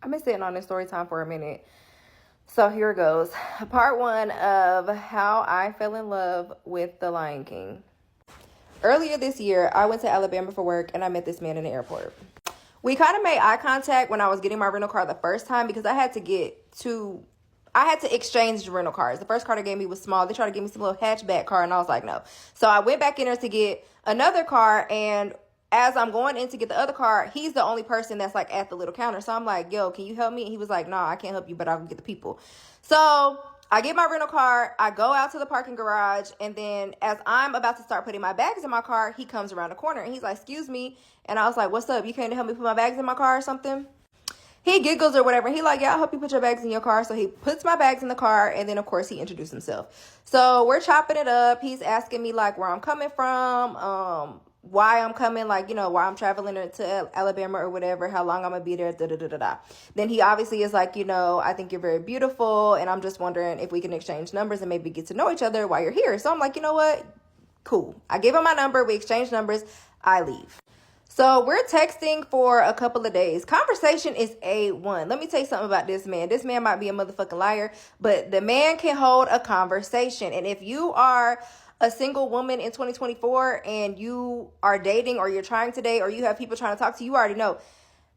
I've been sitting on this story time for a minute. So here it goes. Part one of how I fell in love with The Lion King. Earlier this year, I went to Alabama for work and I met this man in the airport. We kind of made eye contact when I was getting my rental car the first time because I had to exchange the rental cars. The first car they gave me was small. They tried to give me some little hatchback car and I was like, no. So I went back in there to get another car, and as I'm going in to get the other car, he's the only person that's like at the little counter. So I'm like, yo, can you help me? And he was like, no, I can't help you, but I'll get the people. So I get my rental car, I go out to the parking garage, and then as I'm about to start putting my bags in my car, he comes around the corner and he's like, excuse me. And I was like, what's up? You came to help me put my bags in my car or something? He giggles or whatever. He like, yeah, I'll help you put your bags in your car. So he puts my bags in the car, and then of course he introduced himself. So we're chopping it up. He's asking me like where I'm coming from, why I'm coming, like, you know, why I'm traveling to Alabama or whatever, how long I'm gonna be there, da-da-da-da-da. Then he obviously is like, you know, I think you're very beautiful, and I'm just wondering if we can exchange numbers and maybe get to know each other while you're here. So I'm like, you know what? Cool. I gave him my number. We exchanged numbers. I leave. So we're texting for a couple of days. Conversation is A1. Let me tell you something about this man. This man might be a motherfucking liar, but the man can hold a conversation. And if you are a single woman in 2024 and you are dating or you're trying to date or you have people trying to talk to you, you already know.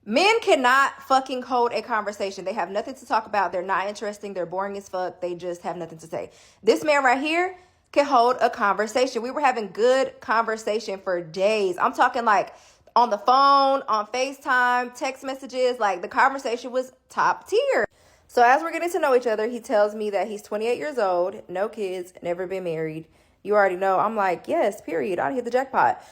Men cannot fucking hold a conversation. They have nothing to talk about. They're not interesting. They're boring as fuck. They just have nothing to say. This man right here can hold a conversation. We were having good conversation for days. I'm talking like on the phone, on FaceTime, text messages. Like the conversation was top tier. So as we're getting to know each other, he tells me that he's 28 years old, no kids, never been married. You already know. I'm like, yes, period. I hit the jackpot.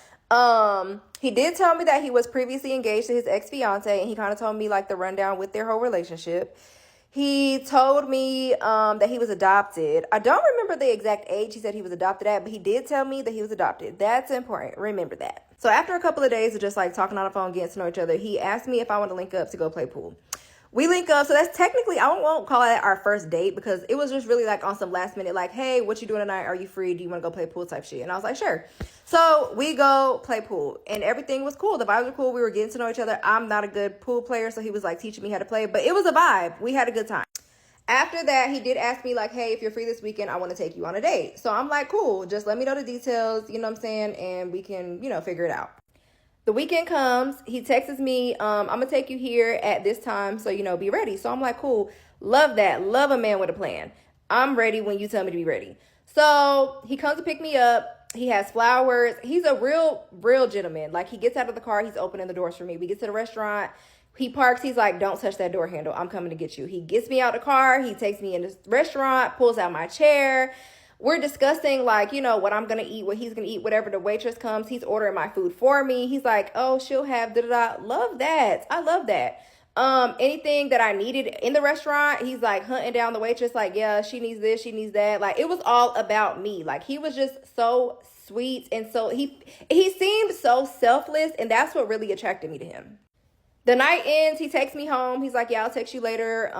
He did tell me that he was previously engaged to his ex-fiance, and he kind of told me like the rundown with their whole relationship. He told me that he was adopted. I don't remember the exact age he said he was adopted at, but he did tell me that he was adopted. That's important. Remember that. So after a couple of days of just like talking on the phone, getting to know each other, he asked me if I want to link up to go play pool. We link up. So that's technically, I won't call it our first date because it was just really like on some last minute, like, hey, what you doing tonight? Are you free? Do you want to go play pool type shit? And I was like, sure. So we go play pool and everything was cool. The vibes were cool. We were getting to know each other. I'm not a good pool player, so he was like teaching me how to play, but it was a vibe. We had a good time. After that, he did ask me like, hey, if you're free this weekend, I want to take you on a date. So I'm like, cool. Just let me know the details, you know what I'm saying? And we can, you know, figure it out. The weekend comes, he texts me, I'm going to take you here at this time, so, you know, be ready. So I'm like, cool, love that. Love a man with a plan. I'm ready when you tell me to be ready. So he comes to pick me up. He has flowers. He's a real gentleman. Like, he gets out of the car. He's opening the doors for me. We get to the restaurant. He parks. He's like, don't touch that door handle. I'm coming to get you. He gets me out the car. He takes me in the restaurant, pulls out my chair. We're discussing, like, you know, what I'm going to eat, what he's going to eat, whatever. The waitress comes, he's ordering my food for me. He's like, oh, she'll have da-da-da. Love that. I love that. Anything that I needed in the restaurant, he's like hunting down the waitress, like, yeah, she needs this, she needs that. Like, it was all about me. Like, he was just so sweet. And so he seemed so selfless. And that's what really attracted me to him. The night ends, he takes me home. He's like, yeah, I'll text you later.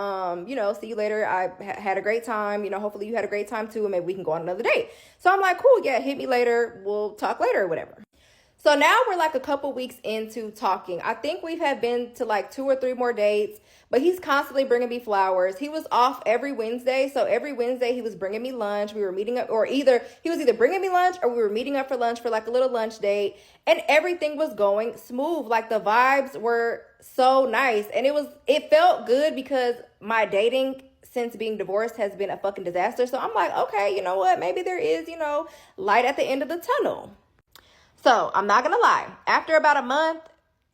You know, see you later. I had a great time. You know, hopefully you had a great time too, and maybe we can go on another date. So I'm like, cool, yeah, hit me later. We'll talk later or whatever. So now we're like a couple weeks into talking. I think we've been to like 2 or 3 more dates, but he's constantly bringing me flowers. He was off every Wednesday. So every Wednesday he was bringing me lunch. We were meeting up, or he was either bringing me lunch or we were meeting up for lunch for like a little lunch date, and everything was going smooth. Like, the vibes were so nice, and it felt good because my dating since being divorced has been a fucking disaster. So I'm like, okay, you know what? Maybe there is, you know, light at the end of the tunnel. So I'm not going to lie. After about a month,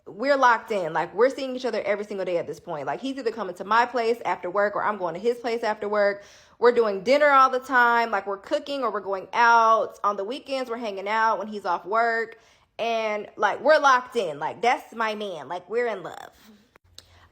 we're locked in. Like, we're seeing each other every single day at this point. Like, he's either coming to my place after work or I'm going to his place after work. We're doing dinner all the time. Like, we're cooking or we're going out. On the weekends, we're hanging out when he's off work. And like, we're locked in. Like, that's my man. Like, we're in love.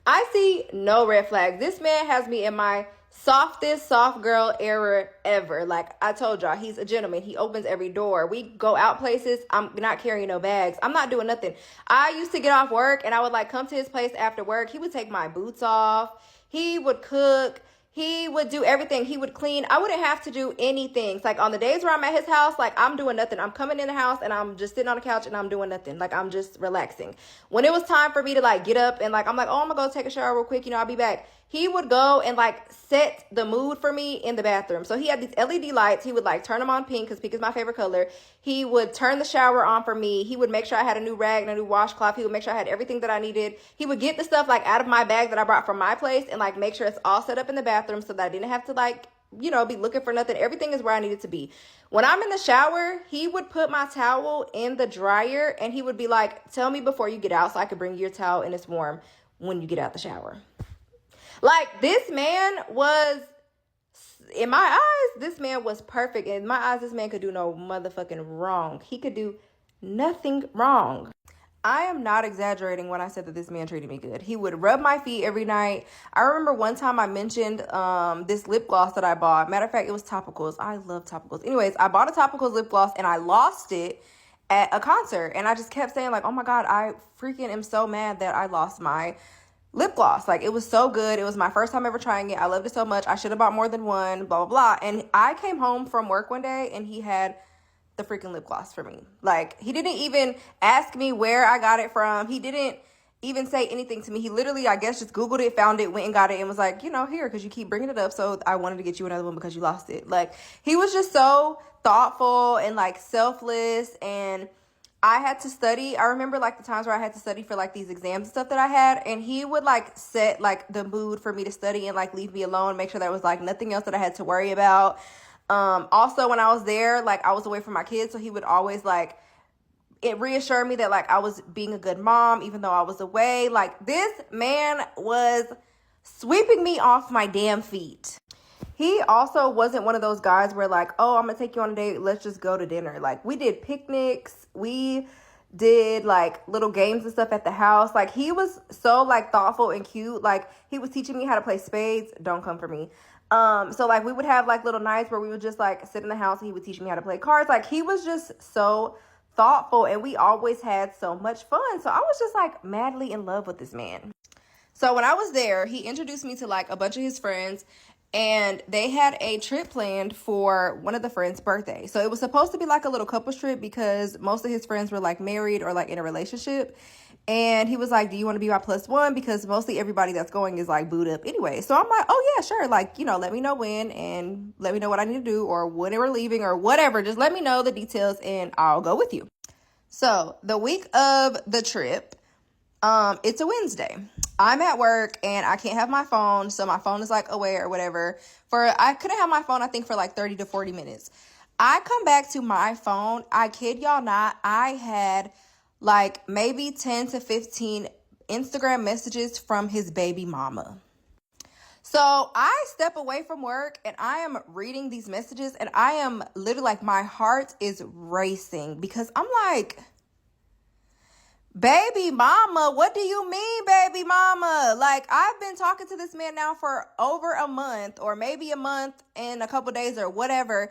I see no red flags. This man has me in my softest soft girl era ever. Like I told y'all, he's a gentleman. He opens every door. We go out places. I'm not carrying no bags. I'm not doing nothing. I used to get off work and I would like come to his place after work. He would take my boots off. He would cook. He would do everything. He would clean. I wouldn't have to do anything. It's like on the days where I'm at his house, like I'm doing nothing. I'm coming in the house and I'm just sitting on the couch and I'm doing nothing. Like I'm just relaxing. When it was time for me to like get up and like, I'm like, oh, I'm gonna go take a shower real quick. I'll be back. He would go and like set the mood for me in the bathroom. So he had these LED lights. He would like turn them on pink because pink is my favorite color. He would turn the shower on for me. He would make sure I had a new rag and a new washcloth. He would make sure I had everything that I needed. He would get the stuff like out of my bag that I brought from my place and like make sure it's all set up in the bathroom so that I didn't have to like, be looking for nothing. Everything is where I needed to be. When I'm in the shower, he would put my towel in the dryer and he would be like, tell me before you get out so I could bring you your towel and it's warm when you get out the shower. Like, this man was, in my eyes, this man was perfect. In my eyes, this man could do no motherfucking wrong. He could do nothing wrong. I am not exaggerating when I said that this man treated me good. He would rub my feet every night. I remember one time I mentioned this lip gloss that I bought. Matter of fact, it was topicals. I love topicals. Anyways, I bought a topicals lip gloss and I lost it at a concert. And I just kept saying like, oh my God, I freaking am so mad that I lost my lip gloss. Like, it was so good. It was my first time ever trying it. I loved it so much. I should have bought more than one, blah, blah, blah. And I came home from work one day and he had the freaking lip gloss for me. Like, he didn't even ask me where I got it from. He didn't even say anything to me. He literally, I guess, just Googled it, found it, went and got it, and was like, here, because you keep bringing it up, so I wanted to get you another one because you lost it. Like, he was just so thoughtful and, like, selfless, and I had to study. I remember like the times where I had to study for like these exams and stuff that I had, and he would like set like the mood for me to study and like leave me alone, make sure there was like nothing else that I had to worry about. Also when I was there, like I was away from my kids, so he would always like it reassured me that like I was being a good mom even though I was away. Like, this man was sweeping me off my damn feet. He also wasn't one of those guys where like, oh, I'm going to take you on a date. Let's just go to dinner. Like, we did picnics. We did like little games and stuff at the house. Like, he was so like thoughtful and cute. Like, he was teaching me how to play spades. Don't come for me. So like we would have like little nights where we would just like sit in the house and he would teach me how to play cards. Like, he was just so thoughtful and we always had so much fun. So I was just like madly in love with this man. So when I was there, he introduced me to like a bunch of his friends. And they had a trip planned for one of the friends' birthday. So it was supposed to be like a little couples trip because most of his friends were like married or like in a relationship. And he was like, do you want to be my plus one? Because mostly everybody that's going is like booed up anyway. So I'm like, oh yeah, sure. Like, let me know when and let me know what I need to do or when we're leaving or whatever. Just let me know the details and I'll go with you. So the week of the trip, it's a Wednesday. I'm at work and I can't have my phone. So my phone is like away or whatever. I couldn't have my phone, I think, for like 30 to 40 minutes. I come back to my phone. I kid y'all not. I had like maybe 10 to 15 Instagram messages from his baby mama. So I step away from work and I am reading these messages and I am literally like, my heart is racing because I'm like, baby mama, what do you mean, baby mama? Like, I've been talking to this man now for over a month or maybe a month and a couple days or whatever.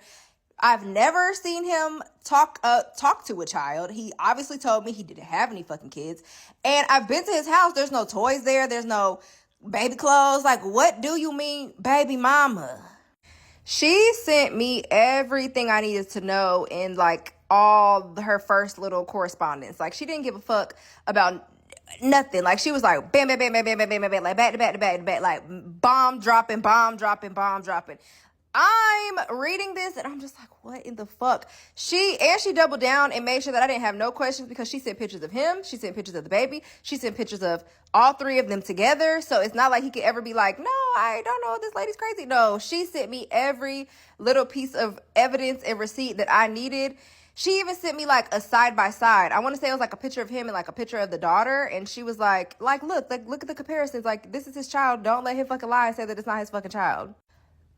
I've never seen him talk to a child. He obviously told me he didn't have any fucking kids. And I've been to his house. There's no toys there. There's no baby clothes. Like, what do you mean, baby mama? She sent me everything I needed to know in like all her first little correspondence. Like, she didn't give a fuck about nothing. Like, she was like bam, bam, bam, bam, bam, bam, bam, bam, like back to back to back to back, like bomb dropping, bomb dropping, bomb dropping. I'm reading this and I'm just like, what in the fuck? She doubled down and made sure that I didn't have no questions because she sent pictures of him. She sent pictures of the baby. She sent pictures of all three of them together. So it's not like he could ever be like, no, I don't know. This lady's crazy. No, she sent me every little piece of evidence and receipt that I needed. She even sent me like a side by side. I want to say it was like a picture of him and like a picture of the daughter. And she was like, look at the comparisons. Like, this is his child. Don't let him fucking lie and say that it's not his fucking child.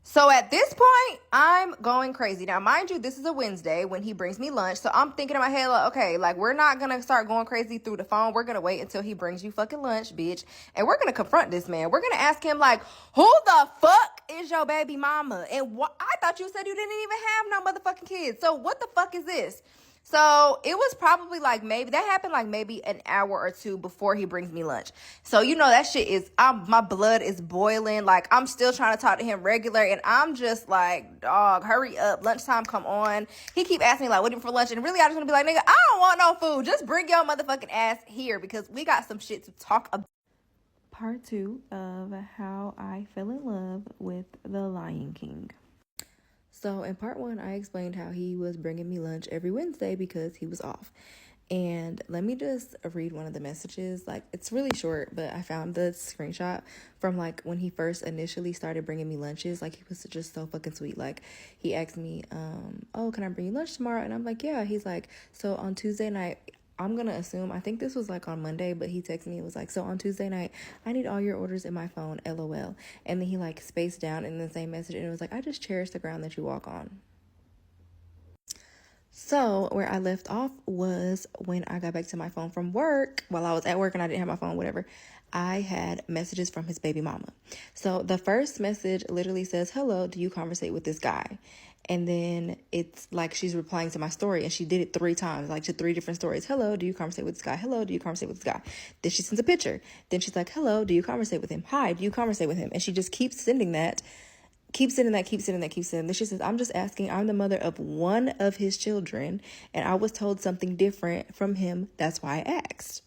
So at this point, I'm going crazy. Now, mind you, this is a Wednesday when he brings me lunch. So I'm thinking in my head, like, okay, like, we're not going to start going crazy through the phone. We're going to wait until he brings you fucking lunch, bitch. And we're going to confront this man. We're going to ask him, like, who the fuck is your baby mama? And I thought you said you didn't even have no motherfucking kids. So what the fuck is this? So it was probably like maybe that happened like maybe an hour or two before he brings me lunch. So you know that shit is my blood is boiling. Like I'm still trying to talk to him regular, and I'm just like, dog, hurry up, lunchtime come on. He keep asking me like, what do you for lunch? And really I just want to be like, nigga, I don't want no food. Just bring your motherfucking ass here because we got some shit to talk about. Part 2 of how I fell in love with The Lion King. So in part 1, I explained how he was bringing me lunch every Wednesday because he was off. And let me just read one of the messages. Like, it's really short, but I found the screenshot from like when he first initially started bringing me lunches. Like, he was just so fucking sweet. Like, he asked me, oh, can I bring you lunch tomorrow? And I'm like, yeah. He's like, so on Tuesday night, I'm going to assume, I think this was like on Monday, but he texted me, it was like, so on Tuesday night, I need all your orders in my phone, LOL. And then he like spaced down in the same message, and it was like, I just cherish the ground that you walk on. So where I left off was when I got back to my phone from work, while I was at work and I didn't have my phone, whatever, I had messages from his baby mama. So the first message literally says, hello, do you conversate with this guy? And then it's like she's replying to my story, and she did it 3 times, like to 3 different stories. Hello, do you conversate with this guy? Hello, do you conversate with this guy? Then she sends a picture. Then she's like, hello, do you conversate with him? Hi, do you conversate with him? And she just keeps sending that. Keep sending that. Then she says, I'm just asking. I'm the mother of one of his children, and I was told something different from him. That's why I asked.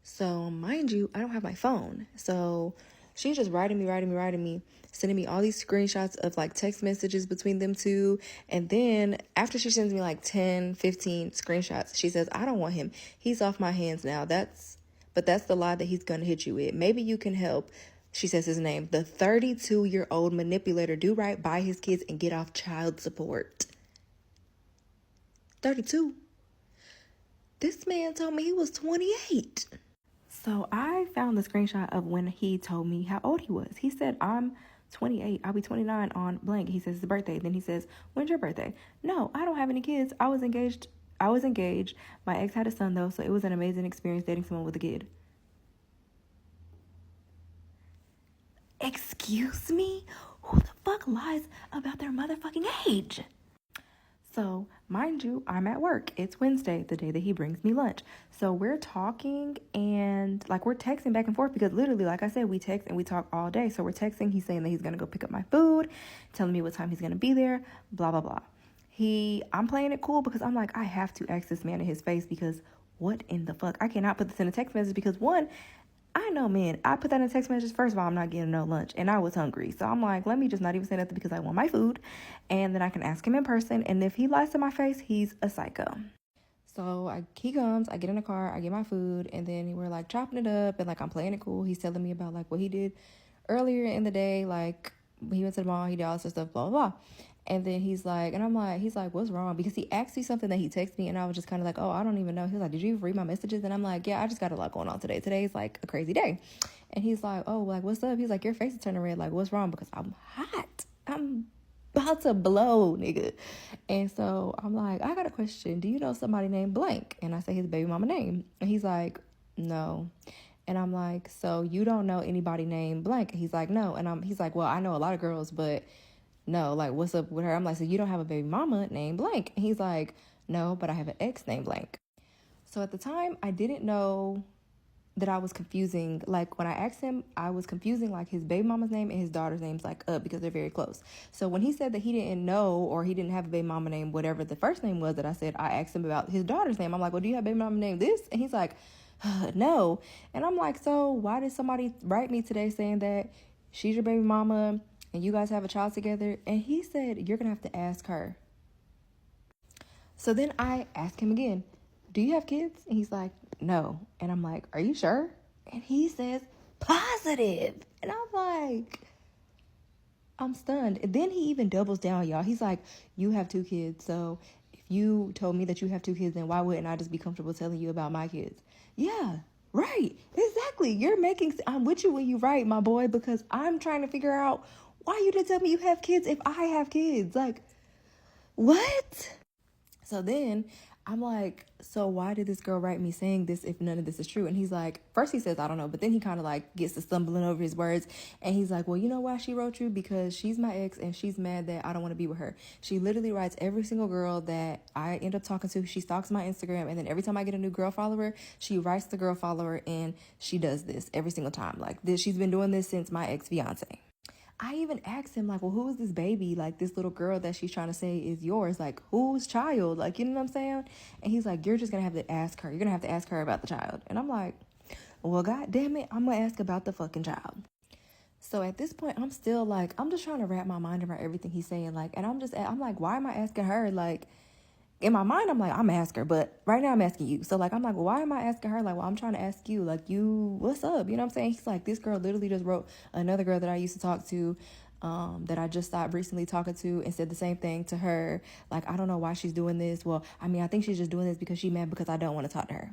So mind you, I don't have my phone. So she's just writing me, sending me all these screenshots of like text messages between them two. And then after she sends me like 10, 15 screenshots, she says, I don't want him. He's off my hands now. That's the lie that he's going to hit you with. Maybe you can help. She says his name, the 32-year-old manipulator. Do right by his kids and get off child support. 32. This man told me he was 28. So I found the screenshot of when he told me how old he was. He said, I'm 28. I'll be 29 on blank. He says his birthday. Then he says, when's your birthday? No, I don't have any kids. I was engaged. My ex had a son though, so it was an amazing experience dating someone with a kid. Excuse me? Who the fuck lies about their motherfucking age? So, mind you, I'm at work. It's Wednesday, the day that he brings me lunch. So we're talking and like we're texting back and forth because literally, like I said, we text and we talk all day. So we're texting. He's saying that he's going to go pick up my food, telling me what time he's going to be there, blah, blah, blah. I'm playing it cool because I'm like, I have to ask this man in his face because what in the fuck? I cannot put this in a text message because one, I know, man, I put that in a text message. First of all, I'm not getting no lunch and I was hungry. So I'm like, let me just not even say nothing because I want my food. And then I can ask him in person. And if he lies to my face, he's a psycho. So he comes, I get in the car, I get my food, and then we're like chopping it up and like I'm playing it cool. He's telling me about like what he did earlier in the day. Like he went to the mall, he did all this stuff, blah, blah, blah. And then he's like, what's wrong? Because he asked me something that he texted me and I was just kind of like, oh, I don't even know. He's like, did you read my messages? And I'm like, yeah, I just got a lot going on today. Today's like a crazy day. And he's like, oh, like, what's up? He's like, your face is turning red. Like, what's wrong? Because I'm hot. I'm about to blow, nigga. And so I'm like, I got a question. Do you know somebody named blank? And I say his baby mama name. And he's like, no. And I'm like, so you don't know anybody named blank? And he's like, no. And he's like, well, I know a lot of girls, but no, like, what's up with her? I'm like, so you don't have a baby mama named blank? And he's like, no, but I have an ex named blank. So at the time, I didn't know that I was confusing. Like, when I asked him, I was confusing, like, his baby mama's name and his daughter's names, like, up because they're very close. So when he said that he didn't know or he didn't have a baby mama name, whatever the first name was that I said, I asked him about his daughter's name. I'm like, well, do you have a baby mama named this? And he's like, no. And I'm like, so why did somebody write me today saying that she's your baby mama and you guys have a child together? And he said, you're going to have to ask her. So then I asked him again, do you have kids? And he's like, no. And I'm like, are you sure? And he says, positive. And I'm like, I'm stunned. And then he even doubles down, y'all. He's like, you have 2 kids. So if you told me that you have 2 kids, then why wouldn't I just be comfortable telling you about my kids? Yeah, right. Exactly. I'm with you when you right, my boy, because I'm trying to figure out why you didn't tell me you have kids if I have kids. Like, what? So then I'm like, so why did this girl write me saying this if none of this is true? And he's like, first he says, I don't know. But then he kind of like gets to stumbling over his words. And he's like, well, you know why she wrote you? Because she's my ex and she's mad that I don't want to be with her. She literally writes every single girl that I end up talking to. She stalks my Instagram. And then every time I get a new girl follower, she writes the girl follower and she does this every single time. Like this, she's been doing this since my ex-fiance. I even asked him, like, well, who is this baby? Like, this little girl that she's trying to say is yours. Like, whose child? Like, you know what I'm saying? And he's like, you're just going to have to ask her. You're going to have to ask her about the child. And I'm like, well, God damn it. I'm going to ask about the fucking child. So at this point, I'm still like, I'm just trying to wrap my mind around everything he's saying. Like, and I'm like, why am I asking her? Like, in my mind, I'm like, I'm gonna ask her, but right now I'm asking you. So like, I'm like, well, why am I asking her? Like, well, I'm trying to ask you, like, you, what's up? You know what I'm saying? He's like, this girl literally just wrote another girl that I used to talk to, that I just stopped recently talking to, and said the same thing to her. Like, I don't know why she's doing this. Well, I mean, I think she's just doing this because she's mad because I don't want to talk to her.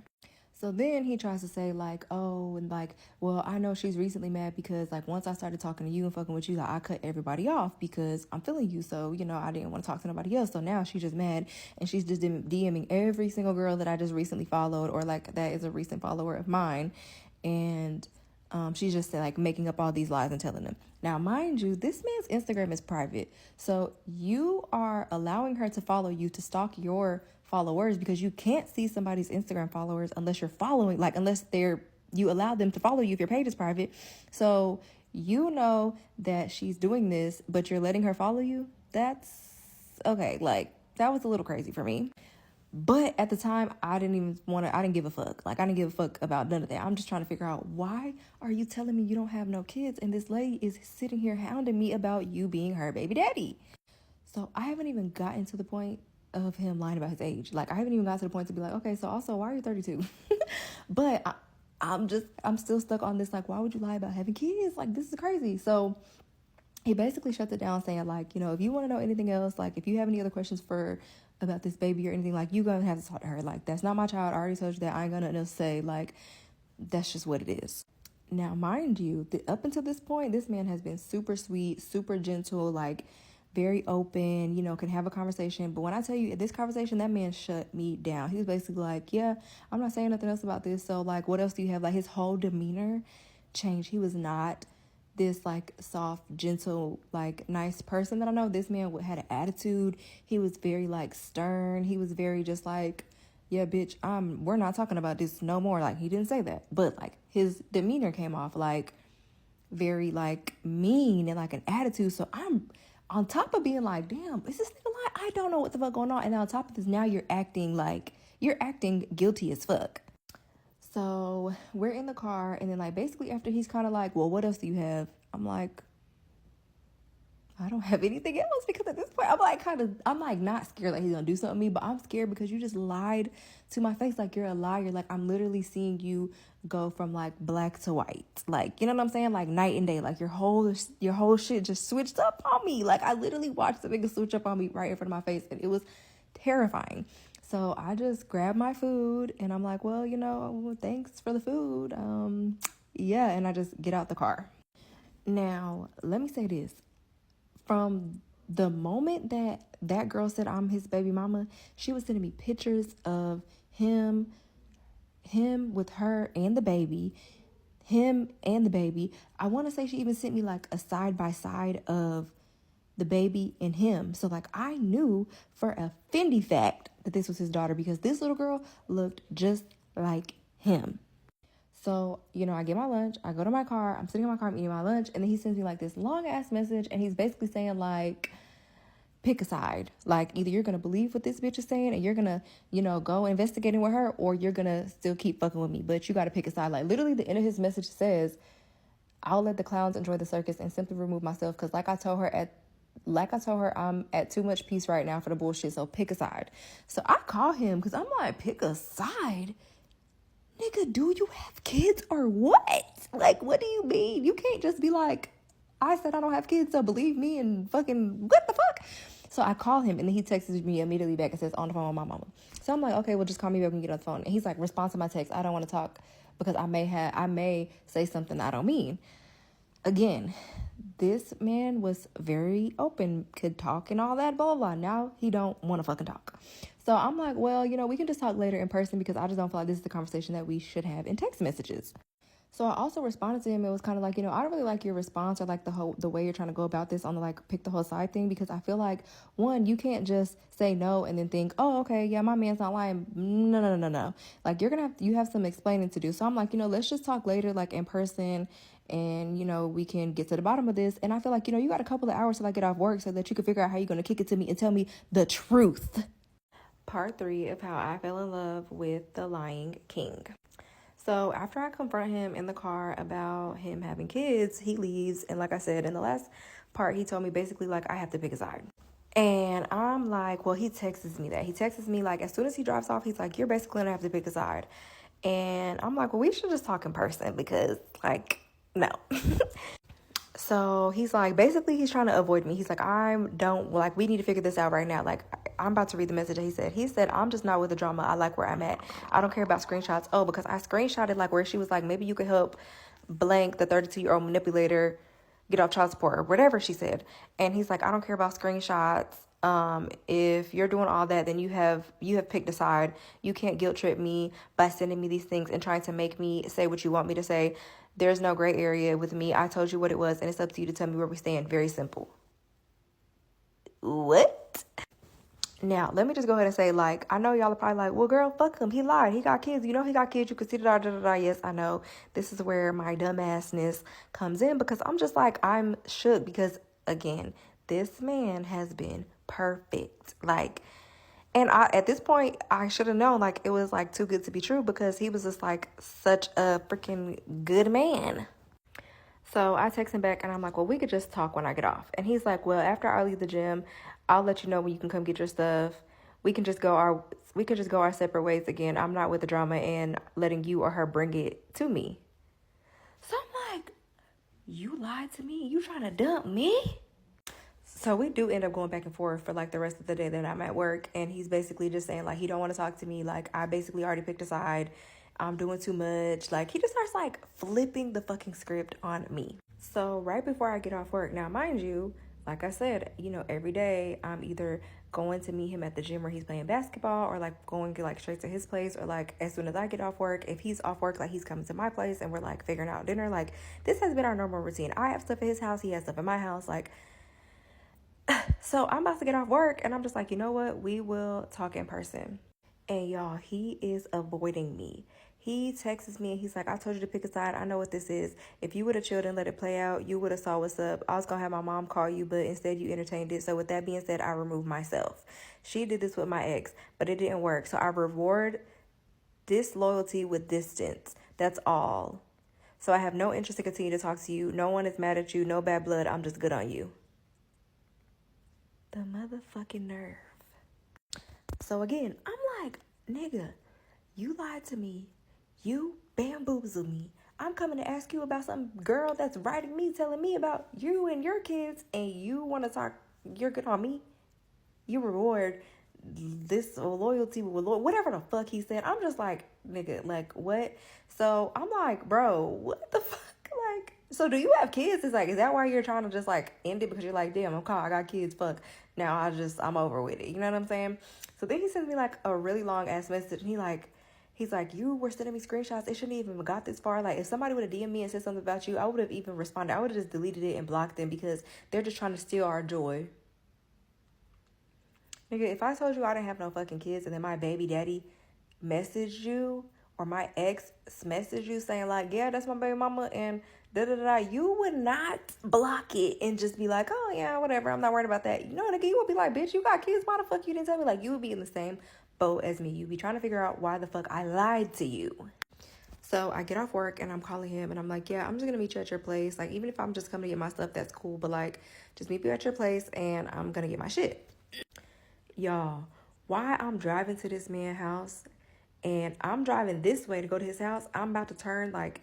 So then he tries to say like, oh, and like, well, I know she's recently mad because like once I started talking to you and fucking with you, like I cut everybody off because I'm feeling you. So, you know, I didn't want to talk to nobody else. So now she's just mad and she's just DMing every single girl that I just recently followed or like that is a recent follower of mine. And she's just like making up all these lies and telling them. Now, mind you, this man's Instagram is private. So you are allowing her to follow you, to stalk your followers, because you can't see somebody's Instagram followers unless you're following, like unless you allow them to follow you if your page is private. So you know that she's doing this, but you're letting her follow you. That's okay. Like that was a little crazy for me. But at the time, I didn't give a fuck. Like, I didn't give a fuck about none of that. I'm just trying to figure out, why are you telling me you don't have no kids? And this lady is sitting here hounding me about you being her baby daddy. So I haven't even gotten to the point of him lying about his age. Like, I haven't even got to the point to be like, okay, so also, why are you 32? But I'm still stuck on this. Like, why would you lie about having kids? Like, this is crazy. So he basically shuts it down saying like, you know, if you want to know anything else, like if you have any other questions about this baby or anything, like you gonna have to talk to her. Like, that's not my child. I already told you that. I ain't gonna nothing else to say. Like, that's just what it is. Now, mind you, up until this point, this man has been super sweet, super gentle, like very open, you know, can have a conversation. But when I tell you this conversation, that man shut me down. He was basically like, yeah, I'm not saying nothing else about this. So like, what else do you have? Like his whole demeanor changed. He was not this like soft, gentle, like nice person that I know. This man had an attitude. He was very like stern. He was very just like, yeah, bitch, we're not talking about this no more. Like he didn't say that, but like his demeanor came off like very like mean and like an attitude. So I'm on top of being like, damn, is this nigga lying? I don't know what the fuck going on. And on top of this, now you're acting guilty as fuck. So we're in the car, and then like basically after he's kind of like, well, what else do you have? I'm like, I don't have anything else, because at this point I'm like not scared like he's gonna do something to me, but I'm scared because you just lied to my face. Like you're a liar. Like I'm literally seeing you go from like black to white. Like, you know what I'm saying? Like night and day. Like your whole shit just switched up on me. Like I literally watched the nigga switch up on me right in front of my face, and it was terrifying. So I just grabbed my food and I'm like, well, you know, thanks for the food. Yeah. And I just get out the car. Now, let me say this. From the moment that girl said I'm his baby mama, she was sending me pictures of him with her and the baby, I want to say she even sent me like a side by side of the baby and him. So like I knew for a Fendi fact that this was his daughter, because this little girl looked just like him. So, you know, I get my lunch, I go to my car, I'm sitting in my car, I'm eating my lunch, and then he sends me like this long ass message, and he's basically saying like, pick a side. Like either you're gonna believe what this bitch is saying and you're gonna, you know, go investigating with her, or you're gonna still keep fucking with me. But you gotta pick a side. Like literally the end of his message says, I'll let the clowns enjoy the circus and simply remove myself, because like I told her, I'm at too much peace right now for the bullshit, so pick a side. So I call him because I'm like, pick a side? Nigga, do you have kids or what? Like, what do you mean? You can't just be like, I said I don't have kids, so believe me and fucking what the fuck? So I call him, and then he texts me immediately back and says, on the phone with my mama. So I'm like, okay, well, just call me back when you get on the phone. And he's like, respond to my text. I don't want to talk because I may say something I don't mean. Again, this man was very open, could talk and all that, blah, blah, blah. Now he don't want to fucking talk. So I'm like, well, we can just talk later in person because I just don't feel like this is the conversation that we should have in text messages. So I also responded to him. It was kind of like, I don't really like your response or like the way you're trying to go about this on the like pick the whole side thing, because I feel like, one, you can't just say no and then think, oh, okay, yeah, my man's not lying. No. Like you have some explaining to do. So I'm like, let's just talk later, like in person, and we can get to the bottom of this. And I feel like, you got a couple of hours to like get off work so that you can figure out how you're going to kick it to me and tell me the truth. Part 3 of how I fell in love with the lying king. So after I confront him in the car about him having kids, he leaves. And like I said, in the last part, he told me basically like I have to pick a side. And I'm like, well, he texts me that. He texts me like as soon as he drives off, he's like, you're basically going to have to pick a side. And I'm like, well, we should just talk in person because like, no. So he's like, basically he's trying to avoid me. He's like, we need to figure this out right now. Like, I'm about to read the message that he said, I'm just not with the drama. I like where I'm at. I don't care about screenshots. Oh, because I screenshotted like where she was like, maybe you could help blank the 32-year-old manipulator get off child support or whatever she said. And he's like, I don't care about screenshots. If you're doing all that, then you have picked a side. You can't guilt trip me by sending me these things and trying to make me say what you want me to say. There's no gray area with me. I told you what it was, and it's up to you to tell me where we stand. Very simple. What? Now, let me just go ahead and say, like, I know y'all are probably like, well, girl, fuck him. He lied. He got kids. He got kids. You can see that. Yes, I know. This is where my dumbassness comes in because I'm just like, I'm shook because, again, this man has been perfect. Like, and at this point, I should have known, like, it was, like, too good to be true because he was just, like, such a freaking good man. So I text him back and I'm like, well, we could just talk when I get off. And he's like, well, after I leave the gym, I'll let you know when you can come get your stuff. We can just go our separate ways again. I'm not with the drama and letting you or her bring it to me. So I'm like, you lied to me? You trying to dump me? So we do end up going back and forth for like the rest of the day that I'm at work. And he's basically just saying like, he don't want to talk to me. Like I basically already picked a side. I'm doing too much. Like he just starts like flipping the fucking script on me. So right before I get off work, now mind you, like I said, every day I'm either going to meet him at the gym where he's playing basketball or like going like straight to his place, or like as soon as I get off work, if he's off work, like he's coming to my place and we're like figuring out dinner. Like this has been our normal routine. I have stuff at his house. He has stuff at my house. Like, so I'm about to get off work and I'm just like, you know what? We will talk in person. And y'all, he is avoiding me. He texts me and he's like, I told you to pick a side. I know what this is. If you would have chilled and let it play out, you would have saw what's up. I was going to have my mom call you, but instead you entertained it. So with that being said, I removed myself. She did this with my ex, but it didn't work. So I reward disloyalty with distance. That's all. So I have no interest to continue to talk to you. No one is mad at you. No bad blood. I'm just good on you. The motherfucking nerve. So again, I'm like, nigga, you lied to me. You bamboozled me. I'm coming to ask you about some girl that's writing me, telling me about you and your kids, and you want to talk, you're good on me? You reward this loyalty with whatever the fuck he said. I'm just like, nigga, like, what? So I'm like, bro, what the fuck? Like, so do you have kids? It's like, is that why you're trying to just like end it because you're like, damn, I got kids, fuck. Now I'm over with it. You know what I'm saying? So then he sends me like a really long ass message and he's like, you were sending me screenshots. It shouldn't even got this far. Like if somebody would have DM'd me and said something about you, I would have even responded. I would have just deleted it and blocked them because they're just trying to steal our joy. Nigga, if I told you I didn't have no fucking kids and then my baby daddy messaged you or my ex messaged you saying like, yeah, that's my baby mama and da-da-da, you would not block it and just be like, oh yeah, whatever, I'm not worried about that. You know, nigga, you would be like, bitch, you got kids, why the fuck you didn't tell me? Like, you would be in the same boat as me. You'd be trying to figure out why the fuck I lied to you. So I get off work and I'm calling him and I'm like, yeah, I'm just gonna meet you at your place. Like, even if I'm just coming to get my stuff, that's cool, but like, just meet you at your place and I'm gonna get my shit. Y'all, why I'm driving to this man's house and I'm driving this way to go to his house, I'm about to turn like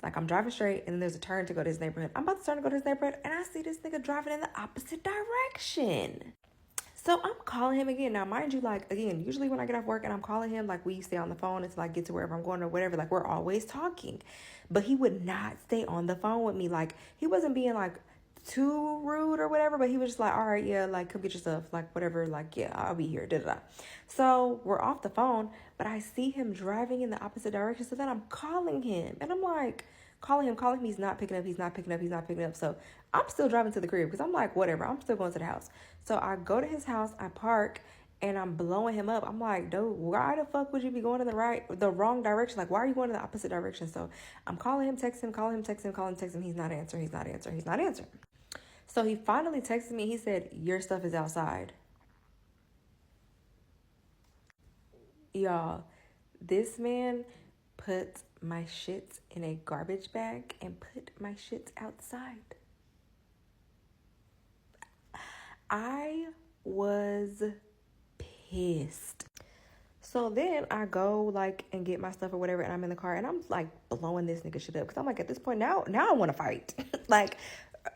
I'm driving straight and then there's a turn to go to his neighborhood. I'm about to turn to go to his neighborhood and I see this nigga driving in the opposite direction. So I'm calling him again. Now, mind you, like, again, usually when I get off work and I'm calling him, like, we stay on the phone until I get to wherever I'm going or whatever. Like, we're always talking. But he would not stay on the phone with me. Like, he wasn't being, like, too rude or whatever, but he was just like, all right, yeah, like, come get your stuff, like, whatever, like, yeah, I'll be here, da-da-da. So we're off the phone, but I see him driving in the opposite direction, so then I'm calling him, and I'm like, calling him, he's not picking up, so I'm still driving to the crib, because I'm like, whatever, I'm still going to the house. So I go to his house, I park, and I'm blowing him up. I'm like, dude, why the fuck would you be going in the wrong direction? Like, why are you going in the opposite direction? So I'm calling him, texting him. He's not answering. So he finally texted me. He said, your stuff is outside. Y'all, this man put my shit in a garbage bag and put my shit outside. I was pissed. So then I go like and get my stuff or whatever, and I'm in the car and I'm like blowing this nigga shit up because I'm like, at this point now I want to fight. Like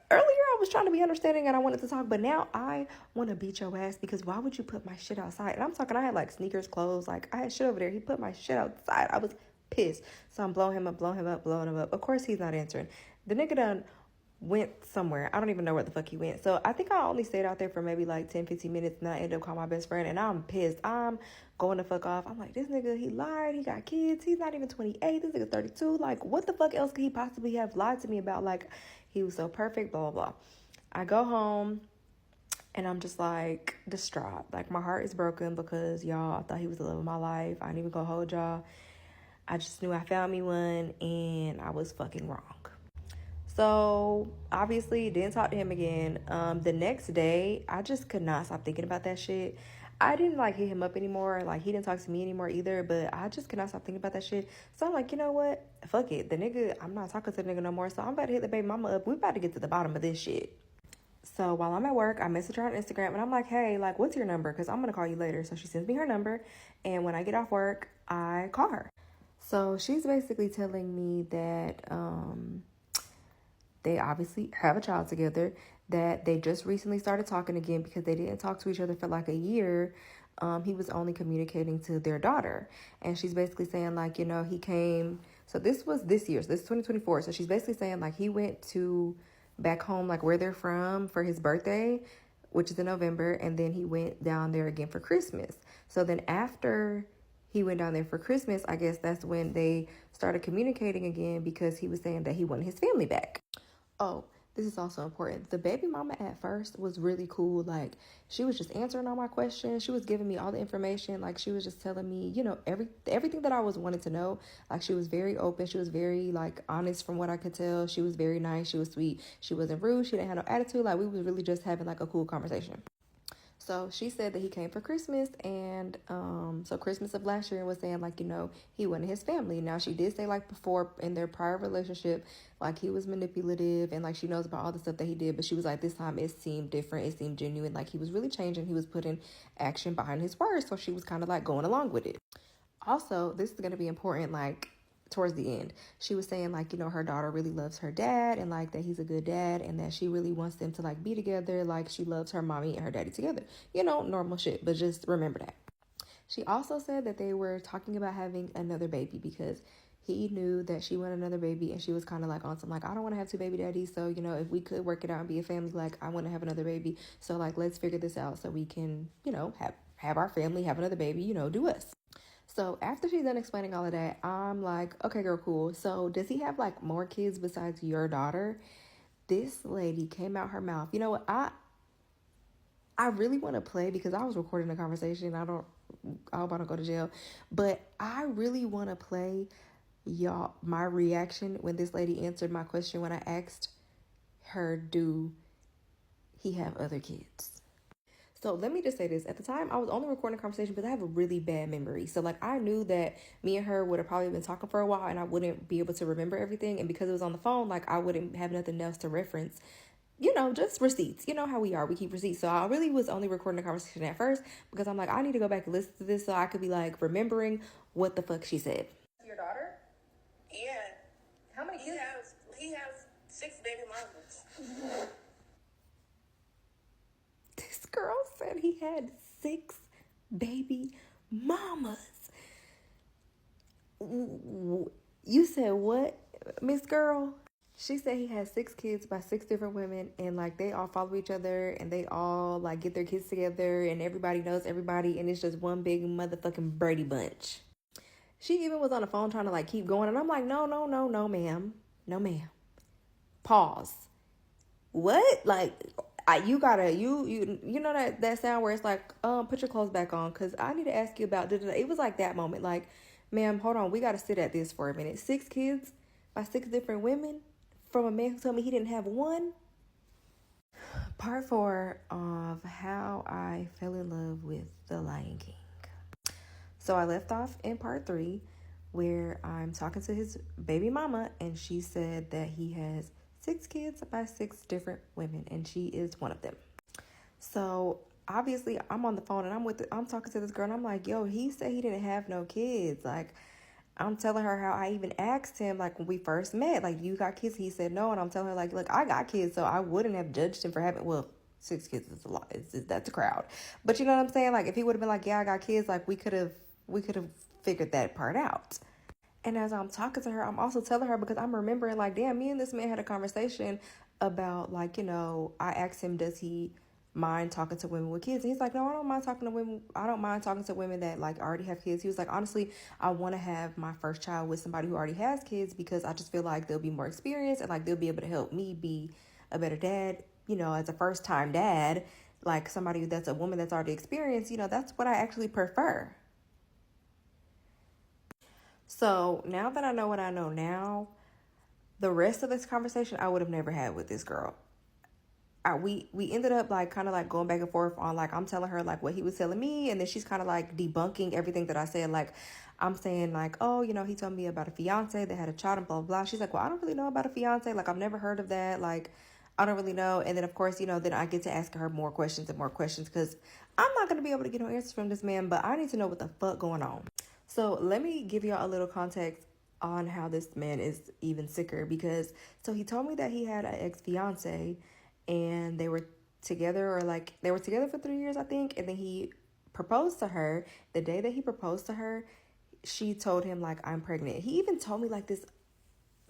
earlier I was trying to be understanding and I wanted to talk, but now I want to beat your ass because why would you put my shit outside? And I'm talking, I had like sneakers, clothes, like I had shit over there. He put my shit outside. I was pissed. So I'm blowing him up. Of course he's not answering. The nigga done went somewhere. I don't even know where the fuck he went. So I think I only stayed out there for maybe like 10-15 minutes, and I ended up calling my best friend, and I'm pissed. I'm going the fuck off. I'm like, this nigga, he lied. He got kids. He's not even 28. This nigga's 32. Like, what the fuck else could he possibly have lied to me about? Like, he was so perfect, blah, blah, blah. I go home, and I'm just like distraught. Like, my heart is broken because, y'all, I thought he was the love of my life. I ain't even gonna hold y'all. I just knew I found me one, and I was fucking wrong. So obviously didn't talk to him again. The next day, I just could not stop thinking about that shit. I didn't like hit him up anymore. Like he didn't talk to me anymore either, but I just could not stop thinking about that shit. So I'm like, you know what? Fuck it. The nigga, I'm not talking to the nigga no more. So I'm about to hit the baby mama up. We about to get to the bottom of this shit. So while I'm at work, I message her on Instagram and I'm like, hey, like, what's your number? Because I'm going to call you later. So she sends me her number. And when I get off work, I call her. So she's basically telling me that, they obviously have a child together, that they just recently started talking again because they didn't talk to each other for like a year. He was only communicating to their daughter. And she's basically saying like, you know, he came. So this was this year. So this is 2024. So she's basically saying like he went to back home, like where they're from for his birthday, which is in November. And then he went down there again for Christmas. So then after he went down there for Christmas, I guess that's when they started communicating again because he was saying that he wanted his family back. Oh, this is also important. The baby mama at first was really cool. Like, she was just answering all my questions. She was giving me all the information. Like, she was just telling me, you know, everything that I was wanting to know. Like, she was very open. She was very, like, honest from what I could tell. She was very nice. She was sweet. She wasn't rude. She didn't have no attitude. Like, we was really just having, like, a cool conversation. So she said that he came for Christmas, and so Christmas of last year, was saying like, you know, he wanted his family. Now she did say like before in their prior relationship, like he was manipulative and like she knows about all the stuff that he did, but she was like, this time it seemed different. It seemed genuine. Like he was really changing. He was putting action behind his words. So she was kind of like going along with it. Also, this is going to be important, like towards the end, she was saying like, you know, her daughter really loves her dad and like that he's a good dad and that she really wants them to like be together. Like she loves her mommy and her daddy together, you know, normal shit, but just remember that. She also said that they were talking about having another baby because he knew that she wanted another baby and she was kind of like on some like, I don't want to have two baby daddies, so you know, if we could work it out and be a family, like I want to have another baby, so like let's figure this out so we can, you know, have our family, have another baby, you know, do us. So after she's done explaining all of that, I'm like, okay, girl, cool. So does he have like more kids besides your daughter? This lady came out her mouth. You know what? I really want to play because I was recording a conversation. I hope I don't go to jail. But I really want to play y'all my reaction when this lady answered my question when I asked her, do he have other kids? So let me just say this. At the time, I was only recording a conversation because I have a really bad memory. So, like, I knew that me and her would have probably been talking for a while and I wouldn't be able to remember everything. And because it was on the phone, like, I wouldn't have nothing else to reference. You know, just receipts. You know how we are. We keep receipts. So I really was only recording a conversation at first because I'm like, I need to go back and listen to this so I could be, like, remembering what the fuck she said. Your daughter? Yeah. How many kids? He has 6 baby mamas. This girl said he had 6 baby mamas. You said what, Miss Girl? She said he has 6 kids by 6 different women, and like they all follow each other, and they all like get their kids together, and everybody knows everybody, and it's just one big motherfucking Brady bunch. She even was on the phone trying to like keep going, and I'm like, no, no, no, no, ma'am, no, ma'am. Pause. What? Like, you gotta you know that sound where it's like, put your clothes back on, cause I need to ask you about. It was like that moment, like, ma'am, hold on, we gotta sit at this for a minute. 6 kids by 6 different women from a man who told me he didn't have one. Part 4 of how I fell in love with the Lion King. So I left off in part 3 where I'm talking to his baby mama, and she said that he has 6 kids by 6 different women, and she is one of them. So obviously I'm on the phone, and I'm talking to this girl, and I'm like, yo, he said he didn't have no kids. Like, I'm telling her how I even asked him, like, when we first met, like, you got kids? He said no. And I'm telling her, like, look, I got kids, so I wouldn't have judged him for having, well, 6 kids is a lot. That's a crowd. But you know what I'm saying? Like, if he would have been like, yeah, I got kids, like, we could have figured that part out. And as I'm talking to her, I'm also telling her, because I'm remembering, like, damn, me and this man had a conversation about, like, you know, I asked him, does he mind talking to women with kids? And he's like, no, I don't mind talking to women. I don't mind talking to women that like already have kids. He was like, honestly, I want to have my first child with somebody who already has kids, because I just feel like they'll be more experienced, and like they'll be able to help me be a better dad, you know, as a first time dad, like somebody that's a woman that's already experienced, you know, that's what I actually prefer. So now that I know what I know now, the rest of this conversation I would have never had with this girl. We ended up like kind of like going back and forth on, like, I'm telling her like what he was telling me, and then she's kind of like debunking everything that I said. Like, I'm saying like, oh, you know, he told me about a fiance that had a child and blah blah blah. She's like, well, I don't really know about a fiance, like I've never heard of that, like I don't really know. And then of course, you know, then I get to ask her more questions and more questions, because I'm not going to be able to get no answers from this man, but I need to know what the fuck going on. So let me give y'all a little context on how this man is even sicker, because so he told me that he had an ex-fiance, and they were together, or like they were together for 3 years, I think, and then he proposed to her. The day that he proposed to her, she told him like, I'm pregnant. He even told me like this,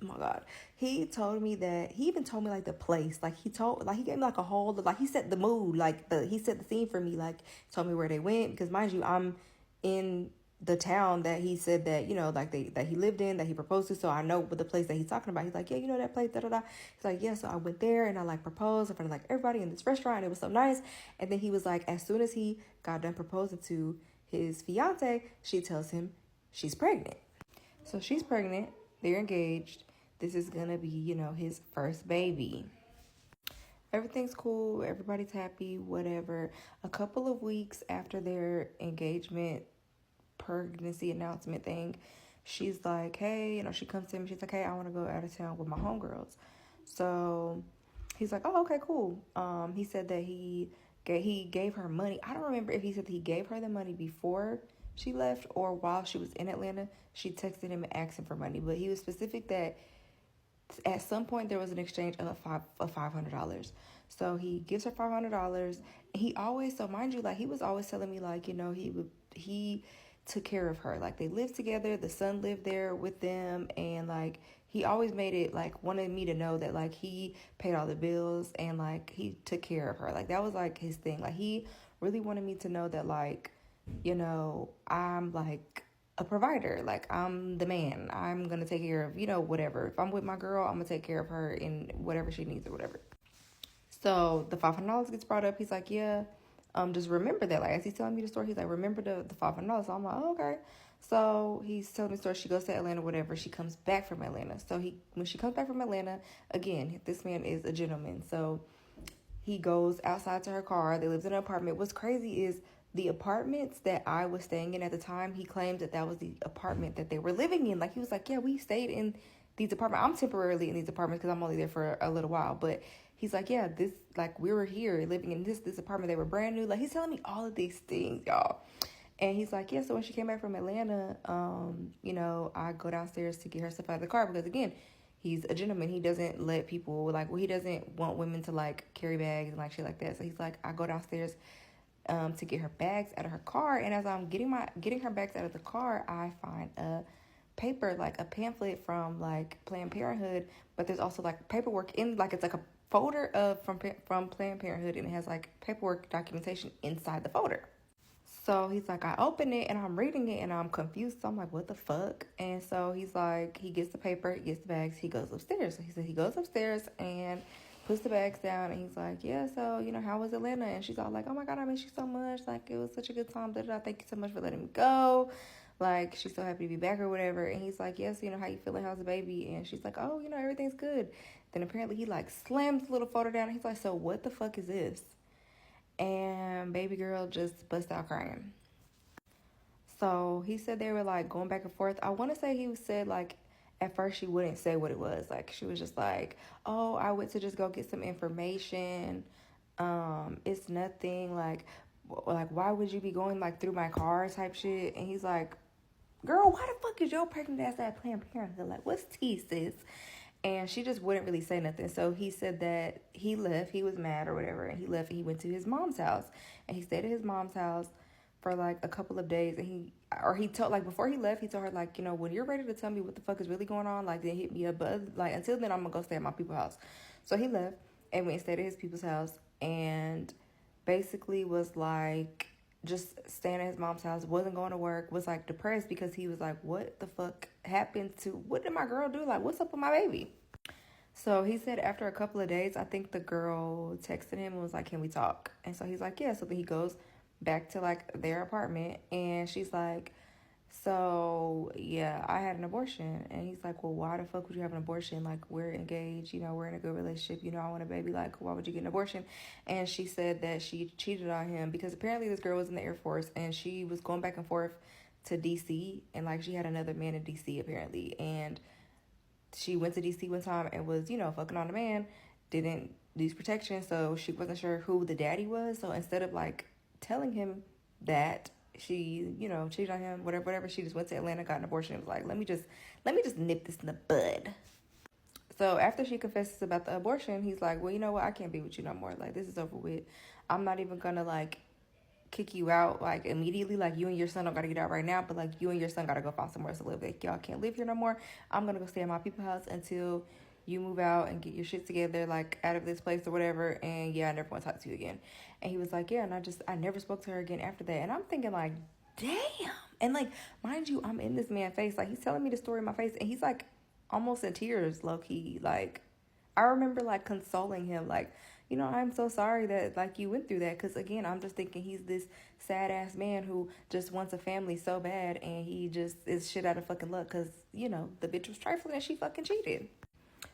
oh my god, he even told me like the place, like he gave me like a whole, like he set the mood, like he set the scene for me, like told me where they went, because mind you, I'm in the town that he said that, you know, like that he lived in, that he proposed to, so I know what the place that he's talking about. He's like, yeah, you know that place, da da da. He's like, yeah, so I went there and I like proposed in front of like everybody in this restaurant, and it was so nice. And then he was like, as soon as he got done proposing to his fiance, she tells him she's pregnant. So she's pregnant, they're engaged, this is gonna be, you know, his first baby. Everything's cool, everybody's happy, whatever. A couple of weeks after their engagement pregnancy announcement thing, she's like, hey, you know, she comes to him, she's like, hey, I want to go out of town with my homegirls. So he's like, oh, okay, cool. He said that he gave her money. I don't remember if he said that he gave her the money before she left or while she was in Atlanta. She texted him and asked him for money, but he was specific that at some point there was an exchange of $500. So he gives her $500. He always, so mind you, like he was always telling me like, you know, he took care of her. Like they lived together, the son lived there with them, and like he always made it like wanted me to know that like he paid all the bills and like he took care of her. Like that was like his thing. Like he really wanted me to know that like, you know, I'm like a provider, like I'm the man, I'm gonna take care of, you know, whatever. If I'm with my girl, I'm gonna take care of her in whatever she needs or whatever. So the $500 gets brought up. He's like, yeah, just remember that. Like as he's telling me the story, he's like, remember the $500. So I'm like, oh, okay. So he's telling me the story. She goes to Atlanta, whatever. She comes back from Atlanta. So when she comes back from Atlanta, again, this man is a gentleman. So he goes outside to her car. They lived in an apartment. What's crazy is the apartments that I was staying in at the time, he claimed that was the apartment that they were living in. Like he was like, yeah, we stayed in these apartments. I'm temporarily in these apartments because I'm only there for a little while. But he's like, yeah, this, like we were here living in this apartment. They were brand new. Like he's telling me all of these things, y'all. And he's like, yeah, so when she came back from Atlanta, you know, I go downstairs to get her stuff out of the car because again, he's a gentleman. He doesn't let people like, well, he doesn't want women to like carry bags and like shit like that. So he's like, I go downstairs to get her bags out of her car, and as I'm getting her bags out of the car, I find a paper, like a pamphlet from like Planned Parenthood, but there's also like paperwork in, like it's like a folder of from Planned Parenthood, and it has like paperwork documentation inside the folder. So he's like, I open it and I'm reading it and I'm confused. So I'm like, what the fuck? And so he's like, he gets the paper, he gets the bags, he goes upstairs. So he said he goes upstairs and puts the bags down, and he's like, yeah, so, you know, how was Atlanta? And she's all like, oh my God, I miss you so much. Like, it was such a good time. Thank you so much for letting me go. Like, she's so happy to be back or whatever. And he's like, yes, you know, how you feeling? How's the baby? And she's like, oh, you know, everything's good. Then apparently he like slams the little photo down, and he's like, so what the fuck is this? And baby girl just bust out crying. So he said they were like going back and forth. I want to say he said like at first she wouldn't say what it was. Like she was just like, oh, I went to just go get some information. It's nothing. Like why would you be going like through my car type shit? And he's like, girl, why the fuck is your pregnant ass at Planned Parenthood? Like, what's tea, sis? And she just wouldn't really say nothing. So he said that he left. He was mad or whatever. And he left and he went to his mom's house. And he stayed at his mom's house for like a couple of days. And he told, like, before he left, he told her, like, you know, when you're ready to tell me what the fuck is really going on, like, then hit me up. But, like, until then, I'm going to go stay at my people's house. So he left and went and stayed at his people's house. And basically was like just staying at his mom's house, wasn't going to work, was like depressed because he was like, what the fuck happened to, what did my girl do? Like, what's up with my baby? So he said after a couple of days, I think the girl texted him and was like, can we talk? And so he's like, yeah. So then he goes back to like their apartment, and she's like, so yeah, I had an abortion. And he's like, well, why the fuck would you have an abortion? Like, we're engaged, you know, we're in a good relationship, you know, I want a baby, like, why would you get an abortion? And she said that she cheated on him because apparently this girl was in the Air Force and she was going back and forth to DC, and like she had another man in DC apparently, and she went to DC one time and was, you know, fucking on a man, didn't use protection, so she wasn't sure who the daddy was. So instead of like telling him that she, you know, cheated on him, whatever, she just went to Atlanta, got an abortion, and was like, let me just nip this in the bud. So after she confesses about the abortion, he's like, well, you know what, I can't be with you no more. Like, this is over with. I'm not even gonna like kick you out like immediately. Like, you and your son don't gotta get out right now, but like you and your son gotta go find somewhere else to live. Like, y'all can't live here no more. I'm gonna go stay at my people's house until you move out and get your shit together, like out of this place or whatever. And yeah, I never want to talk to you again. And he was like, yeah, and I never spoke to her again after that. And I'm thinking like, damn. And like, mind you, I'm in this man's face. Like, he's telling me the story in my face, and he's like almost in tears, low key. Like, I remember like consoling him, like, you know, I'm so sorry that like you went through that, because again, I'm just thinking he's this sad ass man who just wants a family so bad, and he just is shit out of fucking luck because, you know, the bitch was trifling and she fucking cheated.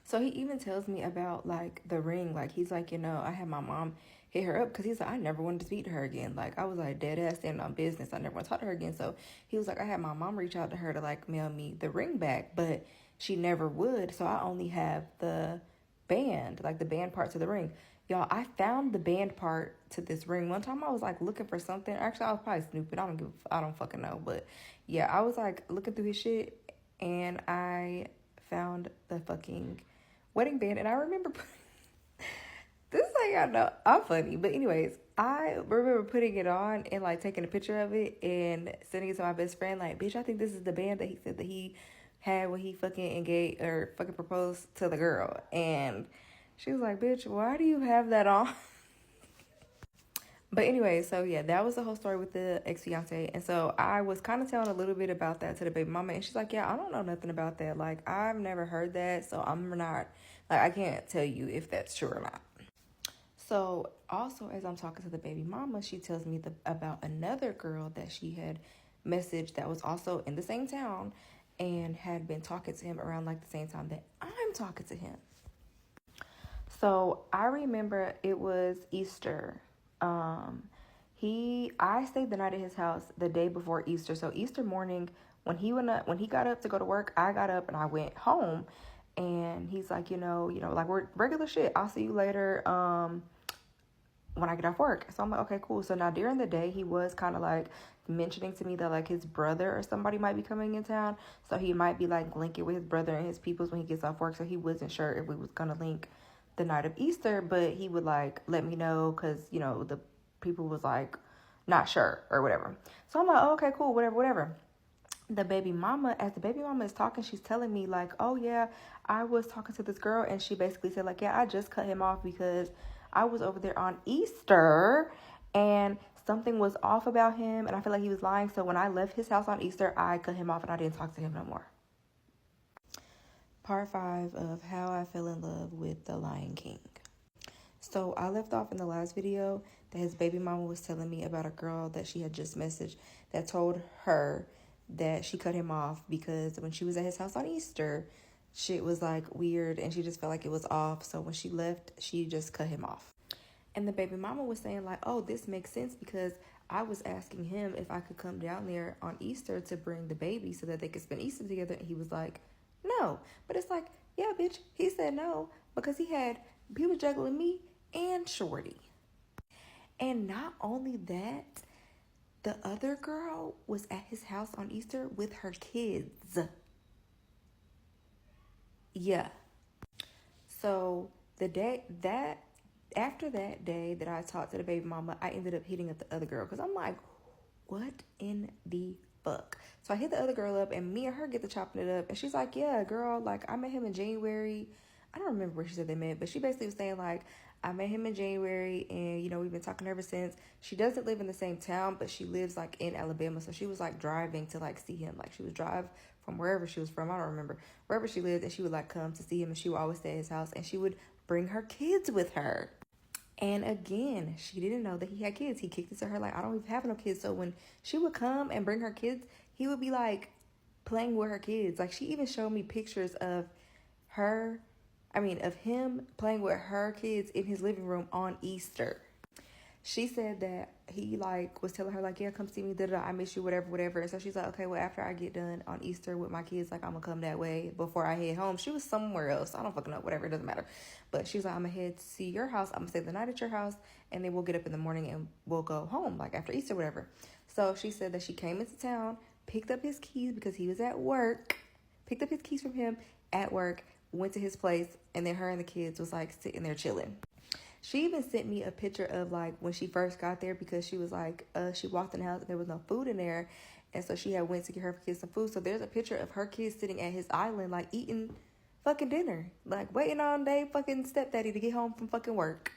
So he even tells me about like the ring. Like, he's like, you know, I had my mom hit her up because he's like, I never wanted to speak to her again. Like, I was like dead ass standing on business. I never want to talk to her again. So he was like, I had my mom reach out to her to like mail me the ring back, but she never would. So I only have the band, like the band part to the ring. Y'all, I found the band part to this ring. One time I was like looking for something. Actually, I was probably snooping. I don't fucking know. But yeah, I was like looking through his shit, and I found the fucking wedding band. And I remember this is like, I know I'm funny, but anyways, I remember putting it on and like taking a picture of it and sending it to my best friend. Like, bitch, I think this is the band that he said that he had when he fucking engaged or fucking proposed to the girl. And she was like, bitch, why do you have that on? But anyway, so yeah, that was the whole story with the ex-fiance. And so I was kind of telling a little bit about that to the baby mama, and she's like, yeah, I don't know nothing about that. Like, I've never heard that, so I'm not, like, I can't tell you if that's true or not. So also, as I'm talking to the baby mama, she tells me about another girl that she had messaged that was also in the same town and had been talking to him around like the same time that I'm talking to him. So I remember it was Easter. I stayed the night at his house the day before Easter. So Easter morning, when he got up to go to work, I got up and I went home. And he's like, you know, like, we're regular shit. I'll see you later. When I get off work. So I'm like, okay, cool. So now during the day, he was kind of like mentioning to me that like his brother or somebody might be coming in town. So he might be like linking with his brother and his peoples when he gets off work. So he wasn't sure if we was going to link the night of Easter, but he would like let me know because, you know, the people was like not sure or whatever. So I'm like, oh, okay, cool, whatever. the baby mama, as the baby mama is talking, she's telling me like, oh yeah, I was talking to this girl and she basically said like, yeah, I just cut him off because I was over there on Easter and something was off about him and I feel like he was lying. So when I left his house on Easter, I cut him off and I didn't talk to him no more. Part 5 of how I fell in love with the Lion King. So I left off in the last video that his baby mama was telling me about a girl that she had just messaged that told her that she cut him off because when she was at his house on Easter, shit was like weird and she just felt like it was off. So when she left, she just cut him off. And the baby mama was saying like, oh, this makes sense because I was asking him if I could come down there on Easter to bring the baby so that they could spend Easter together. And he was like, no. But it's like, yeah, bitch, he said no because he was juggling me and Shorty. And not only that, the other girl was at his house on Easter with her kids. Yeah. So after that day that I talked to the baby mama, I ended up hitting up the other girl because I'm like, what in the fuck? So I hit the other girl up and me and her get to chopping it up and she's like, yeah, girl, like I met him in January. I don't remember where she said they met, but she basically was saying like, I met him in January and, you know, we've been talking ever since. She doesn't live in the same town, but she lives like in Alabama. So she was like driving to like see him. Like she would drive from wherever she was from. I don't remember wherever she lived. And she would like come to see him and she would always stay at his house and she would bring her kids with her. And again, she didn't know that he had kids. He kicked it to her like, I don't even have no kids. So when she would come and bring her kids, he would be like playing with her kids. Like she even showed me pictures of of him playing with her kids in his living room on Easter. She said that he like was telling her like, yeah, come see me, I miss you, whatever. And so she's like, okay, well, after I get done on Easter with my kids, like I'm gonna come that way before I head home. She was somewhere else. I don't fucking know, whatever, it doesn't matter. But she was like, I'm gonna head to see your house. I'm gonna stay the night at your house and then we'll get up in the morning and we'll go home like after Easter, whatever. So she said that she came into town, picked up his keys because he was at work, picked up his keys from him at work, went to his place, and then her and the kids was like sitting there chilling. She even sent me a picture of like when she first got there because she was like, she walked in the house and there was no food in there. And so she had went to get her kids some food. So there's a picture of her kids sitting at his island, like eating fucking dinner, like waiting on their fucking stepdaddy to get home from fucking work.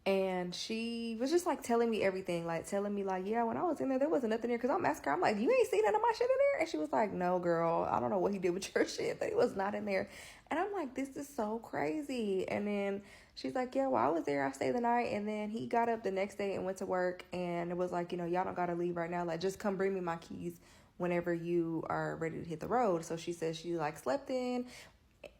And she was just like telling me everything, like telling me like, yeah, when I was in there wasn't nothing there. Cause I'm asking her, I'm like, you ain't seen none of my shit in there? And she was like, no, girl, I don't know what he did with your shit, but it was not in there. And I'm like, this is so crazy. And then she's like, yeah, well, I was there. I stayed the night. And then he got up the next day and went to work. And it was like, you know, y'all don't got to leave right now. Like, just come bring me my keys whenever you are ready to hit the road. So she said she like slept in.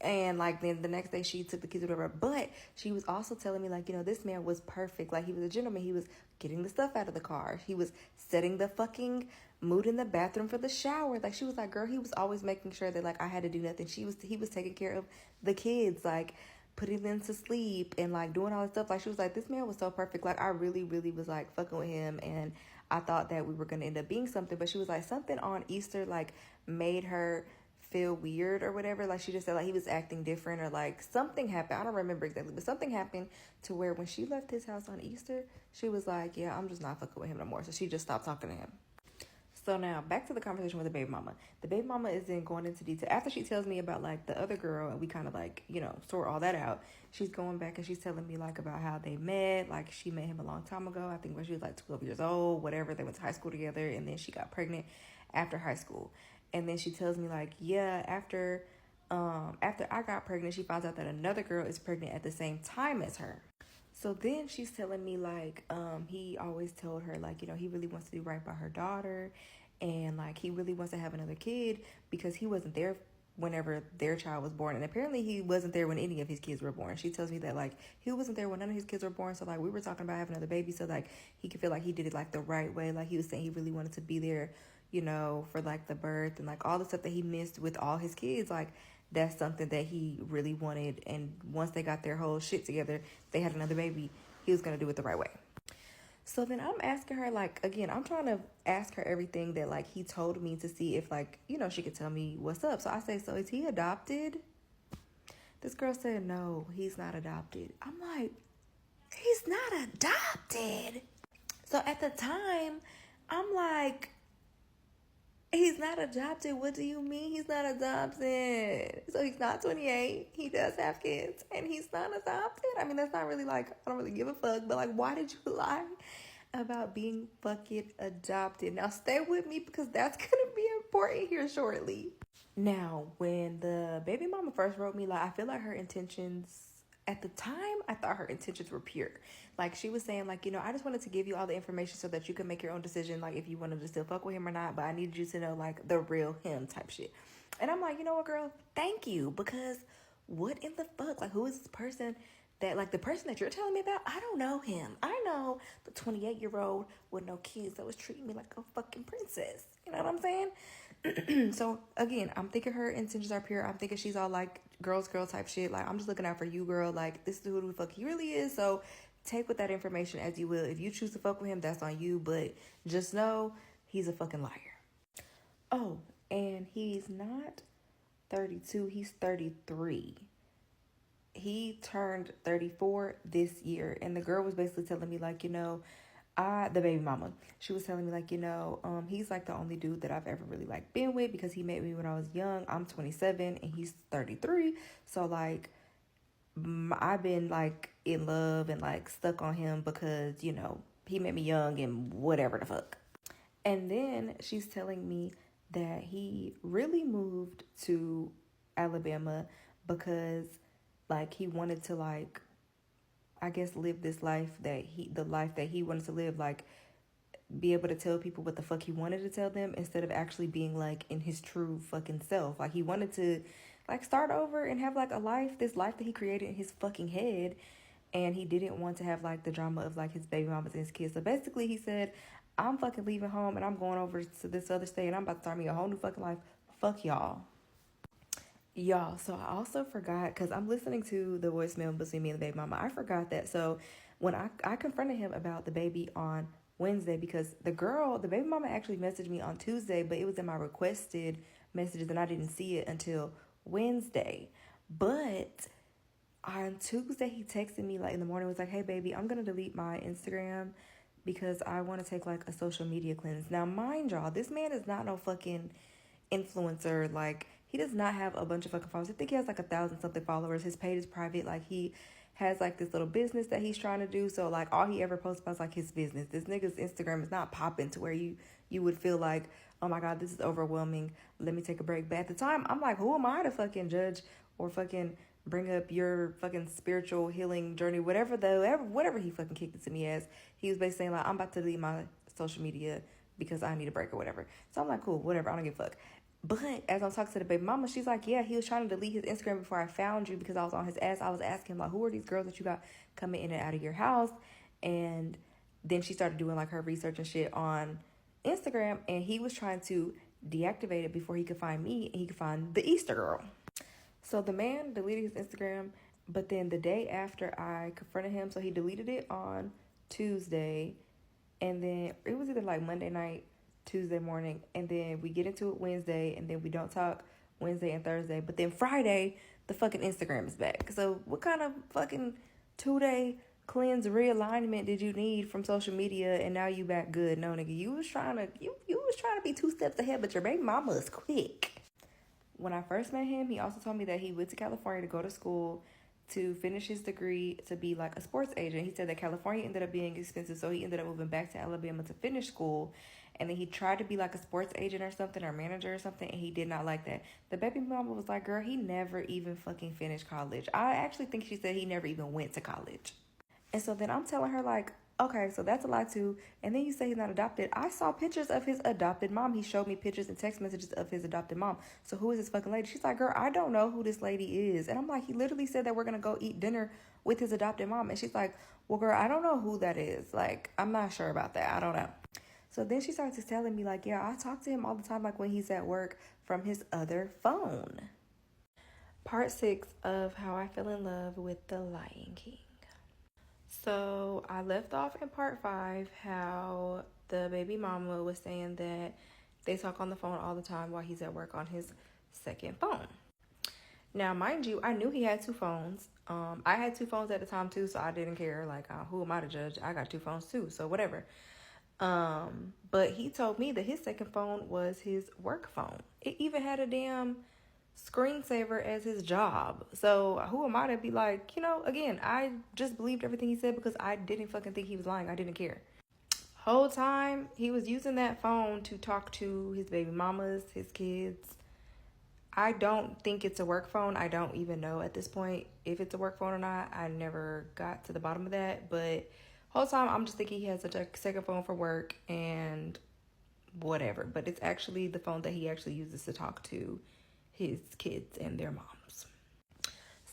And like then the next day she took the kids or whatever. But she was also telling me like, you know, this man was perfect. Like he was a gentleman. He was getting the stuff out of the car. He was setting the fucking mood in the bathroom for the shower. Like she was like, girl, he was always making sure that like I had to do nothing. He was taking care of the kids, like putting them to sleep and like doing all this stuff. Like she was like, this man was so perfect. Like I really, really was like fucking with him and I thought that we were gonna end up being something. But she was like, something on Easter like made her feel weird or whatever. Like she just said like he was acting different or like something happened. I don't remember exactly, but something happened to where when she left his house on Easter, she was like, yeah, I'm just not fucking with him no more. So she just stopped talking to him. So now back to the conversation with the baby mama. The baby mama is then going into detail after she tells me about like the other girl and we kind of like, you know, sort all that out. She's going back and she's telling me like about how they met. Like she met him a long time ago. I think when she was like 12 years old, whatever. They went to high school together and then she got pregnant after high school. And then she tells me like, yeah, after I got pregnant, she finds out that another girl is pregnant at the same time as her. So then she's telling me like, he always told her like, you know, he really wants to do right by her daughter and like he really wants to have another kid because he wasn't there whenever their child was born. And apparently he wasn't there when any of his kids were born. She tells me that like he wasn't there when none of his kids were born. So like we were talking about having another baby. So like he could feel like he did it like the right way. Like he was saying he really wanted to be there, you know, for like the birth and like all the stuff that he missed with all his kids. Like that's something that he really wanted. And once they got their whole shit together, they had another baby, he was going to do it the right way. So then I'm asking her, like, again, I'm trying to ask her everything that, like, he told me to see if, like, you know, she could tell me what's up. So I say, so is he adopted? This girl said, no, he's not adopted. I'm like, he's not adopted. So at the time, I'm like, He's not adopted. What do you mean he's not adopted? So he's not 28. He does have kids and he's not adopted. I mean, that's not really like, I don't really give a fuck, but like, why did you lie about being fucking adopted? Now stay with me because that's gonna be important here shortly. Now, when the baby mama first wrote me, like, I feel like her intentions, at the time, I thought her intentions were pure. Like, she was saying, like, I just wanted to give you all the information so that you can make your own decision, like, if you wanted to still fuck with him or not, but I needed you to know, like, the real him type shit. And I'm like, you know what, girl? Thank you, because what in the fuck? Like, who is this person that, like, the person that you're telling me about? I don't know him. I know the 28-year-old with no kids that was treating me like a fucking princess. You know what I'm saying? So again, I'm thinking her intentions are pure. I'm thinking she's all like girl type shit. Like, I'm just looking out for you, girl. Like, this is who the fuck he really is. So take with that information as you will. If you choose to fuck with him, that's on you. But just know he's a fucking liar. Oh, and he's not 32. He's 33. He turned 34 this year. And the girl was basically telling me, like, the baby mama, she was telling me, like, he's like the only dude that I've ever really like been with because he met me when I was young. I'm 27 and he's 33. So like, I've been like in love and like stuck on him because, he met me young and whatever the fuck. And then she's telling me that he really moved to Alabama because like he wanted to like, I guess, live this life the life that he wanted to live, like be able to tell people what the fuck he wanted to tell them instead of actually being like in his true fucking self. Like, he wanted to like start over and have like this life that he created in his fucking head. And he didn't want to have like the drama of like his baby mamas and his kids. So basically he said, I'm fucking leaving home and I'm going over to this other state and I'm about to start me a whole new fucking life. Fuck y'all. Y'all, so I also forgot, because I'm listening to the voicemail between me and the baby mama. I forgot that. So when I confronted him about the baby on Wednesday, because the baby mama actually messaged me on Tuesday, but it was in my requested messages and I didn't see it until Wednesday. But on Tuesday, he texted me like in the morning, was like, hey baby, I'm going to delete my Instagram because I want to take like a social media cleanse. Now, mind y'all, this man is not no fucking influencer. Like, he does not have a bunch of fucking followers. I think he has like 1,000 something followers. His page is private. Like, he has like this little business that he's trying to do. So like, all he ever posts about is like his business. This nigga's Instagram is not popping to where you would feel like, oh my God, this is overwhelming. Let me take a break. But at the time, I'm like, who am I to fucking judge or fucking bring up your fucking spiritual healing journey, whatever he fucking kicked it to me as. He was basically saying like, I'm about to leave my social media because I need a break or whatever. So I'm like, cool, whatever, I don't give a fuck. But as I'm talking to the baby mama, she's like, yeah, he was trying to delete his Instagram before I found you because I was on his ass. I was asking him, like, who are these girls that you got coming in and out of your house? And then she started doing, like, her research and shit on Instagram, and he was trying to deactivate it before he could find me and he could find the Easter girl. So the man deleted his Instagram, but then the day after I confronted him, so he deleted it on Tuesday, and then it was either, like, Monday night, Tuesday morning, and then we get into it Wednesday, and then we don't talk Wednesday and Thursday, but then Friday the fucking Instagram is back. So what kind of fucking 2-day cleanse realignment did you need from social media and now you back good? No, nigga, you was trying to be 2 steps ahead, but your baby mama is quick. When I first met him, he also told me that he went to California to go to school to finish his degree to be like a sports agent. He said that California ended up being expensive, so he ended up moving back to Alabama to finish school. And then he tried to be like a sports agent or something, or manager or something, and he did not like that. The baby mama was like, girl, he never even fucking finished college. I actually think she said he never even went to college. And so then I'm telling her, like, okay, so that's a lie too. And then you say he's not adopted. I saw pictures of his adopted mom. He showed me pictures and text messages of his adopted mom. So who is this fucking lady? She's like, girl, I don't know who this lady is. And I'm like, he literally said that we're going to go eat dinner with his adopted mom. And she's like, well, girl, I don't know who that is. Like, I'm not sure about that. I don't know. So then she starts telling me, like, yeah, I talk to him all the time, like when he's at work, from his other phone. Part 6 of how I fell in love with the Lion King. So I left off in part 5 how the baby mama was saying that they talk on the phone all the time while he's at work on his second phone. Now, mind you, I knew he had 2 phones. I had 2 phones at the time too, so I didn't care. Like, who am I to judge? I got 2 phones too, so whatever. But he told me that his second phone was his work phone. It even had a damn screensaver as his job. So who am I to be like, again, I just believed everything he said because I didn't fucking think he was lying. I didn't care. Whole time he was using that phone to talk to his baby mamas, his kids. I don't think it's a work phone. I don't even know at this point if it's a work phone or not. I never got to the bottom of that. But whole time I'm just thinking he has a second phone for work and whatever. But it's actually the phone that he actually uses to talk to his kids and their moms.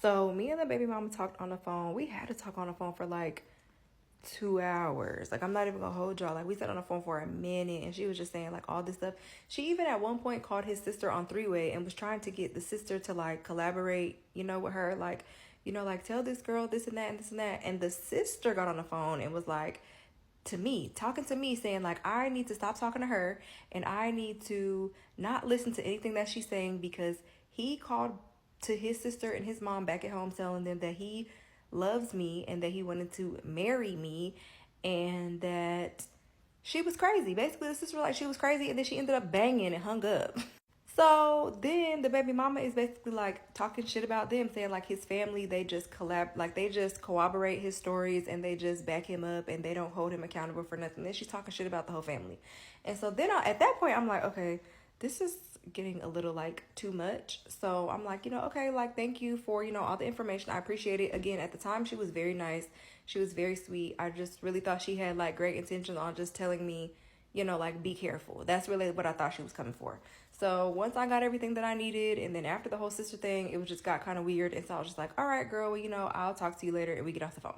So me and the baby mama talked on the phone. We had to talk on the phone for like 2 hours. Like, I'm not even gonna hold y'all. Like, we sat on the phone for a minute and she was just saying like all this stuff. She even at one point called his sister on three-way and was trying to get the sister to like collaborate, with her, like, like tell this girl this and that and this and that. And the sister got on the phone and was like, talking to me, saying like, I need to stop talking to her and I need to not listen to anything that she's saying, because he called to his sister and his mom back at home telling them that he loves me and that he wanted to marry me and that she was crazy. Basically, the sister was like she was crazy, and then she ended up banging and hung up. So then the baby mama is basically like talking shit about them, saying like his family, they just they just corroborate his stories and they just back him up and they don't hold him accountable for nothing. Then she's talking shit about the whole family. And so then at that point, I'm like, okay, this is getting a little like too much. So I'm like, okay, like thank you for, all the information. I appreciate it. Again, at the time, she was very nice. She was very sweet. I just really thought she had like great intentions on just telling me, like be careful. That's really what I thought she was coming for. So once I got everything that I needed, and then after the whole sister thing, it was just got kind of weird. And so I was just like, all right, girl, well, I'll talk to you later, and we get off the phone.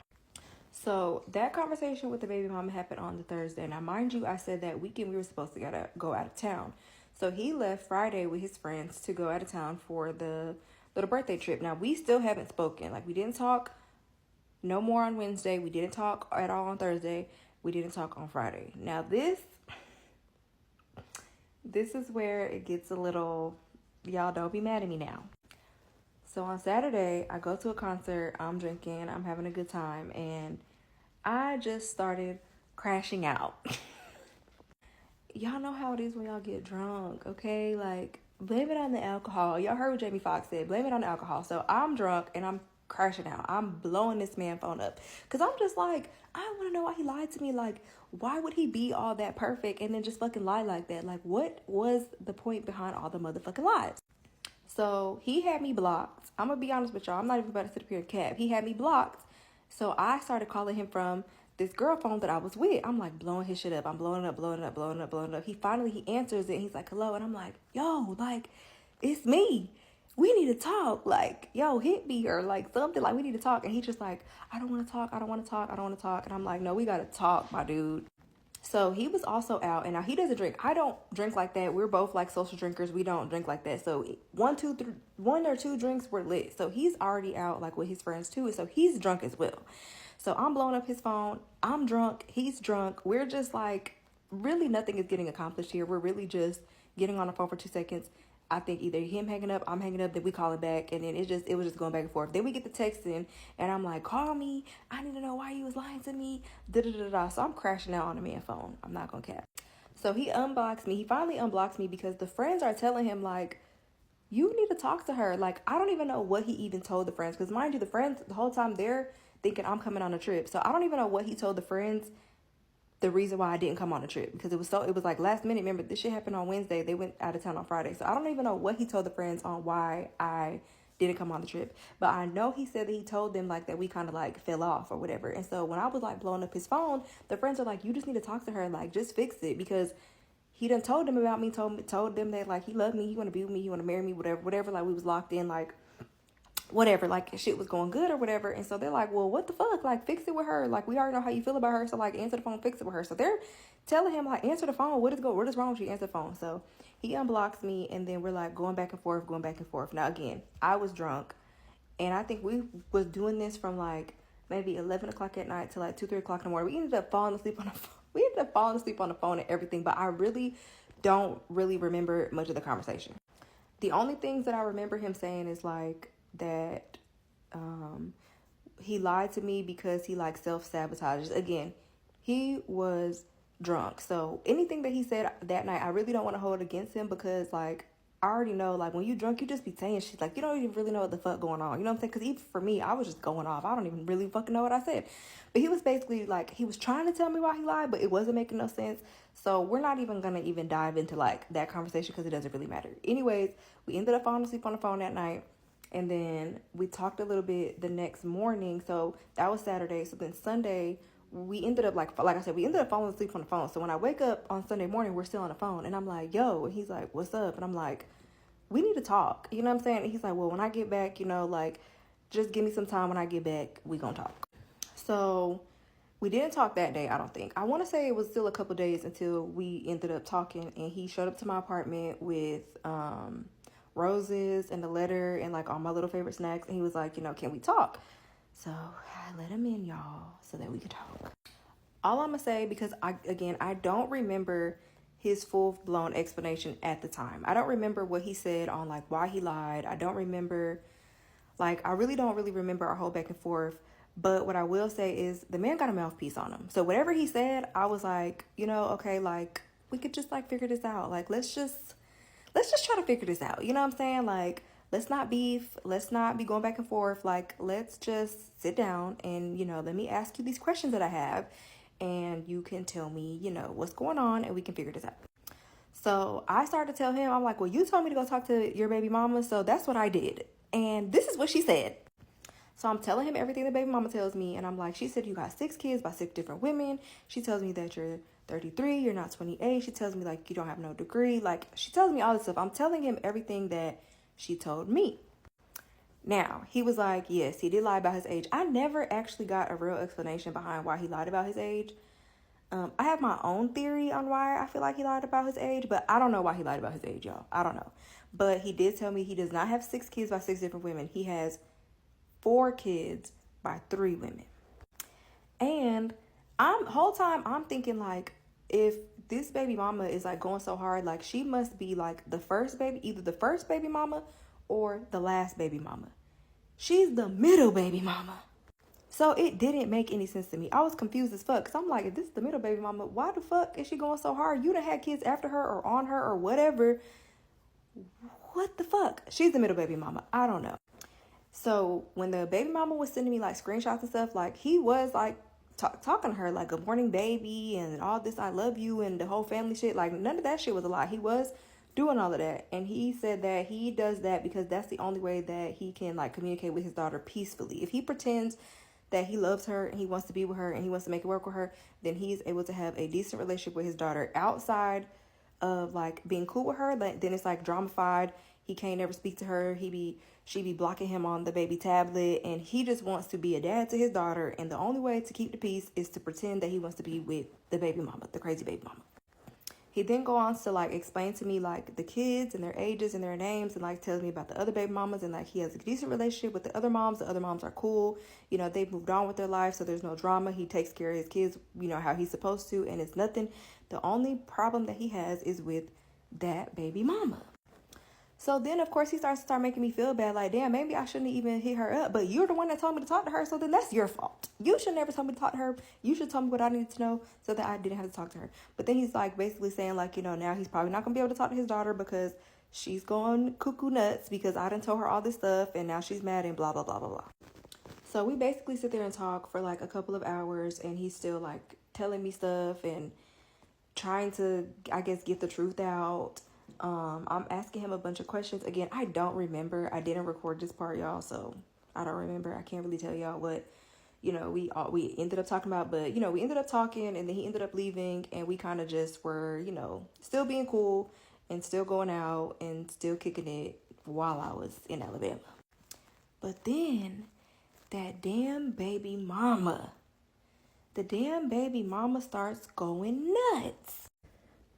So that conversation with the baby mama happened on the Thursday. Now, mind you, I said that weekend we were supposed to go out of town. So he left Friday with his friends to go out of town for the little birthday trip. Now, we still haven't spoken. Like, we didn't talk no more on Wednesday. We didn't talk at all on Thursday. We didn't talk on Friday. Now, this is where it gets a little, y'all don't be mad at me now. So on Saturday, I go to a concert. I'm drinking. I'm having a good time. And I just started crashing out. Y'all know how it is when y'all get drunk, okay? Like, blame it on the alcohol. Y'all heard what Jamie Foxx said. Blame it on the alcohol. So I'm drunk and I'm crashing out. I'm blowing this man phone up. Because I'm just like, I want to know why he lied to me. Like, why would he be all that perfect and then just fucking lie like that? Like, what was the point behind all the motherfucking lies? So he had me blocked. I'm going to be honest with y'all. I'm not even about to sit up here and cap. He had me blocked. So I started calling him from this girl phone that I was with. I'm like blowing his shit up. I'm blowing it up. He answers it and he's like, hello. And I'm like, yo, like, it's me. We need to talk. Like, yo, hit me or like something. Like, we need to talk. And he's just like, I don't want to talk. And I'm like, no, we got to talk, my dude. So he was also out, and now he doesn't drink. I don't drink like that. We're both like social drinkers. We don't drink like that. So one or two drinks were lit. So he's already out like with his friends too. So he's drunk as well. So I'm blowing up his phone. I'm drunk. He's drunk. We're just like, really nothing is getting accomplished here. We're really just getting on the phone for 2 seconds. I think either him hanging up, I'm hanging up, then we call it back, and then it was just going back and forth. Then we get the texting, and I'm like, call me. I need to know why you was lying to me. So I'm crashing out on the man's phone. I'm not gonna cap. So he unblocks me. He finally unblocks me because the friends are telling him like, you need to talk to her. Like, I don't even know what he even told the friends, because mind you, the friends the whole time they're thinking I'm coming on a trip. So I don't even know what he told the friends. The reason why I didn't come on the trip, because it was like last minute. Remember, this shit happened on Wednesday. They went out of town on Friday. So I don't even know what he told the friends on why I didn't come on the trip. But I know he said that he told them like that we kind of like fell off or whatever. And so when I was like blowing up his phone, the friends are like, you just need to talk to her. Like, just fix it, because he done told them about me, told them that like he loved me, he want to be with me, he want to marry me, whatever. Like, we was locked in, like whatever, like shit was going good or whatever. And so they're like, well, what the fuck? Like, fix it with her. Like, we already know how you feel about her. So like, answer the phone, fix it with her. So they're telling him like, answer the phone. What is wrong with you? Answer the phone. So he unblocks me, and then we're like going back and forth. Now again, I was drunk, and I think we was doing this from like maybe 11 o'clock at night to like 2-3 o'clock in the morning. We ended up falling asleep on the phone. On the phone and everything, but I really don't remember much of the conversation. The only things that I remember him saying is like that he lied to me because he like self-sabotages. Again, he was drunk. So anything that he said that night, I really don't want to hold against him, because like I already know, like when you drunk, you just be saying shit like you don't even really know what the fuck going on. You know what I'm saying? Because even for me, I was just going off. I don't even really fucking know what I said. But he was basically like, he was trying to tell me why he lied, but it wasn't making no sense. So we're not even gonna even dive into like that conversation, because it doesn't really matter. Anyways, we ended up falling asleep on the phone that night. And then we talked a little bit the next morning. So that was Saturday. So then Sunday, we ended up like I said, we ended up falling asleep on the phone. So when I wake up on Sunday morning, we're still on the phone, and I'm like, yo, and he's like, what's up? And I'm like, we need to talk. You know what I'm saying? And he's like, well, when I get back, you know, like, just give me some time. When I get back, we gonna talk. So we didn't talk that day, I don't think. I want to say it was still a couple days until we ended up talking, and he showed up to my apartment with roses and a letter and like all my little favorite snacks, and he was like, you know, can we talk? So I let him in, y'all, so that we could talk. All I'm gonna say, because I don't remember his full-blown explanation at the time. I don't remember what he said on like why he lied. I don't remember, like, I really don't really remember our whole back and forth. But what I will say is the man got a mouthpiece on him. So whatever he said, I was like, you know, okay, like we could just like figure this out. Like let's just try to figure this out. You know what I'm saying? Like, let's not beef. Let's not be going back and forth. Like, let's just sit down and, you know, let me ask you these questions that I have, and you can tell me, you know, what's going on, and we can figure this out. So I started to tell him, I'm like, well, you told me to go talk to your baby mama, so that's what I did. And this is what she said. So I'm telling him everything the baby mama tells me, and I'm like, she said you got 6 kids by 6 different women. She tells me that you're 33, you're not 28. She tells me like you don't have no degree. Like, she tells me all this stuff. I'm telling him everything that she told me. Now, he was like, yes, he did lie about his age. I never actually got a real explanation behind why he lied about his age. I have my own theory on why I feel like he lied about his age, but I don't know why he lied about his age, y'all. I don't know. But he did tell me he does not have 6 kids by 6 different women. He has 4 kids by 3 women. And whole time I'm thinking like, if this baby mama is like going so hard, like she must be like the first baby, either the first baby mama or the last baby mama. She's the middle baby mama. So it didn't make any sense to me. I was confused as fuck, because I'm like, if this is the middle baby mama, why the fuck is she going so hard? You done had kids after her or on her or whatever. What the fuck? She's the middle baby mama. I don't know. So when the baby mama was sending me like screenshots and stuff, like he was like talking to her like good morning baby and all this I love you and the whole family shit. Like none of that shit was a lie. He was doing all of that, and he said that he does that because that's the only way that he can like communicate with his daughter peacefully. If he pretends that he loves her and he wants to be with her and he wants to make it work with her, then he's able to have a decent relationship with his daughter outside of like being cool with her. Then it's like dramified. He can't ever speak to her. She be blocking him on the baby tablet, and he just wants to be a dad to his daughter, and the only way to keep the peace is to pretend that he wants to be with the baby mama, the crazy baby mama. He then goes on to like explain to me like the kids and their ages and their names, and like tells me about the other baby mamas, and like he has a decent relationship with the other moms. The other moms are cool. You know, they've moved on with their life, so there's no drama. He takes care of his kids, you know, how he's supposed to, and it's nothing. The only problem that he has is with that baby mama. So then, of course, he starts to start making me feel bad. Like, damn, maybe I shouldn't even hit her up. But you're the one that told me to talk to her. So then that's your fault. You should never told me to talk to her. You should tell me what I needed to know so that I didn't have to talk to her. But then he's like basically saying like, you know, now he's probably not going to be able to talk to his daughter because she's going cuckoo nuts because I done told her all this stuff. And now she's mad and blah, blah, blah, blah, blah. So we basically sit there and talk for like a couple of hours. And he's still like telling me stuff and trying to, I guess, get the truth out. I'm asking him a bunch of questions. Again, I don't remember. I didn't record this part, y'all, so I don't remember. I can't really tell y'all what, you know, we ended up talking about. But, you know, we ended up talking, and then he ended up leaving, and we kind of just were, you know, still being cool and still going out and still kicking it while I was in Alabama. But then that damn baby mama, the damn baby mama starts going nuts.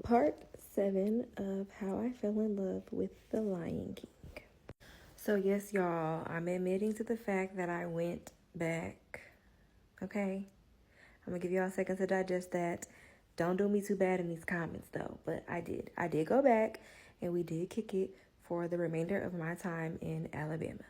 Part 7 of how I fell in love with the Lion King. So yes, y'all, I'm admitting to the fact that I went back. Okay, I'm gonna give y'all a second to digest that. Don't do me too bad in these comments though, but I did go back, and we did kick it for the remainder of my time in Alabama.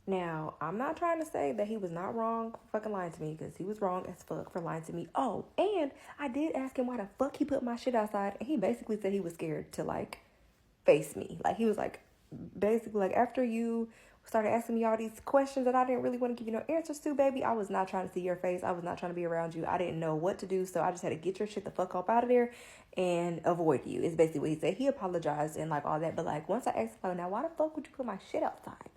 Now, I'm not trying to say that he was not wrong for fucking lying to me, because he was wrong as fuck for lying to me. Oh, and I did ask him why the fuck he put my shit outside, and he basically said he was scared to, like, face me. Like, he was like, basically, like, after you started asking me all these questions that I didn't really want to give you no answers to, baby, I was not trying to see your face. I was not trying to be around you. I didn't know what to do, so I just had to get your shit the fuck up out of there and avoid you, is basically what he said. He apologized and, like, all that, but, like, once I asked him, like, now, why the fuck would you put my shit outside,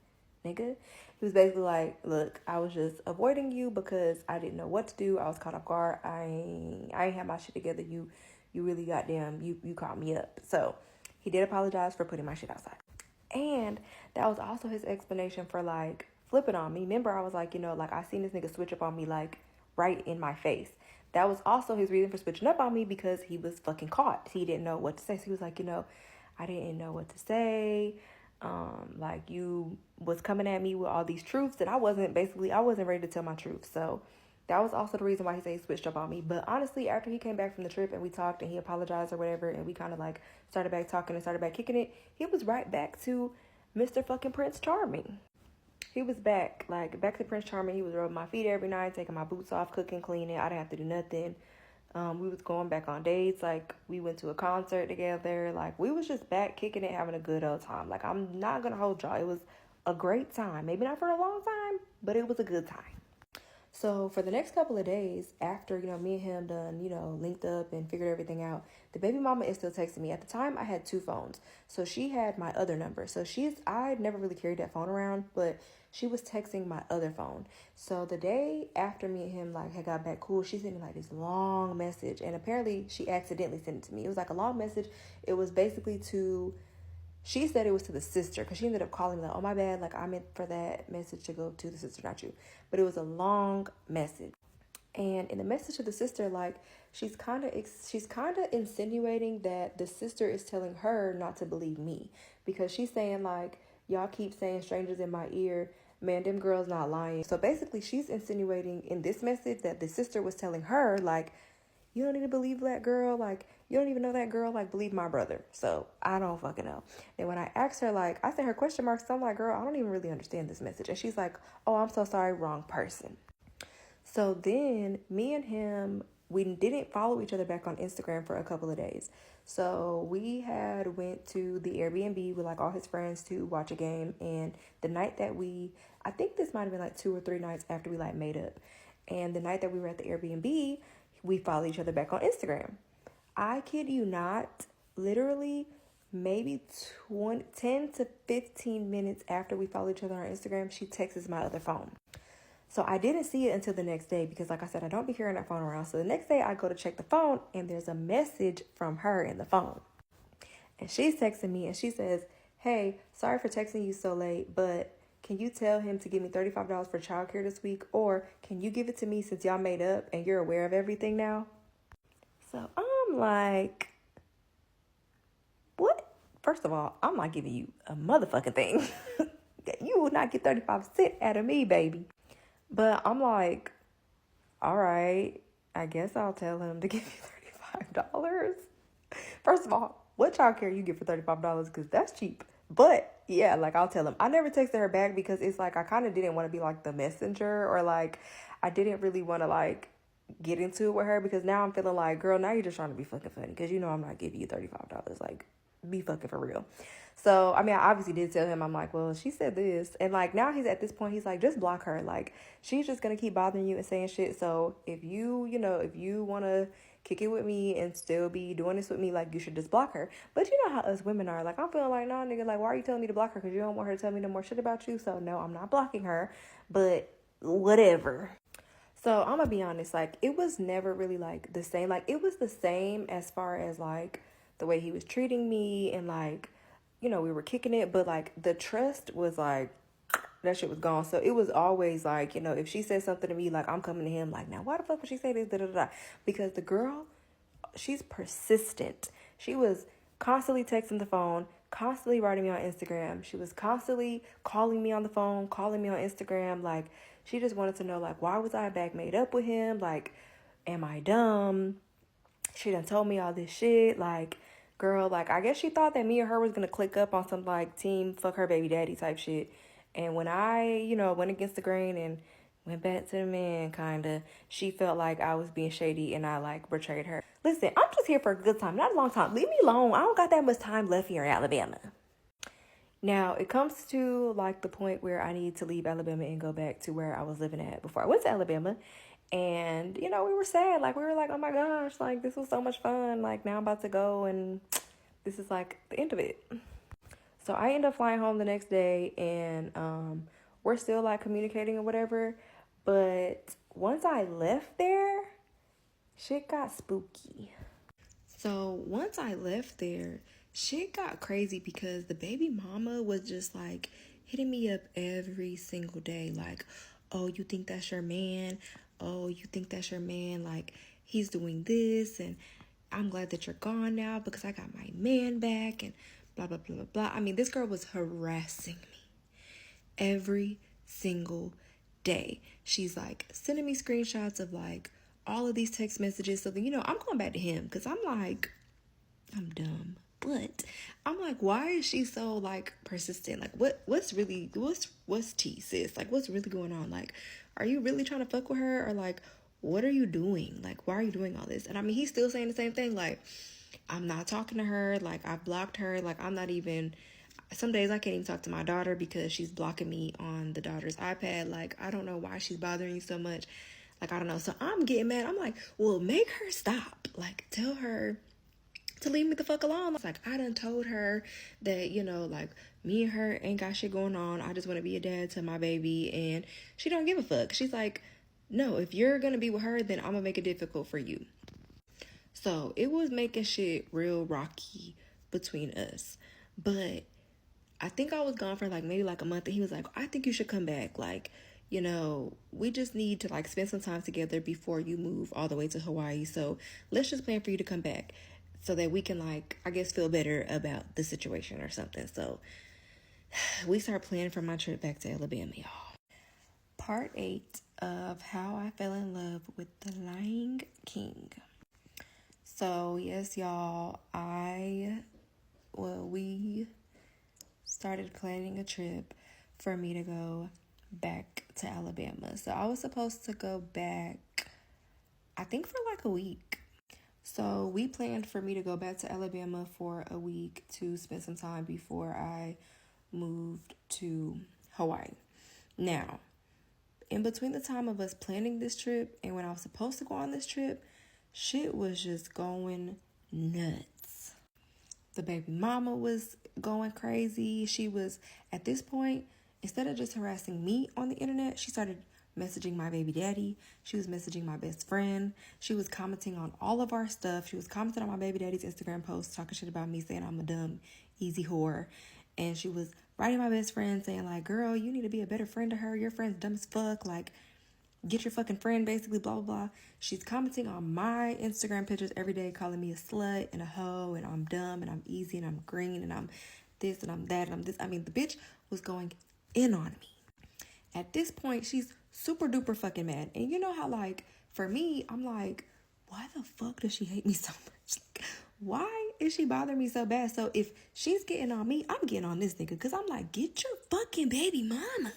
nigga? He was basically like, look, I was just avoiding you because I didn't know what to do. I was caught off guard. I ain't had my shit together. You really goddamn, you caught me up. So he did apologize for putting my shit outside. And that was also his explanation for, like, flipping on me. Remember, I was like, you know, like, I seen this nigga switch up on me, like, right in my face. That was also his reason for switching up on me, because he was fucking caught. He didn't know what to say. So he was like, you know, I didn't know what to say. Like, you was coming at me with all these truths that I wasn't ready to tell my truth. So that was also the reason why he said he switched up on me. But honestly, after he came back from the trip and we talked and he apologized or whatever, and we kind of like started back talking and started back kicking it, he was right back to Mr. fucking Prince Charming. He was back to Prince Charming. He was rubbing my feet every night, taking my boots off, cooking, cleaning. I didn't have to do nothing. We was going back on dates. Like, we went to a concert together. Like, we was just back kicking it, having a good old time. Like, I'm not gonna hold y'all. It was a great time. Maybe not for a long time, but it was a good time. So for the next couple of days after, you know, me and him done, you know, linked up and figured everything out, the baby mama is still texting me. At the time, I had 2 phones. So she had my other number. So I never really carried that phone around, but she was texting my other phone. So the day after me and him, like, had got back cool, she sent me, like, this long message. And apparently she accidentally sent it to me. It was, like, a long message. It was basically she said it was to the sister, because she ended up calling me like, oh, my bad, like, I meant for that message to go to the sister, not you. But it was a long message. And in the message to the sister, like, she's kind of insinuating that the sister is telling her not to believe me, because she's saying, like, y'all keep saying strangers in my ear, man, them girls not lying. So basically she's insinuating in this message that the sister was telling her, like, you don't need to believe that girl. Like, you don't even know that girl. Like, believe my brother. So I don't fucking know. And when I asked her, like, I sent her question marks. So I'm like, girl, I don't even really understand this message. And she's like, oh, I'm so sorry. Wrong person. So then me and him, we didn't follow each other back on Instagram for a couple of days. So we had went to the Airbnb with, like, all his friends to watch a game. And the night that I think this might have been like 2 or 3 nights after we, like, made up. And the night that we were at the Airbnb, we followed each other back on Instagram. I kid you not, literally maybe 10 to 15 minutes after we followed each other on Instagram, she texts my other phone. So I didn't see it until the next day, because, like I said, I don't be carrying that phone around. So the next day I go to check the phone, and there's a message from her in the phone. And she's texting me, and she says, hey, sorry for texting you so late, but can you tell him to give me $35 for childcare this week? Or can you give it to me since y'all made up and you're aware of everything now? So I'm like, what? First of all, I'm not giving you a motherfucking thing. You will not get 35 cents out of me, baby. But I'm like, all right, I guess I'll tell him to give me $35. First of all, what childcare you get for $35? Because that's cheap. But yeah, like, I'll tell him. I never texted her back because it's like I kind of didn't want to be like the messenger, or like I didn't really want to like get into it with her, because now I'm feeling like, girl, now you're just trying to be fucking funny, because you know I'm not giving you $35. Like, be fucking for real. So I mean, I obviously did tell him. I'm like, well, she said this, and like now he's at this point, he's like, just block her. Like, she's just gonna keep bothering you and saying shit. So if you want to kick it with me and still be doing this with me, like, you should just block her. But you know how us women are. Like, I'm feeling like, nah, nigga, like, why are you telling me to block her? Because you don't want her to tell me no more shit about you. So no, I'm not blocking her, but whatever. So I'm gonna be honest, like, it was never really like the same. Like, it was the same as far as like the way he was treating me, and like, you know, we were kicking it, but like the trust was like, that shit was gone. So it was always like, you know, if she said something to me, like, I'm coming to him like, now why the fuck would she say this, da da da? Because the girl, she's persistent. She was constantly texting the phone, constantly writing me on Instagram. She was constantly calling me on the phone, calling me on Instagram. Like, she just wanted to know, like, why was I back made up with him? Like, am I dumb? She done told me all this shit. Like, girl, like, I guess she thought that me and her was gonna click up on some like team fuck her baby daddy type shit. And when I, went against the grain and went back to the man, kind of, she felt like I was being shady and I, like, betrayed her. Listen, I'm just here for a good time, not a long time. Leave me alone. I don't got that much time left here in Alabama. Now, it comes to, like, the point where I need to leave Alabama and go back to where I was living at before I went to Alabama. And, we were sad. Like, we were like, oh, my gosh, like, this was so much fun. Like, now I'm about to go and this is, like, the end of it. So I end up flying home the next day, and we're still, like, communicating or whatever. But once I left there, shit got spooky. So once I left there, shit got crazy because the baby mama was just, like, hitting me up every single day. Like, oh, you think that's your man? Oh, you think that's your man? Like, he's doing this, and I'm glad that you're gone now because I got my man back, and blah, blah, blah, blah, blah. I mean, this girl was harassing me every single day. She's, like, sending me screenshots of, like, all of these text messages. So then, I'm going back to him because I'm like, I'm dumb. But I'm like, why is she so, like, persistent? Like, what's tea, sis? Like, what's really going on? Like, are you really trying to fuck with her? Or, like, what are you doing? Like, why are you doing all this? And I mean, he's still saying the same thing. Like, I'm not talking to her. Like, I blocked her. Like, I'm not even, some days I can't even talk to my daughter because she's blocking me on the daughter's iPad. Like, I don't know why she's bothering you so much. Like, I don't know. So I'm getting mad. I'm like, well, make her stop. Like, tell her to leave me the fuck alone. Like, I done told her that, like, me and her ain't got shit going on. I just want to be a dad to my baby. And she don't give a fuck. She's like, no, if you're going to be with her, then I'm going to make it difficult for you. So it was making shit real rocky between us. But I think I was gone for, like, maybe, like, a month. And he was like, I think you should come back. Like, we just need to, like, spend some time together before you move all the way to Hawaii. So let's just plan for you to come back so that we can, like, I guess, feel better about the situation or something. So we start planning for my trip back to Alabama, y'all. Part 8 of how I fell in love with the Lion King. So, yes, y'all, we started planning a trip for me to go back to Alabama. So I was supposed to go back, I think, for like a week. So we planned for me to go back to Alabama for a week to spend some time before I moved to Hawaii. Now, in between the time of us planning this trip and when I was supposed to go on this trip, shit was just going nuts. The baby mama was going crazy. She was, at this point, instead of just harassing me on the internet, she started messaging my baby daddy. She was messaging my best friend. She was commenting on all of our stuff. She was commenting on my baby daddy's Instagram posts, talking shit about me, saying I'm a dumb, easy whore. And she was writing my best friend saying, like, girl, you need to be a better friend to her. Your friend's dumb as fuck. Like, get your fucking friend, basically, blah, blah, blah. She's commenting on my Instagram pictures every day, calling me a slut and a hoe, and I'm dumb, and I'm easy, and I'm green, and I'm this, and I'm that, and I'm this. I mean, the bitch was going in on me. At this point, she's super duper fucking mad. And you know how, like, for me, I'm like, why the fuck does she hate me so much? Like, why is she bothering me so bad? So if she's getting on me, I'm getting on this nigga. Because I'm like, get your fucking baby mama.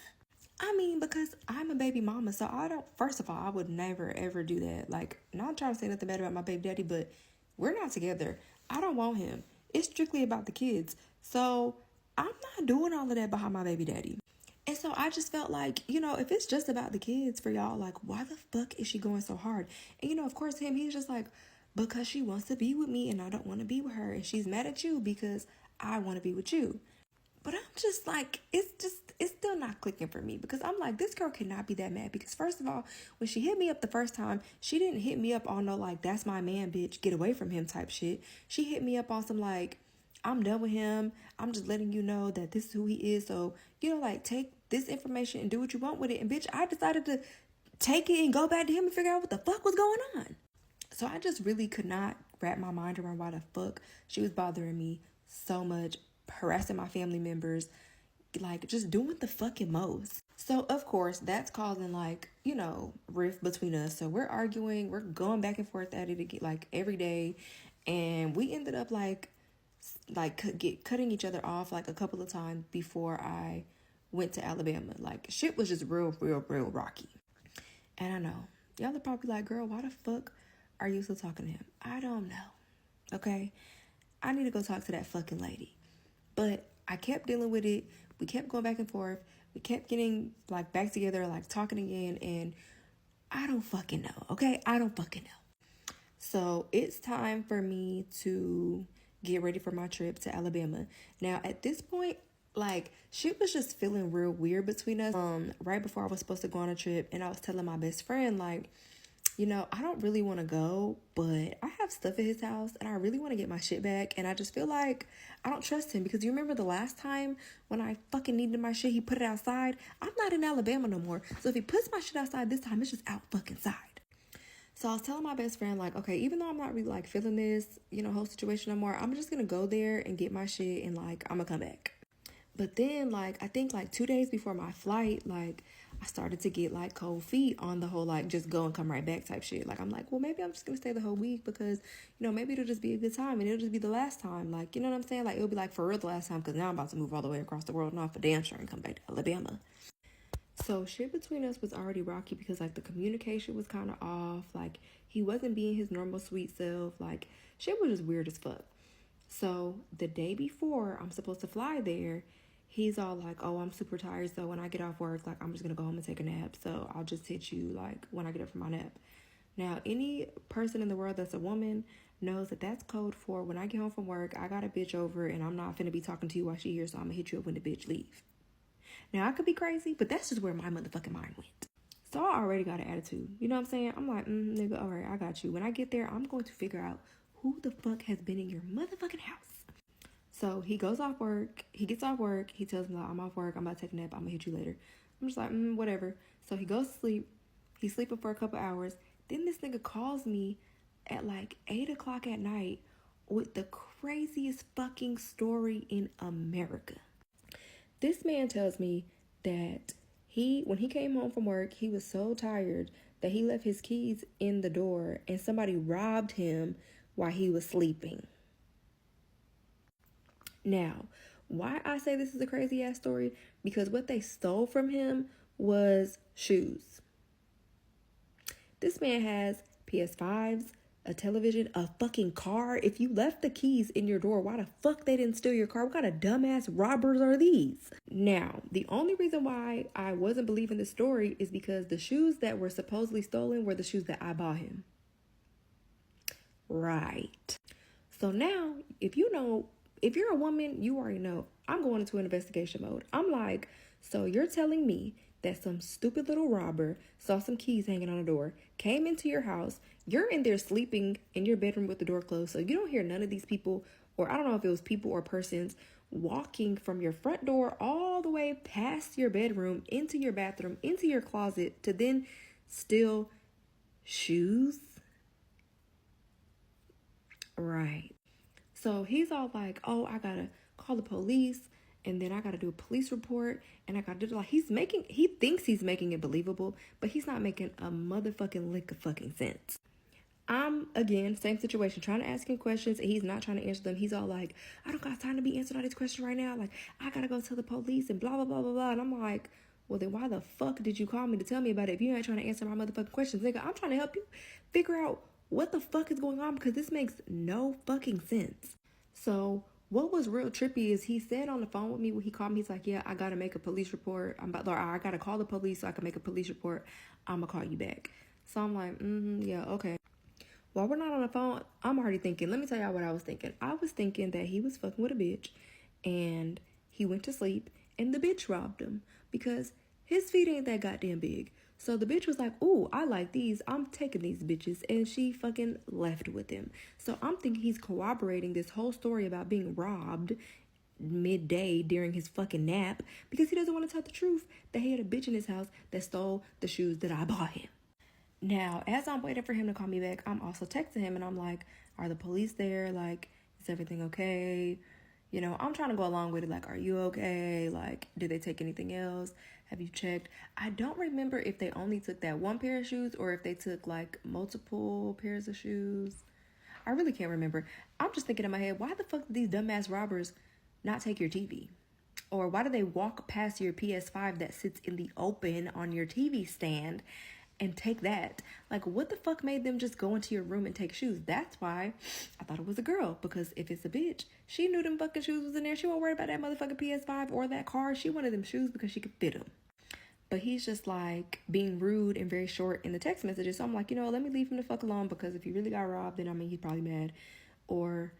I mean, because I'm a baby mama. So first of all, I would never, ever do that. Like, not trying to say nothing bad about my baby daddy, but we're not together. I don't want him. It's strictly about the kids. So I'm not doing all of that behind my baby daddy. And so I just felt like, if it's just about the kids for y'all, like, why the fuck is she going so hard? And, of course, he's just like, because she wants to be with me and I don't want to be with her. And she's mad at you because I want to be with you. But I'm just like, it's still not clicking for me because I'm like, this girl cannot be that mad. Because first of all, when she hit me up the first time, she didn't hit me up on no, like, that's my man, bitch, get away from him type shit. She hit me up on some, like, I'm done with him. I'm just letting you know that this is who he is. So, like, take this information and do what you want with it. And bitch, I decided to take it and go back to him and figure out what the fuck was going on. So I just really could not wrap my mind around why the fuck she was bothering me so much, harassing my family members, like, just doing the fucking most. So, of course, that's causing, like, rift between us. So we're arguing, we're going back and forth at it, like, every day. And we ended up, cutting each other off, like, a couple of times before I went to Alabama. Like, shit was just real rocky. And I know, y'all are probably like, girl, why the fuck are you still talking to him? I don't know, okay? I need to go talk to that fucking lady. But I kept dealing with it. We kept going back and forth. We kept getting, like, back together, like, talking again. And I don't fucking know, okay? I don't fucking know. So it's time for me to get ready for my trip to Alabama. Now, at this point, like, shit was just feeling real weird between us. Right before I was supposed to go on a trip, and I was telling my best friend, like, you know, I don't really want to go, but I have stuff at his house and I really want to get my shit back. And I just feel like I don't trust him, because you remember the last time when I fucking needed my shit, he put it outside. I'm not in Alabama no more. So if he puts my shit outside this time, it's just out fucking side. So I was telling my best friend, like, okay, even though I'm not really, like, feeling this, you know, whole situation no more, I'm just going to go there and get my shit and, like, I'm going to come back. But then, like, I think, like, 2 days before my flight, like, I started to get, like, cold feet on the whole, like, just go and come right back type shit. Like, I'm like, well, maybe I'm just going to stay the whole week because, you know, maybe it'll just be a good time and it'll just be the last time. Like, you know what I'm saying? Like, it'll be, like, for real the last time, because now I'm about to move all the way across the world and off for damn sure and come back to Alabama. So shit between us was already rocky because, like, the communication was kind of off. Like, he wasn't being his normal sweet self. Like, shit was just weird as fuck. So the day before I'm supposed to fly there, he's all like, oh, I'm super tired, so when I get off work, like, I'm just gonna go home and take a nap, so I'll just hit you, like, when I get up from my nap. Now, any person in the world that's a woman knows that that's code for when I get home from work, I got a bitch over and I'm not finna be talking to you while she here, so I'm gonna hit you up when the bitch leave. Now, I could be crazy, but that's just where my motherfucking mind went. So I already got an attitude. You know what I'm saying? I'm like, nigga, all right, I got you. When I get there, I'm going to figure out who the fuck has been in your motherfucking house. So he goes off work. He gets off work. He tells me, like, I'm off work. I'm about to take a nap. I'm going to hit you later. I'm just like, whatever. So he goes to sleep. He's sleeping for a couple hours. Then this nigga calls me at like 8 o'clock at night with the craziest fucking story in America. This man tells me that when he came home from work, he was so tired that he left his keys in the door and somebody robbed him while he was sleeping. Now, why I say this is a crazy ass story? Because what they stole from him was shoes. This man has PS5s, a television, a fucking car. If you left the keys in your door, why the fuck they didn't steal your car? What kind of dumbass robbers are these? Now, the only reason why I wasn't believing this story is because the shoes that were supposedly stolen were the shoes that I bought him. Right. So now, if you're a woman, you already know I'm going into an investigation mode. I'm like, so you're telling me that some stupid little robber saw some keys hanging on a door, came into your house, you're in there sleeping in your bedroom with the door closed, so you don't hear none of these people, or I don't know if it was people or persons, walking from your front door all the way past your bedroom, into your bathroom, into your closet, to then steal shoes? Right. So he's all like, oh, I gotta call the police, and then I gotta do a police report, and I gotta do, like, he thinks he's making it believable, but he's not making a motherfucking lick of fucking sense. I'm, again, same situation, trying to ask him questions, and he's not trying to answer them. He's all like, I don't got time to be answering all these questions right now. Like, I gotta go tell the police and blah, blah, blah, blah, blah. And I'm like, well, then why the fuck did you call me to tell me about it if you ain't trying to answer my motherfucking questions? Nigga, I'm trying to help you figure out what the fuck is going on, because this makes no fucking sense. So what was real trippy is he said on the phone with me when he called me, he's like, yeah, I gotta make a police report. I gotta call the police so I can make a police report. I'm gonna call you back. So I'm like, yeah, okay. While we're not on the phone, I'm already thinking, let me tell y'all what I was thinking. I was thinking that he was fucking with a bitch and he went to sleep and the bitch robbed him because his feet ain't that goddamn big. So the bitch was like, ooh, I like these. I'm taking these bitches. And she fucking left with him. So I'm thinking he's corroborating this whole story about being robbed midday during his fucking nap because he doesn't want to tell the truth that he had a bitch in his house that stole the shoes that I bought him. Now, as I'm waiting for him to call me back, I'm also texting him and I'm like, are the police there? Like, is everything okay? You know, I'm trying to go along with it. Like, are you okay? Like, did they take anything else? Have you checked? I don't remember if they only took that one pair of shoes or if they took like multiple pairs of shoes. I really can't remember. I'm just thinking in my head, why the fuck did these dumbass robbers not take your TV? Or why do they walk past your PS5 that sits in the open on your TV stand and take that? Like, what the fuck made them just go into your room and take shoes? That's why I thought it was a girl, because if it's a bitch, she knew them fucking shoes was in there. She won't worry about that motherfucking PS5 or that car. She wanted them shoes because she could fit them. But he's just like being rude and very short in the text messages. So I'm like, let me leave him the fuck alone, because if he really got robbed, then he's probably mad. Or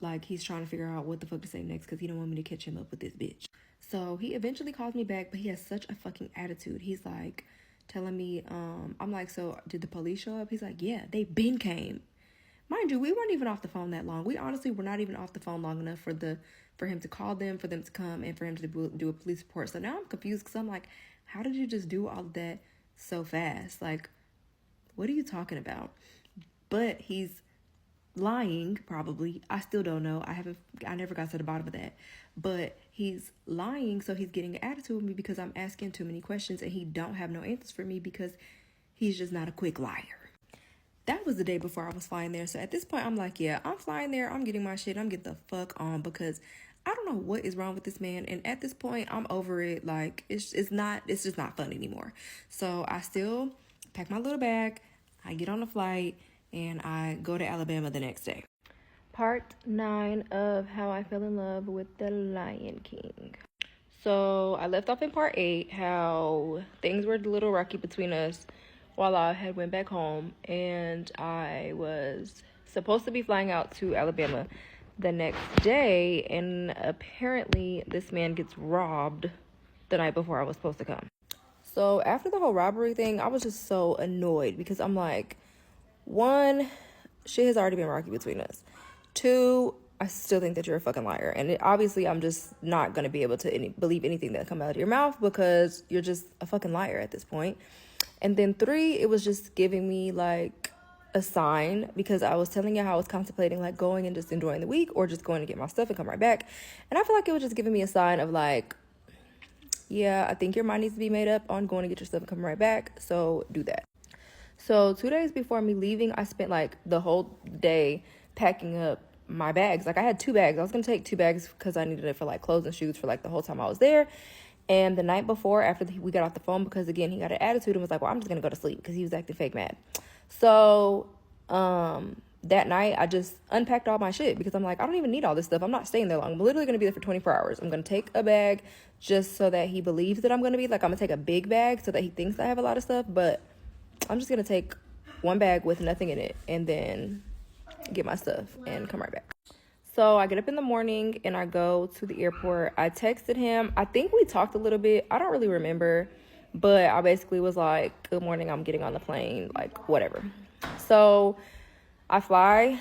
like he's trying to figure out what the fuck to say next because he don't want me to catch him up with this bitch. So he eventually calls me back, but he has such a fucking attitude. He's like telling me, I'm like, so did the police show up? He's like, yeah, they been came. Mind you, we weren't even off the phone that long. We honestly were not even off the phone long enough for him to call them, for them to come, and for him to do a police report. So now I'm confused because I'm like, how did you just do all of that so fast? Like, what are you talking about? But he's lying, probably. I still don't know. I never got to the bottom of that. But he's lying, so he's getting an attitude with me because I'm asking too many questions and he don't have no answers for me because he's just not a quick liar. That was the day before I was flying there. So at this point, I'm like, yeah, I'm flying there. I'm getting my shit. I'm getting the fuck on because I don't know what is wrong with this man. And at this point, I'm over it. Like, it's just not fun anymore. So I still pack my little bag. I get on the flight and I go to Alabama the next day. Part 9 of how I fell in love with the Lion King. So I left off in part 8, how things were a little rocky between us while I had went back home, and I was supposed to be flying out to Alabama the next day, and apparently this man gets robbed the night before I was supposed to come. So after the whole robbery thing, I was just so annoyed because I'm like, 1, shit has already been rocky between us. 2, I still think that you're a fucking liar. And obviously, I'm just not going to be able to believe anything that comes out of your mouth because you're just a fucking liar at this point. And then 3, it was just giving me like a sign because I was telling you how I was contemplating like going and just enjoying the week or just going to get my stuff and come right back. And I feel like it was just giving me a sign of like, yeah, I think your mind needs to be made up on going to get your stuff and coming right back. So do that. So 2 days before me leaving, I spent like the whole day packing up my bags. Like I had 2 bags. I was going to take 2 bags because I needed it for like clothes and shoes for like the whole time I was there. And the night before, after we got off the phone, because again, he got an attitude and was like, well, I'm just going to go to sleep because he was acting fake mad. So that night, I just unpacked all my shit because I'm like, I don't even need all this stuff. I'm not staying there long. I'm literally going to be there for 24 hours. I'm going to take a bag just so that he believes that I'm going to be like, I'm going to take a big bag so that he thinks I have a lot of stuff. But I'm just going to take 1 bag with nothing in it and then get my stuff and come right back. So I get up in the morning and I go to the airport. I texted him. I think we talked a little bit. I don't really remember, but I basically was like, good morning, I'm getting on the plane, like whatever. So I fly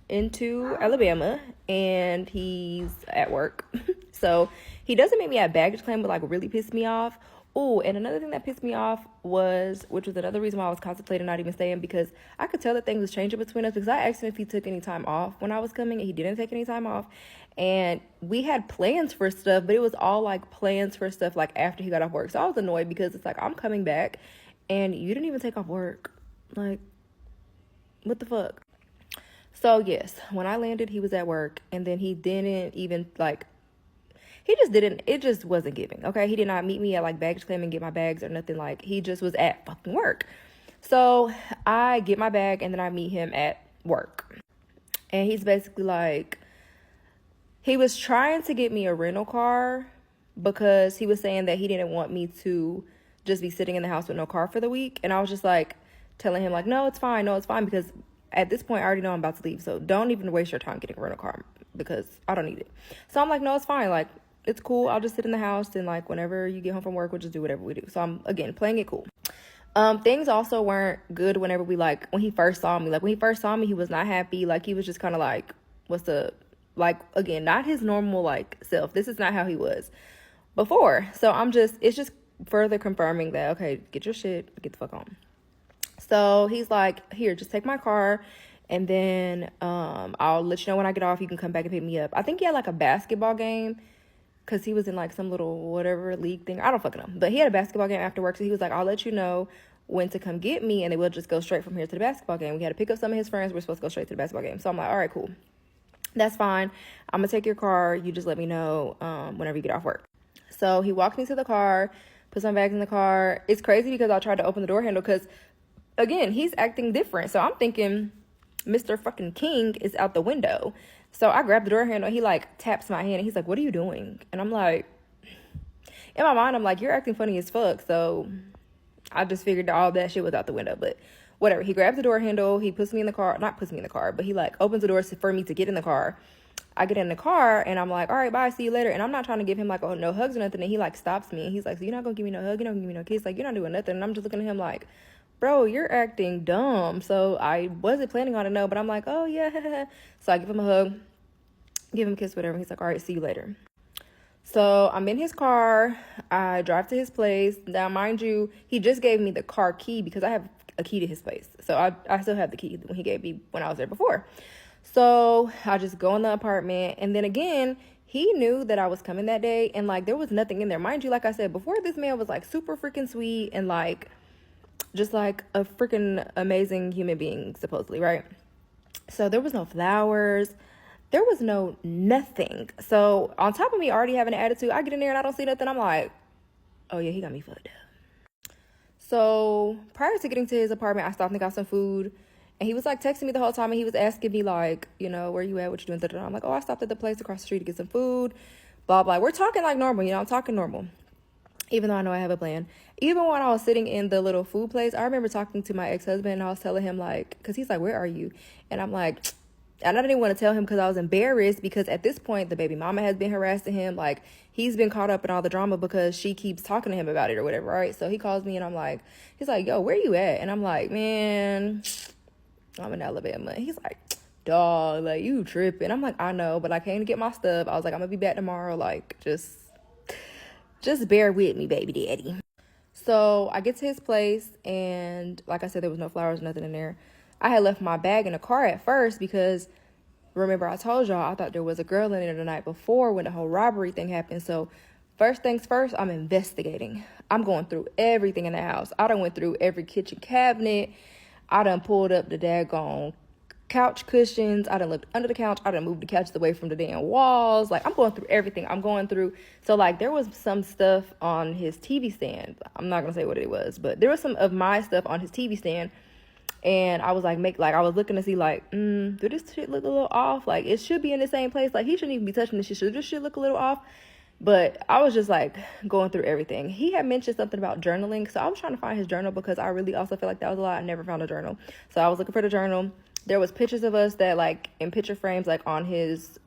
into Alabama and he's at work. So he doesn't make me at baggage claim, but like really pissed me off. Oh, and another thing that pissed me off which was another reason why I was contemplating not even staying, because I could tell that things was changing between us because I asked him if he took any time off when I was coming and he didn't take any time off. And we had plans for stuff, but it was all like plans for stuff like after he got off work. So I was annoyed because it's like, I'm coming back and you didn't even take off work. Like, what the fuck? So yes, when I landed, he was at work and then he didn't even like, it just wasn't giving, okay? He did not meet me at, like, baggage claim and get my bags or nothing. Like, he just was at fucking work. So I get my bag, and then I meet him at work. And he's basically, like, he was trying to get me a rental car because he was saying that he didn't want me to just be sitting in the house with no car for the week. And I was just, like, telling him, like, no, it's fine, because at this point, I already know I'm about to leave. So don't even waste your time getting a rental car because I don't need it. So I'm like, no, it's fine, like, it's cool. I'll just sit in the house and like whenever you get home from work, we'll just do whatever we do. So I'm again playing it cool. Things also weren't good whenever when he first saw me. Like when he first saw me, he was not happy. Like he was just kind of like, again, not his normal like self. This is not how he was before. So it's just further confirming that, okay, get your shit, get the fuck on. So he's like, here, just take my car. And then I'll let you know when I get off. You can come back and pick me up. I think he had like a basketball game. Because he was in, like, some little whatever league thing. I don't fucking know. But he had a basketball game after work. So he was like, I'll let you know when to come get me. And then we'll just go straight from here to the basketball game. We had to pick up some of his friends. We're supposed to go straight to the basketball game. So I'm like, all right, cool. That's fine. I'm gonna take your car. You just let me know whenever you get off work. So he walked me to the car, put some bags in the car. It's crazy because I tried to open the door handle because, again, he's acting different. So I'm thinking Mr. fucking King is out the window. So I grabbed the door handle. He like taps my hand and he's like, "What are you doing?" And I'm like, in my mind, I'm like, "You're acting funny as fuck." So I just figured all that shit was out the window. But whatever. He grabs the door handle. He puts me in the car. Not puts me in the car, but he like opens the door for me to get in the car. I get in the car and I'm like, "All right, bye, see you later." And I'm not trying to give him like no hugs or nothing. And he like stops me and he's like, "So you're not gonna give me no hug? You're not gonna give me no kiss? Like, you're not doing nothing." And I'm just looking at him like, "Bro, you're acting dumb." So I wasn't planning on it, no, but I'm like, "Oh yeah." So I give him a hug, give him a kiss, whatever. He's like, "All right, see you later." So I'm in his car. I drive to his place. Now, mind you, he just gave me the car key because I have a key to his place. So I still have the key when he gave me when I was there before. So I just go in the apartment. And then again, he knew that I was coming that day. And like, there was nothing in there. Mind you, like I said, before, this man was like super freaking sweet and like just like a freaking amazing human being, supposedly, right? So there was no flowers. There was no nothing. So on top of me already having an attitude, I get in there and I don't see nothing. I'm like, "Oh yeah, he got me fucked up." So prior to getting to his apartment, I stopped and got some food. And he was like texting me the whole time. And he was asking me like, "Where you at? What you doing?" Da-da-da. I'm like, "Oh, I stopped at the place across the street to get some food." Blah, blah. We're talking like normal, I'm talking normal. Even though I know I have a plan. Even when I was sitting in the little food place, I remember talking to my ex-husband and I was telling him like, because he's like, "Where are you?" And I'm like, and I didn't want to tell him because I was embarrassed because at this point, the baby mama has been harassing him. Like, he's been caught up in all the drama because she keeps talking to him about it or whatever, right? So he calls me and I'm like, he's like, "Yo, where you at?" And I'm like, "Man, I'm in Alabama." And he's like, "Dog, like, you tripping." I'm like, "I know, but I came to get my stuff." I was like, "I'm going to be back tomorrow. Like, just bear with me, baby daddy." So I get to his place and like I said, there was no flowers, nothing in there. I had left my bag in the car at first because remember I told y'all I thought there was a girl in there the night before when the whole robbery thing happened. So first things first, I'm investigating. I'm going through everything in the house. I done went through every kitchen cabinet. I done pulled up the daggone couch cushions. I done looked under the couch. I done moved the couches away from the damn walls. Like, I'm going through everything. So like there was some stuff on his TV stand. I'm not gonna say what it was, but there was some of my stuff on his TV stand. And I was like, I was looking to see like, do this shit look a little off? Like, it should be in the same place. Like, he shouldn't even be touching this shit. Should this shit look a little off? But I was just like going through everything. He had mentioned something about journaling. So I was trying to find his journal because I really also feel like that was a lot. I never found a journal. So I was looking for the journal. There was pictures of us that like in picture frames, like on his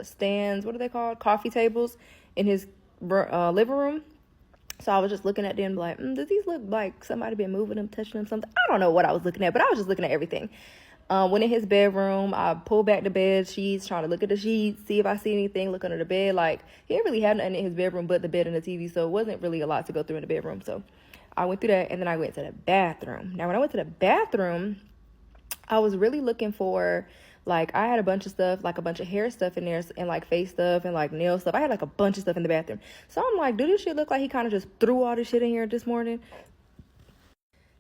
stands. What are they called? Coffee tables in his living room. So I was just looking at them like, does these look like somebody been moving them, touching them, something? I don't know what I was looking at, but I was just looking at everything. Went in his bedroom. I pulled back the bed sheets, trying to look at the sheets, see if I see anything, look under the bed. Like, he didn't really have nothing in his bedroom but the bed and the TV, so it wasn't really a lot to go through in the bedroom. So I went through that, and then I went to the bathroom. Now, when I went to the bathroom, I was really looking for, like, I had a bunch of stuff, like a bunch of hair stuff in there and like face stuff and like nail stuff. I had like a bunch of stuff in the bathroom. So I'm like, do this shit look like he kind of just threw all this shit in here this morning?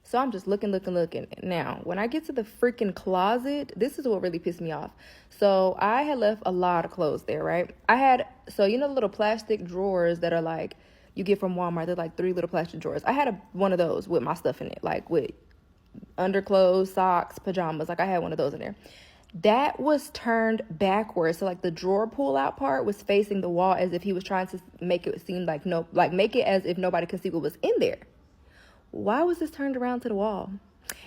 So I'm just looking. Now, when I get to the freaking closet, this is what really pissed me off. So I had left a lot of clothes there, right? I had, so you know the little plastic drawers that are like, you get from Walmart. They're like 3 little plastic drawers. I had one of those with my stuff in it, like with underclothes, socks, pajamas. Like, I had one of those in there. That was turned backwards. So like the drawer pull out part was facing the wall as if he was trying to make it seem like make it as if nobody could see what was in there. Why was this turned around to the wall?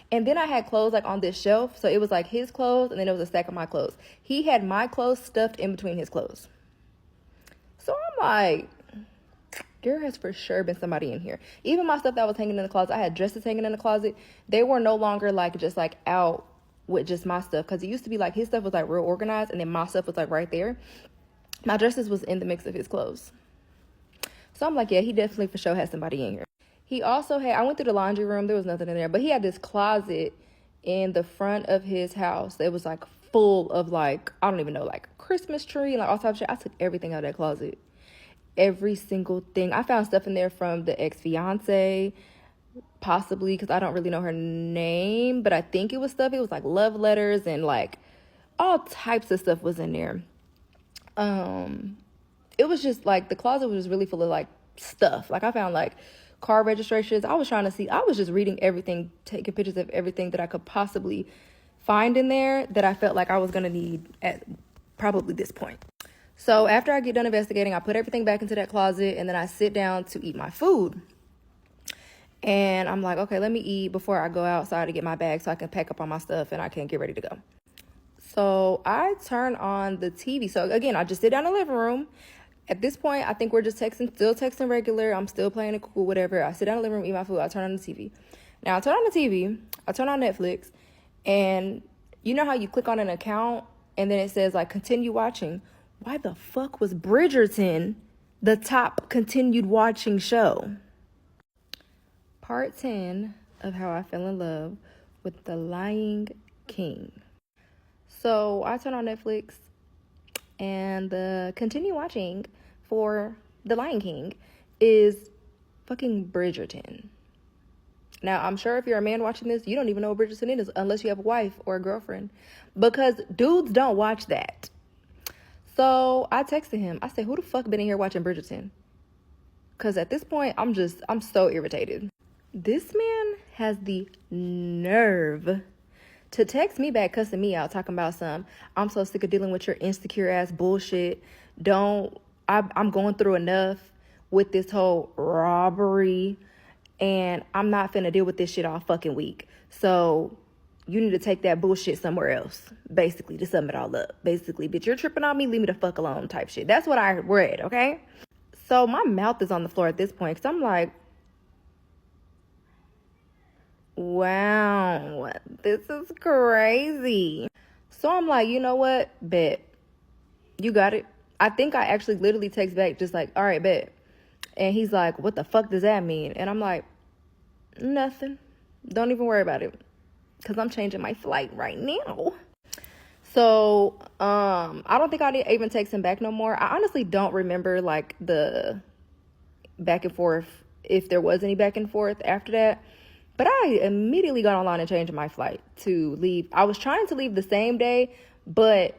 And then I had clothes like on this shelf. So it was like his clothes and then there was a stack of my clothes. He had my clothes stuffed in between his clothes. So I'm like, there has for sure been somebody in here. Even my stuff that was hanging in the closet, I had dresses hanging in the closet. They were no longer like just like out with just my stuff, because it used to be like his stuff was like real organized and then my stuff was like right there. My dresses was in the mix of his clothes. So I'm like, yeah, he definitely for sure had somebody in here. He also had, I went through the laundry room, there was nothing in there, but he had this closet in the front of his house that was like full of like, I don't even know, like Christmas tree and like all types of shit. I took everything out of that closet. Every single thing. I found stuff in there from the ex-fiance, possibly, because I don't really know her name, but I think it was stuff. It was like love letters and like all types of stuff was in there. It was just like the closet was just really full of like stuff. Like I found like car registrations. I was just reading everything, taking pictures of everything that I could possibly find in there that I felt like I was gonna need at probably this point. So after I get done investigating, I put everything back into that closet, and then I sit down to eat my food. And I'm like, okay, let me eat before I go outside to get my bag so I can pack up all my stuff and I can get ready to go. So I turn on the TV. So again, I just sit down in the living room. At this point, I think we're just still texting regular. I'm still playing it cool, whatever. I sit down in the living room, eat my food. I turn on the TV. Now, I turn on the TV. I turn on Netflix. And you know how you click on an account and then it says, like, continue watching? Why the fuck was Bridgerton the top continued watching show? Part 10 of how I fell in love with The Lion King. So I turn on Netflix, and the continue watching for The Lion King is fucking Bridgerton. Now, I'm sure if you're a man watching this, you don't even know what Bridgerton is unless you have a wife or a girlfriend, because dudes don't watch that. So I texted him. I said, who the fuck been in here watching Bridgerton? Because at this point, I'm so irritated. This man has the nerve to text me back, cussing me out, talking about I'm so sick of dealing with your insecure ass bullshit. I'm going through enough with this whole robbery, and I'm not finna deal with this shit all fucking week. So you need to take that bullshit somewhere else, basically, to sum it all up. Basically, bitch, you're tripping on me, leave me the fuck alone type shit. That's what I read, okay? So my mouth is on the floor at this point, because I'm like, wow, this is crazy. So I'm like, you know what? Bet. You got it. I think I actually literally text back just like, all right, bet. And he's like, what the fuck does that mean? And I'm like, nothing. Don't even worry about it, because I'm changing my flight right now. So I don't think I did even text him back no more. I honestly don't remember like the back and forth, if there was any back and forth after that. But I immediately got online and changed my flight to leave. I was trying to leave the same day, but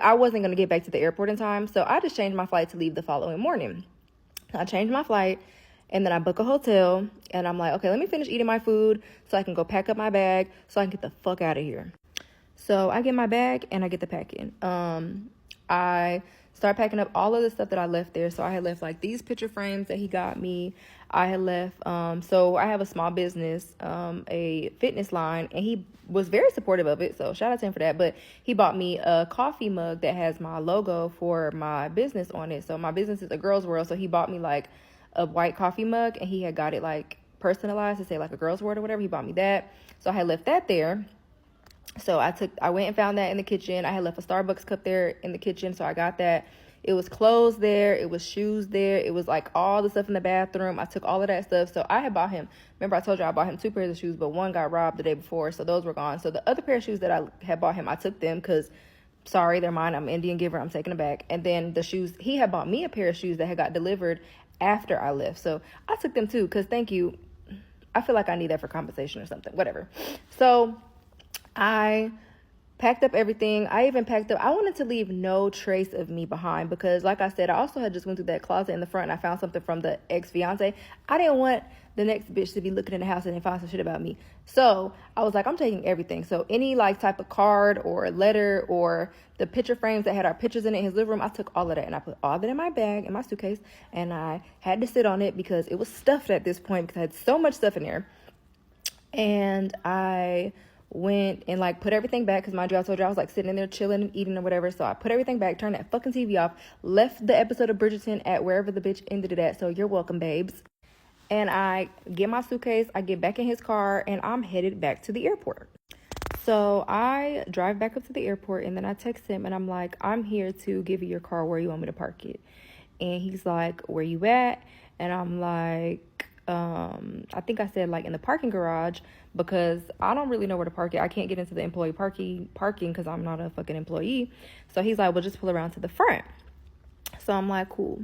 I wasn't going to get back to the airport in time. So I just changed my flight to leave the following morning. I changed my flight, and then I book a hotel, and I'm like, okay, let me finish eating my food so I can go pack up my bag so I can get the fuck out of here. So I get my bag and I get the pack in. I start packing up all of the stuff that I left there. So I had left like these picture frames that he got me. I had left, so I have a small business, a fitness line, and he was very supportive of it. So shout out to him for that. But he bought me a coffee mug that has my logo for my business on it. So my business is a girl's world. So he bought me like a white coffee mug, and he had got it like personalized to say like a girl's world or whatever. He bought me that. So I had left that there. So I went and found that in the kitchen. I had left a Starbucks cup there in the kitchen, so I got that. It was clothes there. It was shoes there. It was like all the stuff in the bathroom. I took all of that stuff. So I had bought him, remember I told you I bought him 2 pairs of shoes, but one got robbed the day before, so those were gone. So the other pair of shoes that I had bought him, I took them because, sorry, they're mine. I'm an Indian giver. I'm taking them back. And then the shoes, he had bought me a pair of shoes that had got delivered after I left. So I took them too because, thank you. I feel like I need that for compensation or something, whatever. So I packed up everything. I wanted to leave no trace of me behind because, like I said, I also had just went through that closet in the front and I found something from the ex-fiance. I didn't want the next bitch to be looking in the house and then find some shit about me. So I was like, I'm taking everything. So any like type of card or letter or the picture frames that had our pictures in it in his living room, I took all of that and I put all that in my bag, in my suitcase, and I had to sit on it because it was stuffed at this point because I had so much stuff in there. And I went and like put everything back because, mind you, I told you I was like sitting in there chilling and eating or whatever. So I put everything back, turned that fucking TV off, left the episode of Bridgerton at wherever the bitch ended it at. So you're welcome, babes. And I get my suitcase, I get back in his car, and I'm headed back to the airport. So I drive back up to the airport, and then I text him and I'm like, I'm here to give you your car. Where you want me to park it? And he's like, where you at? And I'm like, I think I said like in the parking garage because I don't really know where to park it. I can't get into the employee parking because I'm not a fucking employee. So he's like, well, just pull around to the front. So I'm like, cool.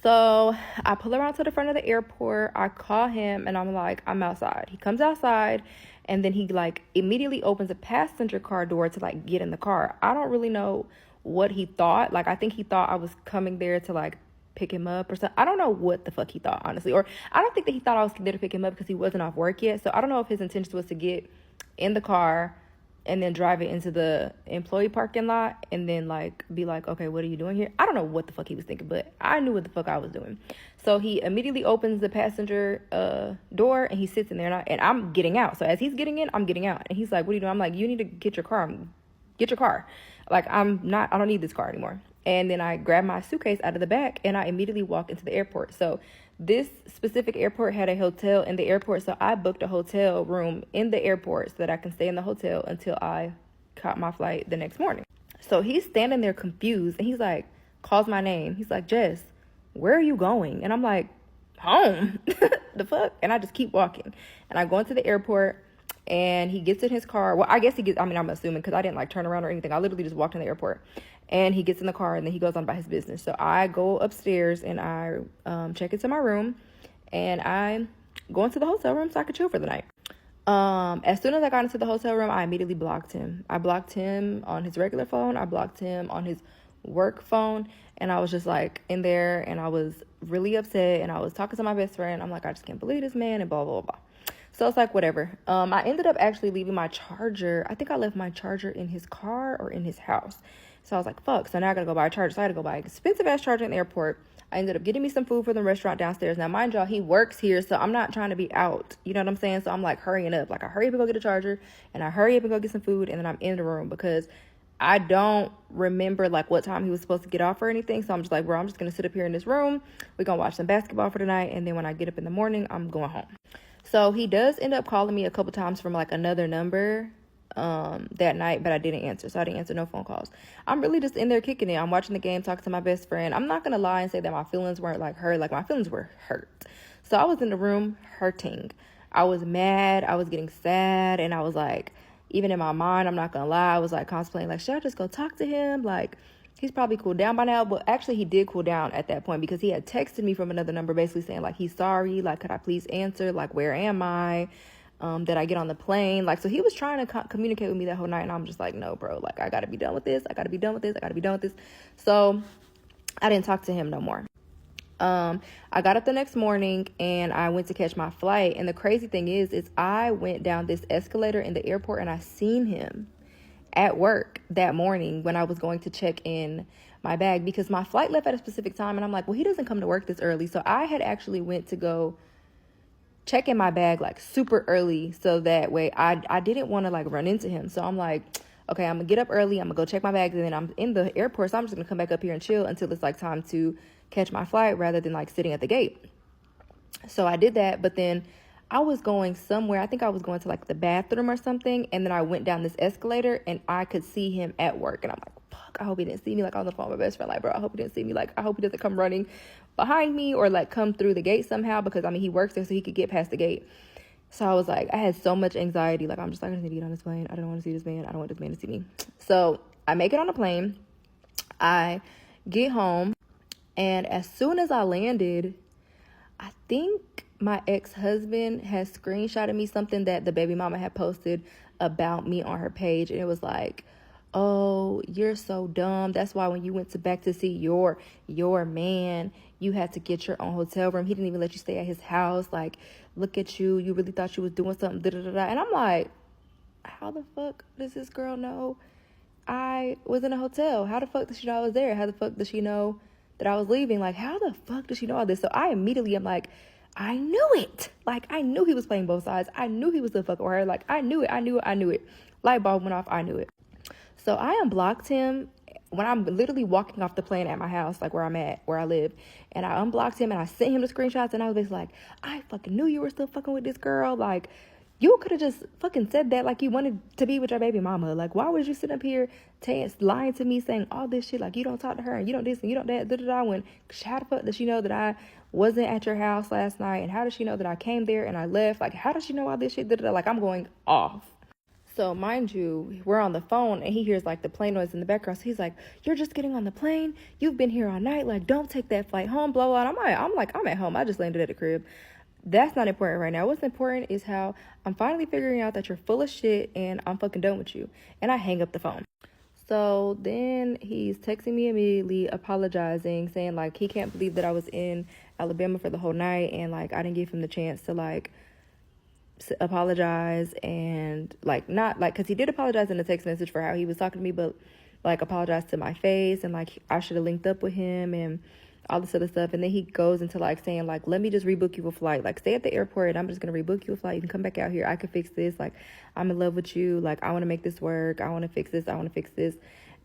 So I pull around to the front of the airport. I call him and I'm like, I'm outside. He comes outside and then he like immediately opens a passenger car door to like get in the car. I don't really know what he thought. Like, I think he thought I was coming there to like pick him up or something. I don't know what the fuck he thought, honestly. Or I don't think that he thought I was there to pick him up because he wasn't off work yet. So I don't know if his intention was to get in the car and then drive it into the employee parking lot and then like be like, okay, what are you doing here? I don't know what the fuck he was thinking, but I knew what the fuck I was doing. So he immediately opens the passenger door and he sits in there and I'm getting out. So as he's getting in, I'm getting out. And he's like, what are you doing? I'm like, you need to get your car. Get your car. Like, I don't need this car anymore. And then I grab my suitcase out of the back and I immediately walk into the airport. So this specific airport had a hotel in the airport. So I booked a hotel room in the airport so that I can stay in the hotel until I caught my flight the next morning. So he's standing there confused and he's like, calls my name. He's like, Jess, where are you going? And I'm like, home. The fuck? And I just keep walking. And I go into the airport and he gets in his car. Well, I guess he gets, I mean, I'm assuming because I didn't like turn around or anything. I literally just walked in the airport. And he gets in the car and then he goes on about his business. So I go upstairs and I check into my room and I go into the hotel room so I could chill for the night. As soon as I got into the hotel room, I immediately blocked him. I blocked him on his regular phone. I blocked him on his work phone. And I was just like in there and I was really upset and I was talking to my best friend. I'm like, I just can't believe this man and blah, blah, blah. So it's like, whatever. I ended up actually leaving my charger. I think I left my charger in his car or in his house. So I was like, fuck. So now I gotta go buy a charger. So I had to go buy an expensive ass charger in the airport. I ended up getting me some food from the restaurant downstairs. Now, mind y'all, he works here, so I'm not trying to be out. You know what I'm saying? So I'm like hurrying up. Like, I hurry up and go get a charger, and I hurry up and go get some food, and then I'm in the room because I don't remember like what time he was supposed to get off or anything. So I'm just like, bro, I'm just gonna sit up here in this room. We're gonna watch some basketball for the night, and then when I get up in the morning, I'm going home. So he does end up calling me a couple times from like another number that night, but I didn't answer. So I didn't answer no phone calls. I'm really just in there kicking it. I'm watching the game, talking to my best friend. I'm not gonna lie and say that my feelings weren't like hurt. Like, my feelings were hurt. So I was in the room hurting. I was mad. I was getting sad. And I was like, even in my mind, I'm not gonna lie, I was like contemplating, like, should I just go talk to him? Like, he's probably cooled down by now. But actually he did cool down at that point because he had texted me from another number basically saying like, he's sorry, like, could I please answer, like, where am I, that I get on the plane. Like, so he was trying to communicate with me that whole night, and I'm just like, no, bro, like, I gotta be done with this. I gotta be done with this. I gotta be done with this. So I didn't talk to him no more. I got up the next morning and I went to catch my flight. And the crazy thing is I went down this escalator in the airport and I seen him at work that morning when I was going to check in my bag because my flight left at a specific time. And I'm like, well, he doesn't come to work this early. So I had actually went to go check in my bag like super early. So that way I didn't want to like run into him. So I'm like, okay, I'm gonna get up early. I'm gonna go check my bags and then I'm in the airport. So I'm just gonna come back up here and chill until it's like time to catch my flight rather than like sitting at the gate. So I did that, but then I was going somewhere. I think I was going to like the bathroom or something. And then I went down this escalator and I could see him at work. And I'm like, fuck, I hope he didn't see me. Like, on the phone with my best friend, like, bro, I hope he didn't see me. Like, I hope he doesn't come running behind me or like come through the gate somehow because I mean, he works there so he could get past the gate. So I was like, I had so much anxiety. Like, I'm just like, I just need to get on this plane. I don't want to see this man. I don't want this man to see me. So I make it on the plane. I get home. And as soon as I landed, I think my ex-husband has screenshotted me something that the baby mama had posted about me on her page. And it was like, oh, you're so dumb. That's why when you went back to see your man, you had to get your own hotel room. He didn't even let you stay at his house. Like, look at you. You really thought you was doing something. Da, da, da, da. And I'm like, how the fuck does this girl know I was in a hotel? How the fuck does she know I was there? How the fuck does she know that I was leaving? Like, how the fuck does she know all this? So I immediately am like, I knew it. Like, I knew he was playing both sides. I knew he was still fucking with her. Like, I knew it. Light bulb went off. I knew it. So I unblocked him when I'm literally walking off the plane at my house, like where I'm at, where I live. And I unblocked him and I sent him the screenshots and I was basically like, I fucking knew you were still fucking with this girl. Like, you could have just fucking said that like you wanted to be with your baby mama. Like, why would you sit up here lying to me, saying all this shit, like you don't talk to her and you don't this and you don't that, da-da-da, when how the fuck does she know that I wasn't at your house last night? And how does she know that I came there and I left? Like, how does she know all this shit, da-da-da? Like, I'm going off. So mind you, we're on the phone and he hears like the plane noise in the background. So he's like, "You're just getting on the plane. You've been here all night. Like, don't take that flight home, blah, blah." And I'm like, I'm at home. I just landed at the crib. That's not important right now. What's important is how I'm finally figuring out that you're full of shit and I'm fucking done with you. And I hang up the phone. So then he's texting me immediately, apologizing, saying like he can't believe that I was in Alabama for the whole night and like I didn't give him the chance to like apologize and like not like, because he did apologize in a text message for how he was talking to me, but like apologize to my face and like I should have linked up with him and all this other stuff. And then he goes into like saying like, let me just rebook you a flight, like stay at the airport and I'm just gonna rebook you a flight, you can come back out here, I can fix this, like I'm in love with you, like I want to make this work, I want to fix this, I want to fix this.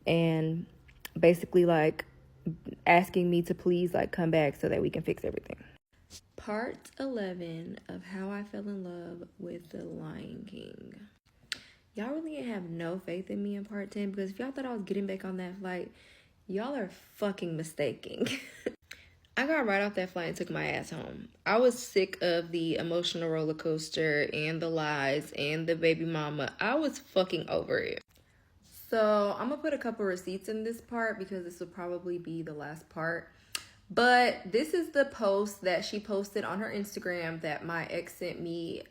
And basically like asking me to please like come back so that we can fix everything. Part 11 of how I fell in love with the Lion King. Y'all really have no faith in me in part 10, because if y'all thought I was getting back on that flight, y'all are fucking mistaken. I got right off that flight and took my ass home. I was sick of the emotional roller coaster and the lies and the baby mama. I was fucking over it. So I'm gonna put a couple receipts in this part because this will probably be the last part. But this is the post that she posted on her Instagram that my ex sent me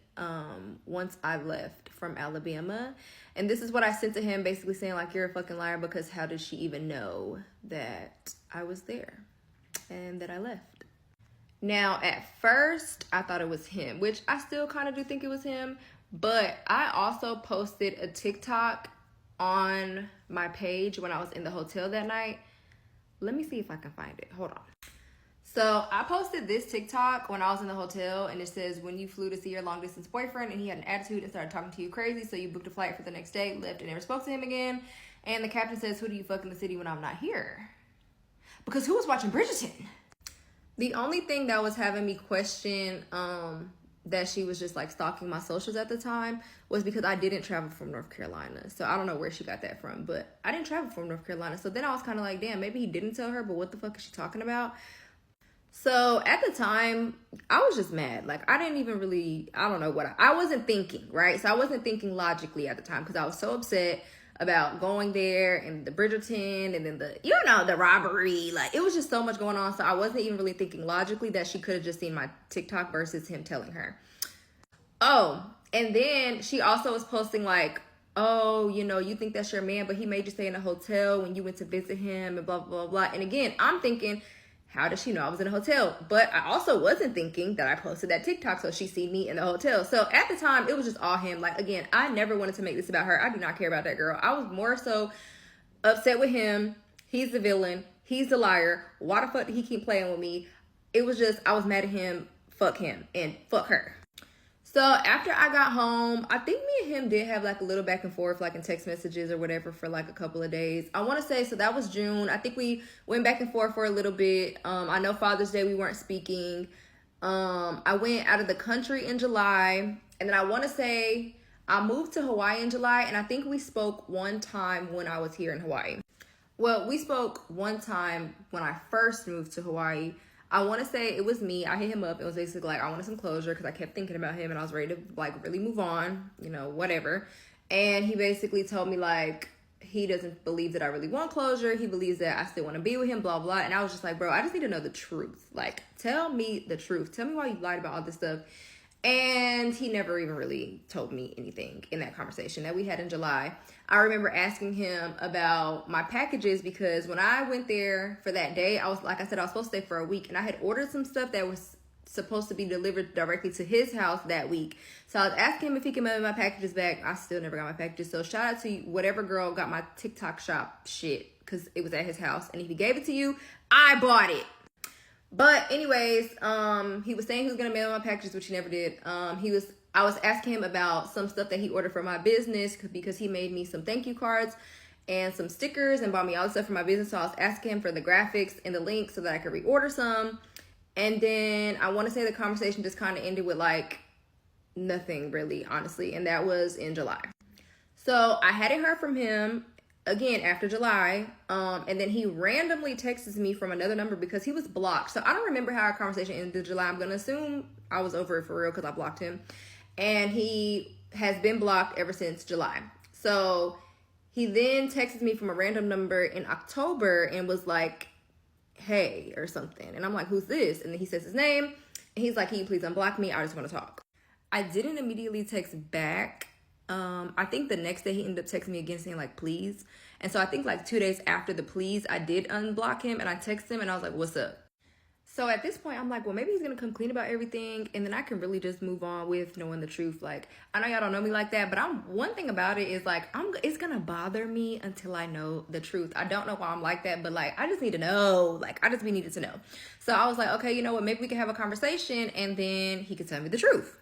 once I left from Alabama. And this is what I sent to him, basically saying like, you're a fucking liar, because how did she even know that I was there and that I left? Now, at first, I thought it was him, which I still kind of do think it was him. But I also posted a TikTok on my page when I was in the hotel that night. Let me see if I can find it. Hold on. So I posted this TikTok when I was in the hotel, and it says, when you flew to see your long distance boyfriend and he had an attitude and started talking to you crazy, so you booked a flight for the next day, left and never spoke to him again. And the captain says, who do you fuck in the city when I'm not here? Because who was watching Bridgerton? The only thing that was having me question that she was just like stalking my socials at the time was because I didn't travel from North Carolina. So I don't know where she got that from, but I didn't travel from North Carolina. So then I was kind of like, damn, maybe he didn't tell her, but what the fuck is she talking about? So at the time, I was just mad. Like, I didn't even really, I don't know what, I wasn't thinking, right? So I wasn't thinking logically at the time because I was so upset about going there and the Bridgerton and then the, you know, the robbery. Like, it was just so much going on. So I wasn't even really thinking logically that she could have just seen my TikTok versus him telling her. Oh, and then she also was posting like, oh, you know, you think that's your man, but he made you stay in a hotel when you went to visit him and blah, blah, blah. And again, I'm thinking, how does she know I was in a hotel? But I also wasn't thinking that I posted that TikTok so she see me in the hotel. So at the time, it was just all him. Like, again, I never wanted to make this about her. I do not care about that girl. I was more so upset with him. He's the villain. He's the liar. Why the fuck did he keep playing with me? It was just, I was mad at him. Fuck him and fuck her. So after I got home, I think me and him did have like a little back and forth, like in text messages or whatever, for like a couple of days. I want to say, so that was June. I think we went back and forth for a little bit. I know Father's Day we weren't speaking. I went out of the country in July. And then I want to say I moved to Hawaii in July. And I think we spoke one time when I was here in Hawaii. Well, we spoke one time when I first moved to Hawaii. I want to say it was me. I hit him up. It was basically like, I wanted some closure because I kept thinking about him and I was ready to like really move on, you know, whatever. And he basically told me like, he doesn't believe that I really want closure. He believes that I still want to be with him, blah, blah. And I was just like, bro, I just need to know the truth. Like, tell me the truth. Tell me why you lied about all this stuff. And he never even really told me anything in that conversation that we had in July. I remember asking him about my packages because when I went there for that day, I was, like I said, I was supposed to stay for a week and I had ordered some stuff that was supposed to be delivered directly to his house that week. So I was asking him if he could mail my packages back. I still never got my packages. So shout out to whatever girl got my TikTok shop shit because it was at his house. And if he gave it to you, I bought it. But anyways, he was saying he was going to mail my packages, which he never did. I was asking him about some stuff that he ordered for my business because he made me some thank you cards and some stickers and bought me all the stuff for my business. So I was asking him for the graphics and the link so that I could reorder some. And then I want to say the conversation just kind of ended with like nothing really, honestly. And that was in July. So I hadn't heard from him again after July. And then he randomly texts me from another number because he was blocked. So I don't remember how our conversation ended in July. I'm going to assume I was over it for real because I blocked him. and he has been blocked ever since July. So he then texted me from a random number in October and was like, hey, or something. And I'm like, who's this? And then he says his name. And he's like, can you please unblock me? I just want to talk. I didn't immediately text back. I think the next day he ended up texting me again saying like, please. And so I think like 2 days after the please, I did unblock him and I texted him and I was like, what's up? So at this point, I'm like, well, maybe he's going to come clean about everything. And then I can really just move on with knowing the truth. Like, I know y'all don't know me like that, but one thing about it is like, it's going to bother me until I know the truth. I don't know why I'm like that, but like, I just need to know. Like, I just needed to know. So I was like, okay, you know what? Maybe we can have a conversation and then he can tell me the truth.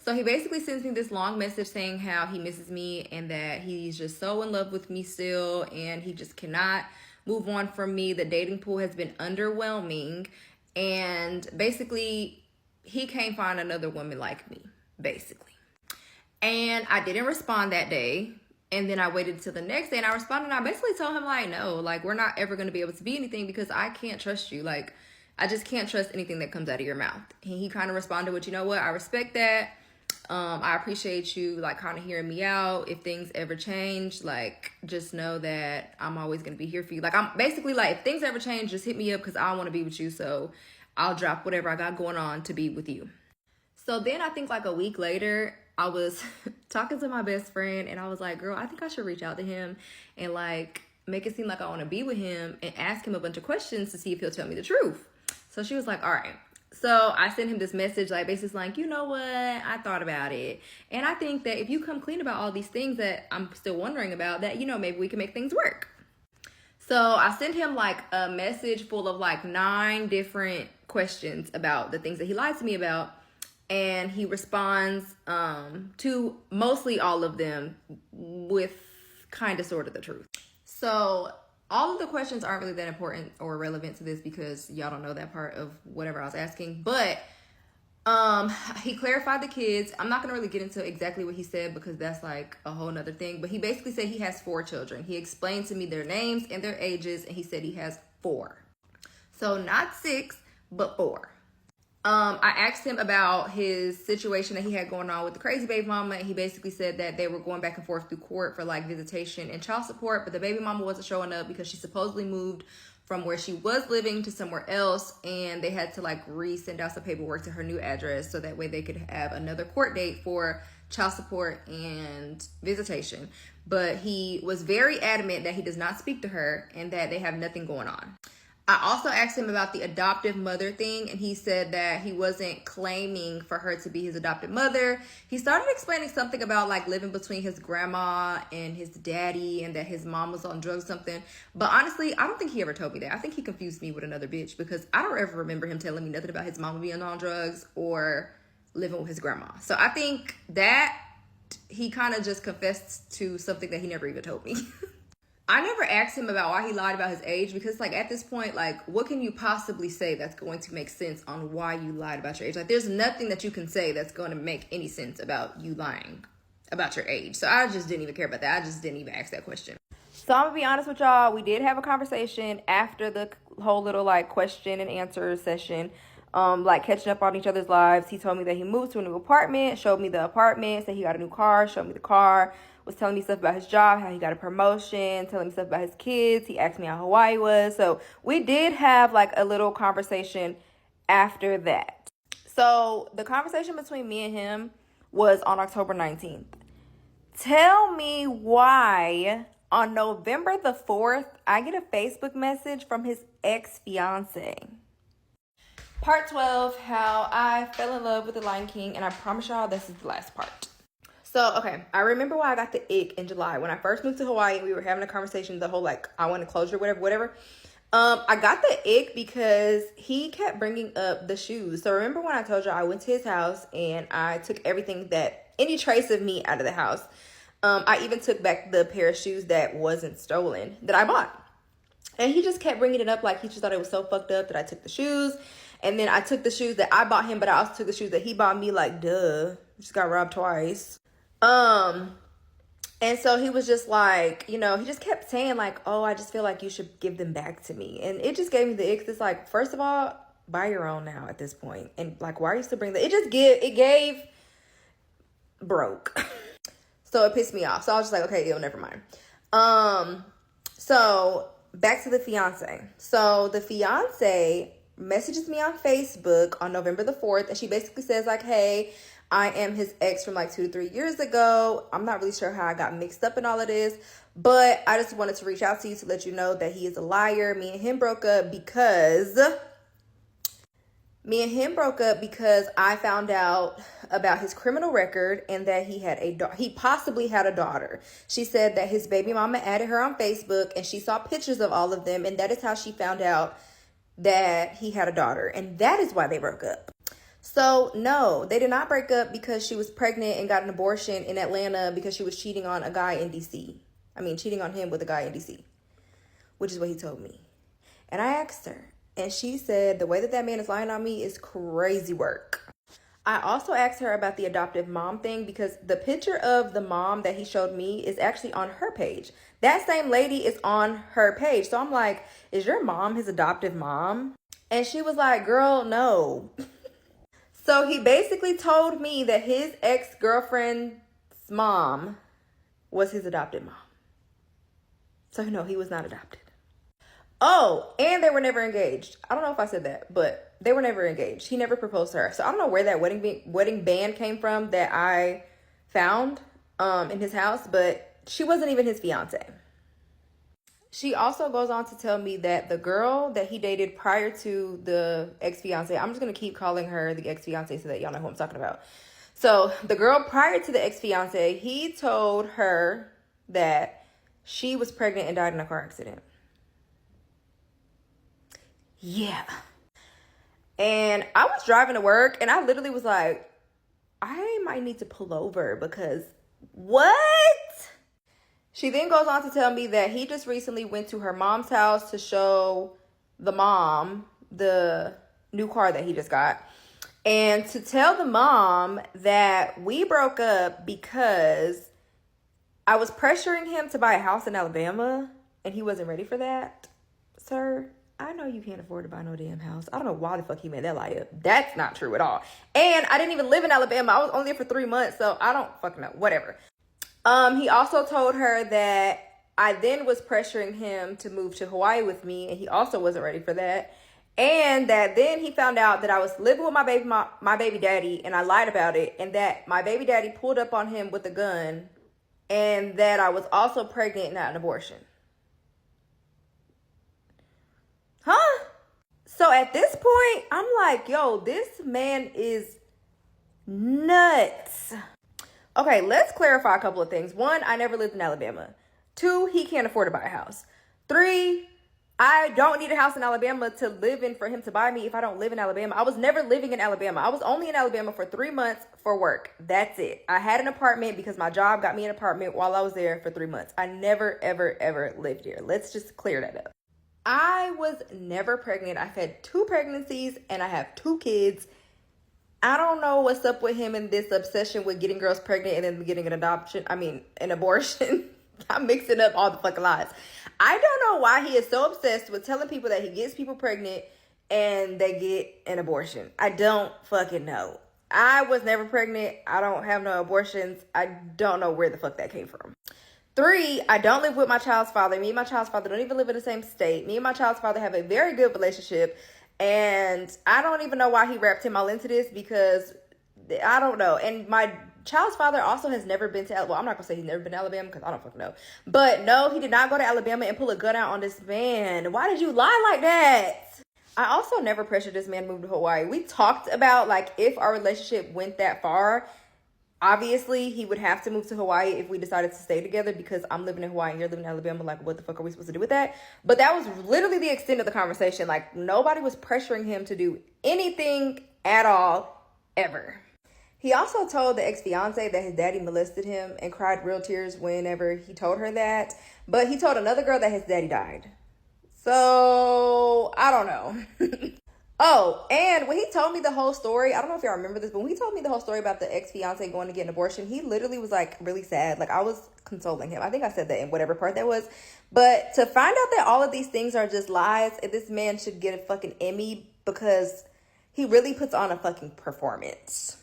So he basically sends me this long message saying how he misses me and that he's just so in love with me still and he just cannot move on from me. The dating pool has been underwhelming. And basically, he can't find another woman like me, basically. And I didn't respond that day. And then I waited till the next day and I responded. And I basically told him, like, no, like, we're not ever going to be able to be anything because I can't trust you. Like, I just can't trust anything that comes out of your mouth. And he kind of responded with, you know what? I respect that. I appreciate you, like, kind of hearing me out. If things ever change, like, just know that I'm always going to be here for you. Like, I'm basically like, if things ever change, just hit me up because I want to be with you. So I'll drop whatever I got going on to be with you. So then I think like a week later, I was talking to my best friend and I was like, girl, I think I should reach out to him and like make it seem like I want to be with him and ask him a bunch of questions to see if he'll tell me the truth. So she was like, all right. So I sent him this message, like basically like, you know what? I thought about it. And I think that if you come clean about all these things that I'm still wondering about, that, you know, maybe we can make things work. So I sent him like a message full of like 9 different questions about the things that he lied to me about. And he responds to mostly all of them with kind of sort of the truth. So all of the questions aren't really that important or relevant to this because y'all don't know that part of whatever I was asking. But he clarified the kids. I'm not going to really get into exactly what he said because that's like a whole nother thing. But he basically said he has 4 children. He explained to me their names and their ages. And he said he has 4. So not 6, but 4. I asked him about his situation that he had going on with the crazy baby mama. And he basically said that they were going back and forth through court for like visitation and child support. But the baby mama wasn't showing up because she supposedly moved from where she was living to somewhere else. And they had to like resend out some paperwork to her new address. So that way they could have another court date for child support and visitation. But he was very adamant that he does not speak to her and that they have nothing going on. I also asked him about the adoptive mother thing, and he said that he wasn't claiming for her to be his adopted mother. He started explaining something about like living between his grandma and his daddy and that his mom was on drugs or something. But honestly, I don't think he ever told me that. I think he confused me with another bitch because I don't ever remember him telling me nothing about his mama being on drugs or living with his grandma. So I think that he kind of just confessed to something that he never even told me. I never asked him about why he lied about his age because like at this point, like what can you possibly say that's going to make sense on why you lied about your age? Like there's nothing that you can say that's going to make any sense about you lying about your age. So I just didn't even care about that. I just didn't even ask that question. So I'm gonna be honest with y'all. We did have a conversation after the whole little like question and answer session. Like catching up on each other's lives. He told me that he moved to a new apartment, showed me the apartment, said he got a new car, showed me the car, was telling me stuff about his job, how he got a promotion, telling me stuff about his kids. He asked me how Hawaii was. So we did have like a little conversation after that. So the conversation between me and him was on October 19th. Tell me why on November the 4th, I get a Facebook message from his ex-fiance. Part 12, how I fell in love with the Lion King, and I promise y'all this is the last part. So, okay, I remember why I got the ick in July. When I first moved to Hawaii, we were having a conversation, the whole, like, I want closure, whatever. I got the ick because he kept bringing up the shoes. So, remember when I told you I went to his house, and I took everything any trace of me out of the house. I even took back the pair of shoes that wasn't stolen, that I bought. And he just kept bringing it up like he just thought it was so fucked up that I took the shoes. And then I took the shoes that I bought him, but I also took the shoes that he bought me, like, duh. Just got robbed twice. And so he was just like, you know, he just kept saying, like, oh, I just feel like you should give them back to me. And it just gave me the ick. It's like, first of all, buy your own now at this point. And, like, why are you still bringing that? It gave broke. So it pissed me off. So I was just like, okay, yo, never mind. So back to the fiance. So the fiance messages me on Facebook on November the 4th, and she basically says like, hey, I am his ex from like 2 to 3 years ago. I'm not really sure how I got mixed up in all of this, but I just wanted to reach out to you to let you know that he is a liar. Me and him broke up because I found out about his criminal record and that he possibly had a daughter. She said that his baby mama added her on Facebook and she saw pictures of all of them, and that is how she found out that he had a daughter, and that is why they broke up. So no, they did not break up because she was pregnant and got an abortion in Atlanta because she was cheating on a guy in DC. I mean, cheating on him with a guy in DC, which is what he told me. And I asked her, and she said the way that man is lying on me is crazy work. I also asked her about the adoptive mom thing because the picture of the mom that he showed me is actually on her page. That same lady is on her page. So I'm like, is your mom his adoptive mom? And she was like, girl, no. So he basically told me that his ex-girlfriend's mom was his adopted mom. So no, he was not adopted. Oh, and they were never engaged. I don't know if I said that, but they were never engaged. He never proposed to her. So I don't know where that wedding band came from that I found in his house, but she wasn't even his fiance. She also goes on to tell me that the girl that he dated prior to the ex-fiance, I'm just going to keep calling her the ex-fiance so that y'all know who I'm talking about. So the girl prior to the ex-fiance, he told her that she was pregnant and died in a car accident. Yeah. And I was driving to work and I literally was like, I might need to pull over because what? She then goes on to tell me that he just recently went to her mom's house to show the mom the new car that he just got. And to tell the mom that we broke up because I was pressuring him to buy a house in Alabama and he wasn't ready for that. Sir, I know you can't afford to buy no damn house. I don't know why the fuck he made that lie up. That's not true at all. And I didn't even live in Alabama. I was only there for 3 months, so I don't fucking know. Whatever. He also told her that I then was pressuring him to move to Hawaii with me, and he also wasn't ready for that. And that then he found out that I was living with my baby daddy, and I lied about it, and that my baby daddy pulled up on him with a gun, and that I was also pregnant and had an abortion. Huh? So at this point, I'm like, yo, this man is nuts. Okay, let's clarify a couple of things. 1, I never lived in Alabama. 2, he can't afford to buy a house. 3, I don't need a house in Alabama to live in for him to buy me if I don't live in Alabama. I was never living in Alabama. I was only in Alabama for 3 months for work. That's it. I had an apartment because my job got me an apartment while I was there for 3 months. I never, ever, ever lived here. Let's just clear that up. I was never pregnant. I've had 2 pregnancies and I have 2 kids. I don't know what's up with him and this obsession with getting girls pregnant and then getting an abortion. I'm mixing up all the fucking lies. I don't know why he is so obsessed with telling people that he gets people pregnant and they get an abortion. I don't fucking know. I was never pregnant. I don't have no abortions. I don't know where the fuck that came from. 3, I don't live with my child's father. Me and my child's father don't even live in the same state. Me and my child's father have a very good relationship. And I don't even know why he wrapped him all into this because I don't know. And my child's father also has never been to Alabama. Well, I'm not going to say he's never been to Alabama because I don't fucking know. But no, he did not go to Alabama and pull a gun out on this man. Why did you lie like that? I also never pressured this man to move to Hawaii. We talked about like if our relationship went that far, obviously he would have to move to Hawaii if we decided to stay together because I'm living in Hawaii and you're living in Alabama. Like, what the fuck are we supposed to do with that? But that was literally the extent of the conversation. Like, nobody was pressuring him to do anything at all, ever. He also told the ex-fiance that his daddy molested him and cried real tears whenever he told her that. But he told another girl that his daddy died. So, I don't know. Oh, and when he told me the whole story, I don't know if y'all remember this, but when he told me the whole story about the ex-fiance going to get an abortion, he literally was like really sad. Like I was consoling him. I think I said that in whatever part that was. But to find out that all of these things are just lies, and this man should get a fucking Emmy because he really puts on a fucking performance.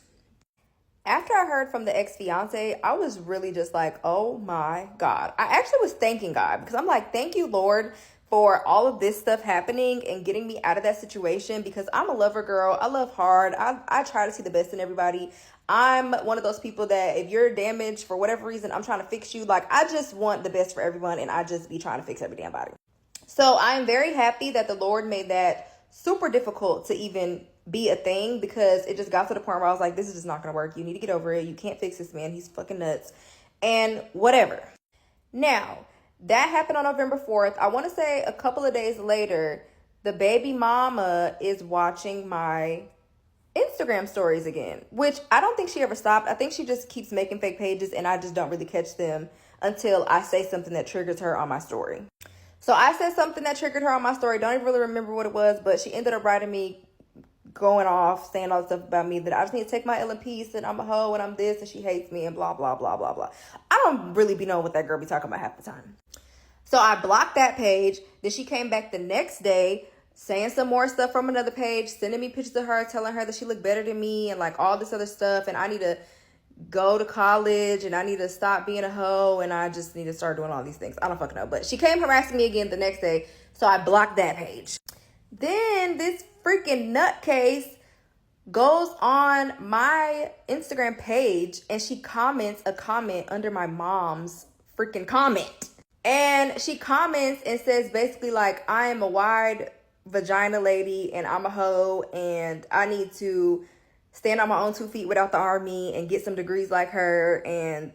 After I heard from the ex-fiance, I was really just like, oh my God. I actually was thanking God because I'm like, thank you, Lord, for all of this stuff happening and getting me out of that situation, because I'm a lover girl. I love hard. I try to see the best in everybody. I'm one of those people that if you're damaged for whatever reason, I'm trying to fix you. Like, I just want the best for everyone, and I just be trying to fix every damn body. So I'm very happy that the Lord made that super difficult to even be a thing, because it just got to the point where I was like, this is just not going to work. You need to get over it. You can't fix this man. He's fucking nuts and whatever. Now, that happened on November 4th. I want to say a couple of days later, the baby mama is watching my Instagram stories again, which I don't think she ever stopped. I think she just keeps making fake pages, and I just don't really catch them until I say something that triggers her on my story. So I said something that triggered her on my story. Don't even really remember what it was, but she ended up writing me, going off, saying all this stuff about me, that I just need to take my L in peace, and I'm a hoe, and I'm this, and she hates me, and blah, blah, blah, blah, blah. I don't really be knowing what that girl be talking about half the time. So I blocked that page. Then she came back the next day saying some more stuff from another page, sending me pictures of her, telling her that she looked better than me and like all this other stuff, and I need to go to college, and I need to stop being a hoe, and I just need to start doing all these things. I don't fucking know. But she came harassing me again the next day, so I blocked that page. Then this freaking nutcase goes on my Instagram page, and she comments a comment under my mom's freaking comment. And she comments and says basically like, I am a wide vagina lady, and I'm a hoe, and I need to stand on my own 2 feet without the army and get some degrees like her and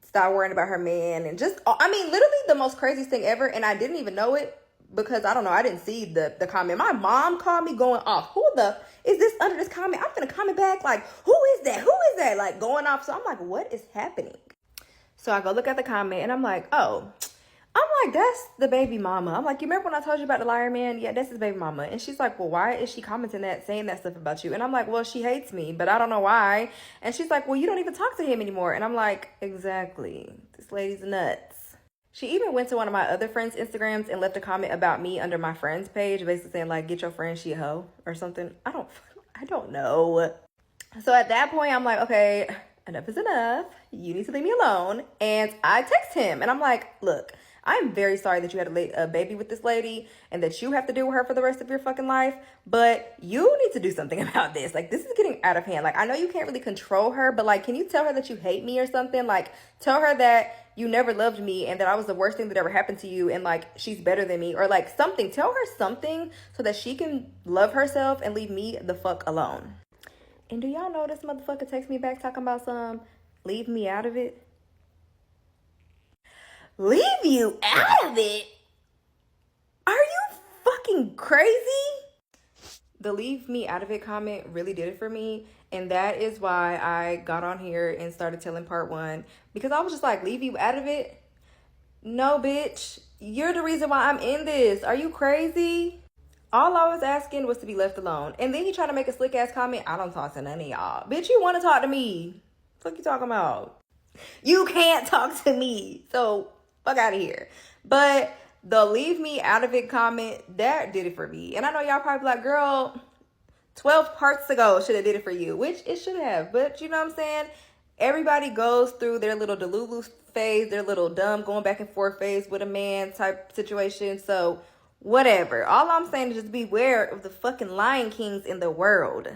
stop worrying about her man. And just, I mean, literally the most craziest thing ever. And I didn't even know it because I don't know, I didn't see the comment. My mom called me going off. Who the is this under this comment? I'm gonna comment back like, who is that? Who is that? Like going off. So I'm like, what is happening? So I go look at the comment, and I'm like, oh, I'm like, that's the baby mama. I'm like, you remember when I told you about the liar man? Yeah, that's his baby mama. And she's like, well, why is she commenting that, saying that stuff about you? And I'm like, well, she hates me, but I don't know why. And she's like, well, you don't even talk to him anymore. And I'm like, exactly. This lady's nuts. She even went to one of my other friends' Instagrams and left a comment about me under my friend's page, basically saying like, get your friend, she a hoe or something. I don't know. So at that point, I'm like, okay, enough is enough. You need to leave me alone. And I text him, and I'm like, look, I'm very sorry that you had a baby with this lady and that you have to deal with her for the rest of your fucking life, but you need to do something about this. Like, this is getting out of hand. Like, I know you can't really control her, but like, can you tell her that you hate me or something? Like, tell her that you never loved me and that I was the worst thing that ever happened to you, and like, she's better than me, or like something. Tell her something so that she can love herself and leave me the fuck alone. And do y'all know this motherfucker text me back talking about leave me out of it? Leave you out of it? Are you fucking crazy? The leave me out of it comment really did it for me. And that is why I got on here and started telling part 1. Because I was just like, leave you out of it? No, bitch. You're the reason why I'm in this. Are you crazy? All I was asking was to be left alone. And then he tried to make a slick ass comment. I don't talk to none of y'all. Bitch, you want to talk to me? What you talking about? You can't talk to me. So fuck out of here. But the leave me out of it comment, that did it for me. And I know y'all probably like, girl, 12 parts ago should have did it for you, which it should have. But you know what I'm saying? Everybody goes through their little delulu phase, their little dumb going back and forth phase with a man type situation. So whatever. All I'm saying is just beware of the fucking Lion Kings in the world.